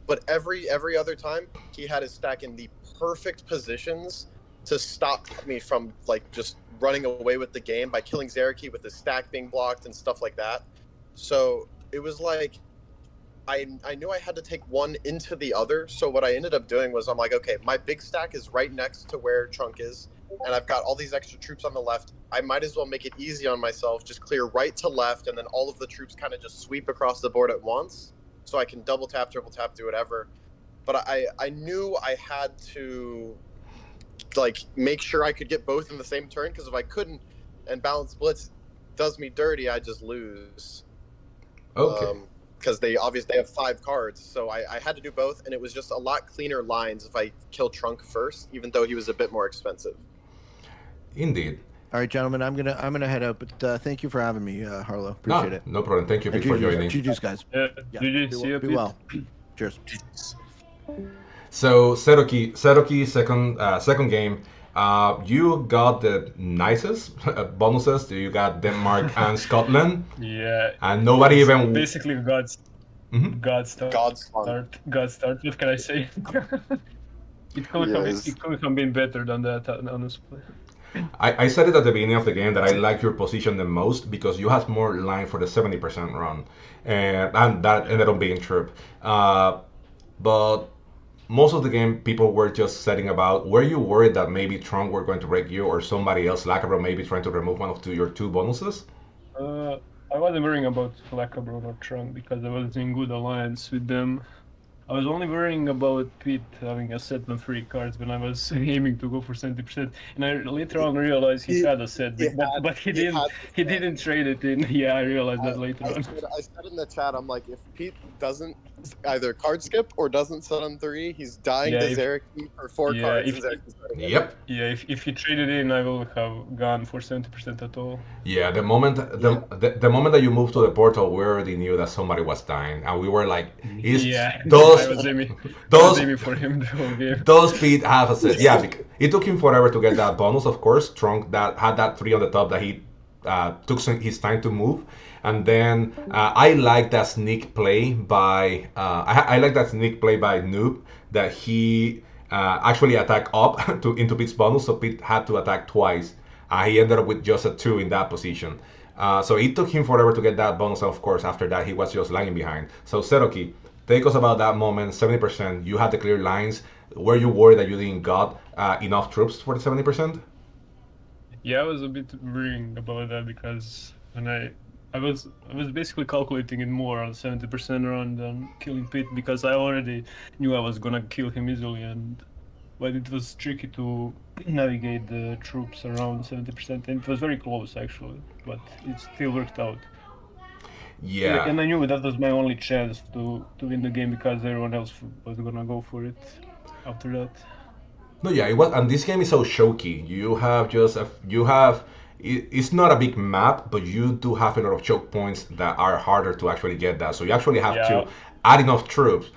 But every other time, he had his stack in the perfect positions to stop me from like just running away with the game by killing Zeraki with his stack being blocked and stuff like that. So it was like I knew I had to take one into the other. So what I ended up doing was I'm like, okay, my big stack is right next to where Trunk is, and I've got all these extra troops on the left. I might as well make it easy on myself, just clear right to left, and then all of the troops kind of just sweep across the board at once, so I can double tap, triple tap, do whatever. But I knew I had to like make sure I could get both in the same turn, because if I couldn't and balance blitz does me dirty, I just lose. Okay. Because they obviously have 5 cards, so I had to do both, and it was just a lot cleaner lines if I kill Trunk first, even though he was a bit more expensive. Indeed. All right, gentlemen, I'm gonna head out, but thank you for having me, Harlow. No, Appreciate it. no problem. Thank you And for GG's, joining. GG's, guys. Yeah, GG, see you, be Pete. well. Cheers. So Seroki, second game. You got the nicest bonuses. You got Denmark and Scotland, Yeah, and nobody it's even. basically Mhm. God start. God's fun. God start. What can I say? Yes. It could have been better than that, honestly. I said it at the beginning of the game that I like your position the most because you have more line for the 70% run, and that ended up being true. But most of the game, people were just setting about. Were you worried that maybe Trump were going to break you or somebody else, Lacabro, maybe trying to remove one of your 2 bonuses? Uh, I wasn't worrying about Lacabro or Trunk because I was in good alliance with them. I was only worrying about Pete having a set on 3 cards when I was aiming to go for 70%, and I later on realized he had a set, but he didn't trade it in. Yeah, I realized that later on. I said in the chat, I'm like, if Pete doesn't either card skip or doesn't set on 3, he's dying Yeah, to if- Zeraki for 4 yeah, cards. if- and Zeraki's not gonna Yep. Yeah, if he traded in, I will have gone for 70% at all. Yeah, the moment that you moved to the portal, we already knew that somebody was dying, and we were like, "Is Yeah, those I was aiming those for him the whole game. those Pete have a set?" Yeah, it took him forever to get that bonus. Of course, Trunk that had that 3 on the top that he his time to move. And then I like that sneak play by I like that sneak play by Noob that he actually attacked up to into Pete's bonus, so Pete had to attack twice. He ended up with just a two in that position. So it took him forever to get that bonus. And of course, after that, he was just lagging behind. So Seroki, take us about that moment. 70%. You had the clear lines. Were you worried that you didn't got enough troops for the 70%? Yeah, I was a bit worrying about that because when I was basically calculating it more on 70% run than killing Pete because I already knew I was gonna kill him easily, and but it was tricky to navigate the troops around 70%, and it was very close actually, but it still worked out. Yeah. And I knew that was my only chance to win the game because everyone else was gonna go for it after that. No, yeah, it was, and this game is so choky. It's not a big map, but you do have a lot of choke points that are harder to actually get that. So you actually have Yeah, to add enough troops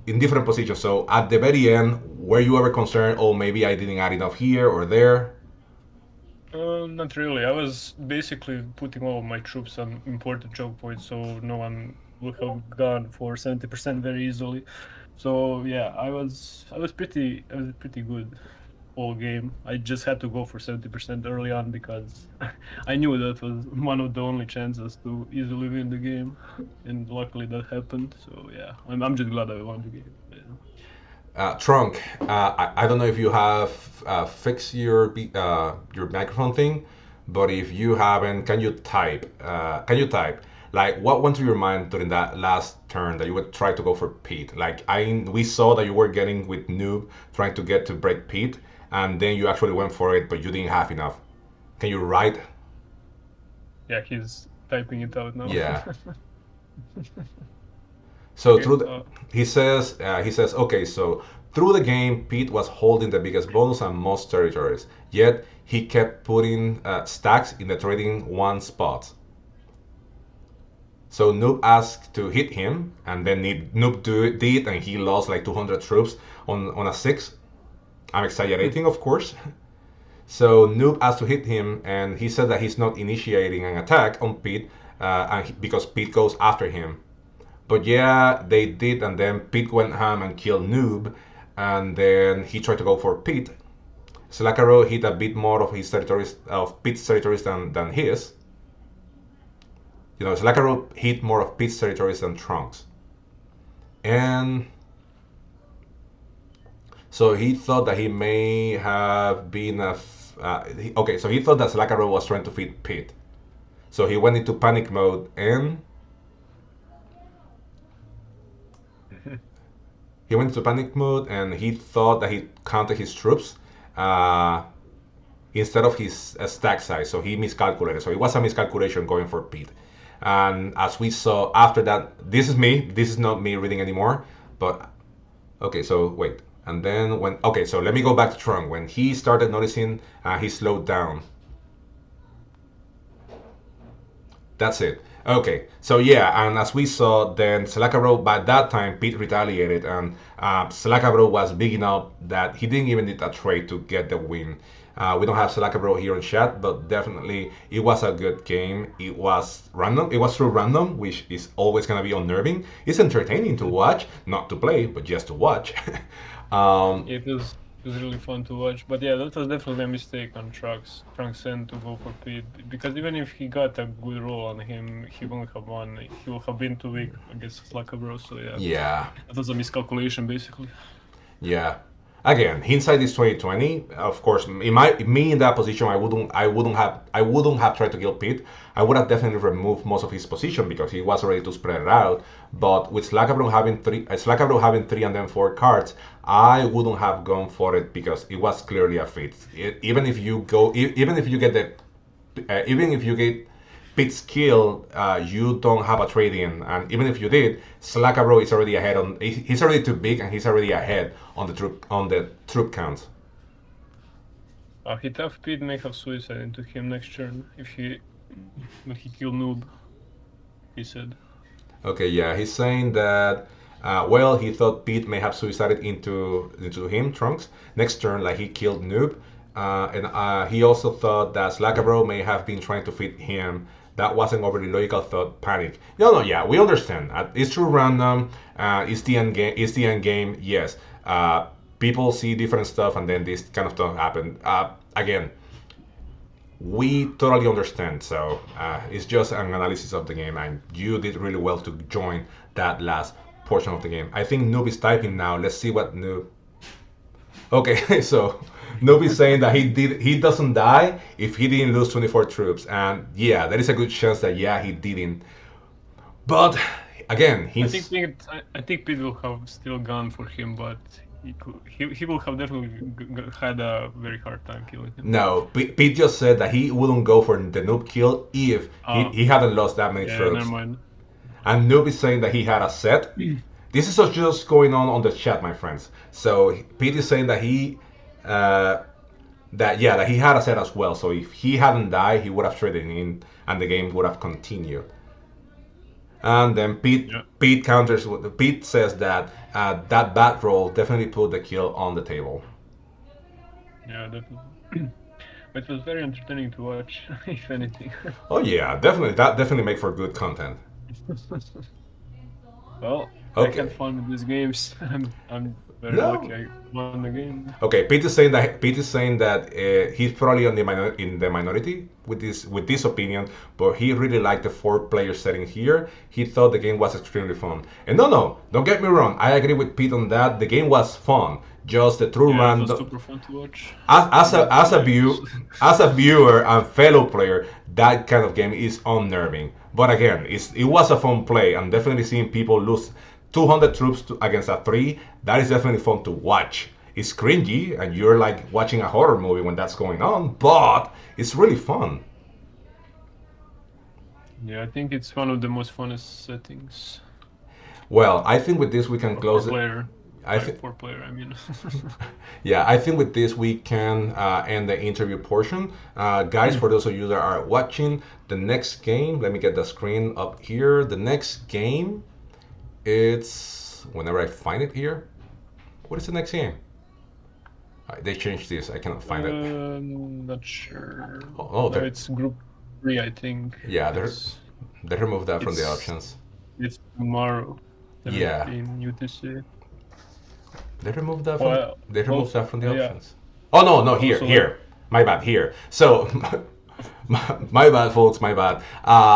in different positions. So at the very end, were you ever concerned, oh, maybe I didn't add enough here or there? not really. I was basically putting all of my troops on important choke points, so no one would have gone for 70% very easily. So yeah, I was pretty good all game. I just had to go for 70% early on because I knew that was one of the only chances to easily win the game, and luckily that happened. So yeah, I'm just glad I won the game. Yeah. Trunk, I don't know if you have fixed your microphone thing, but if you haven't, can you type? Like what went through your mind during that last turn that you would try to go for Pete? Like we saw that you were getting with Noob trying to get to break Pete, and then you actually went for it, but you didn't have enough. Can you write? Yeah, he's typing it out now. Yeah. So Okay. he says okay. So through the game, Pete was holding the biggest bonus and most territories. Yet he kept putting stacks in the trading one spot. So Noob asked to hit him, and then Noob did, and he lost like 200 troops on a six. I'm exaggerating, of course. So Noob asked to hit him, and he said that he's not initiating an attack on Pete, because Pete goes after him. But yeah, they did, and then Pete went ham and killed Noob, and then he tried to go for Pete. Slackaro hit a bit more of Pete's territories than his. Slackaro hit more of Pete's territories than Trunks. And so he thought that he may have been okay, so he thought that Slackaro was trying to feed Pete. So he went into panic mode and he thought that he counted his troops uh, instead of his stack size. So he miscalculated. So it was a miscalculation going for Pete. And as we saw after that, this is me. This is not me reading anymore. But okay, so wait. And then so let me go back to Trunk. When he started noticing, he slowed down. That's it. Okay, so yeah, and as we saw, then Selacabro, by that time, Pete retaliated, and Selacabro was big enough that he didn't even need a trade to get the win. We don't have Selacabro here in chat, but definitely it was a good game. It was random. It was through random, which is always going to be unnerving. It's entertaining to watch, not to play, but just to watch. um, It was really fun to watch. But yeah, that was definitely a mistake on Trunks end to go for Pete because even if he got a good roll on him, he wouldn't have won. He would have been too weak against Slaka Bro. So yeah, yeah. that was a miscalculation basically. Yeah. Again, hindsight is 2020. Of course, me in that position, I wouldn't have tried to kill Pete. I would have definitely removed most of his position because he was ready to spread it out. But with Slackablue having three and then four cards, I wouldn't have gone for it because it was clearly a fit. Even if you get Pete's kill, you don't have a trade in, and even if you did, Slackabro is already ahead on. He's already too big, and he's already ahead on the troop count. He tough Pete may have suicide into him next turn if he when he killed Noob. He said. Okay, yeah, he's saying that. He thought Pete may have suicided into him, Trunks, next turn, like he killed Noob. And he also thought that Slackabro may have been trying to feed him. That wasn't overly logical thought. Panic. No, no, yeah, we understand. It's too random. It's the end game. It's the end game. Yes. People see different stuff, and then this kind of stuff happen. Again, we totally understand. So it's just an analysis of the game, and you did really well to join that last portion of the game. I think Noob is typing now. Let's see what Noob. Okay, so Noob is saying that he doesn't die if he didn't lose 24 troops, and yeah, there is a good chance that yeah he didn't. But again, he's I think Pete will have still gone for him, but he will have definitely had a very hard time killing him. no. Pete just said that he wouldn't go for the Noob kill if he hadn't lost that many Yeah, troops. never mind. And Noob is saying that he had a set. This is just going on the chat, my friends. So Pete is saying that that he had a set as well. So if he hadn't died, he would have traded in, and the game would have continued. And then Pete counters. Pete says that that bad roll definitely put the kill on the table. Yeah, definitely. But it was very entertaining to watch, if anything. Oh yeah, definitely. That definitely make for good content. Well, I Okay. had fun with these games. I'm very No. lucky I won the game. Okay, Pete is saying that he's probably in the minority with this opinion, but he really liked the 4-player setting here. He thought the game was extremely fun. And no, don't get me wrong. I agree with Pete on that. The game was fun. Just the true Yeah, it was random. super fun to watch. As a viewer and fellow player, that kind of game is unnerving. But again, it was a fun play, and definitely seeing people lose 200 troops against a 3, that is definitely fun to watch. It's cringy, and you're like watching a horror movie when that's going on, but it's really fun. Yeah, I think it's one of the most funnest settings. Well, I think with this we can For close it. player. I Sorry, think, for player, I mean. yeah, I think with this we can end the interview portion. Guys, for those of you that are watching, the next game, let me get the screen up here. The next game, it's whenever I find it here. What is the next game? They changed this. I cannot find it. Not sure. Oh, No, it's group 3, I think. Yeah, It's- they removed that from the it's- options. It's tomorrow. Yeah. 17 UTC. They removed that from Well, they removed also- that from the yeah. options. Oh no, here, Also, here. My bad, here. So my bad, folks, my bad.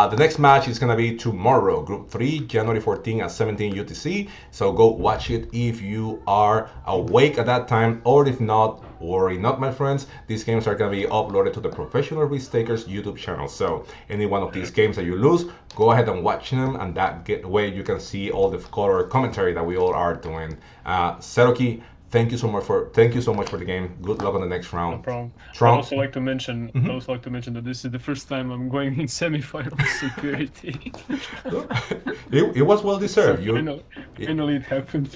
The next match is gonna be tomorrow, Group 3, January 14 at 17 UTC. So go watch it if you are awake at that time, or if not, worry not, my friends. These games are gonna be uploaded to the Professional Risk Takers YouTube channel. So any one of these games that you lose, go ahead and watch them, and that way you can see all the color commentary that we all are doing. Seroki, thank you so much for the game. Good luck on the next No round. problem. Trump. I'd also like to mention that this is the first time I'm going in semifinals security. It was well deserved. Finally it happened.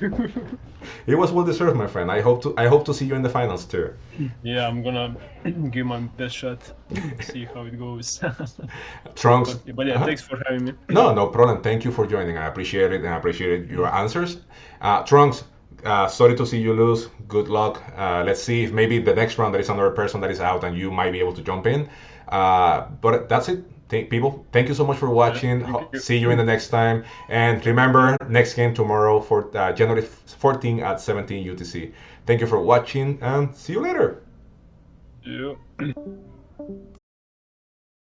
It was well deserved, my friend. I hope to see you in the finals too. Yeah, I'm gonna give my best shot. See how it goes. Trunks. But yeah, thanks for having me. No problem. Thank you for joining. I appreciate it, and I appreciate your answers. Trunks, sorry to see you lose. Good luck. Let's see if maybe the next round there is another person that is out and you might be able to jump in. But that's it. People, thank you so much for watching. thank you. See you in the next time. And remember, next game tomorrow for January 14 at 17 UTC. Thank you for watching and see you later. Yeah.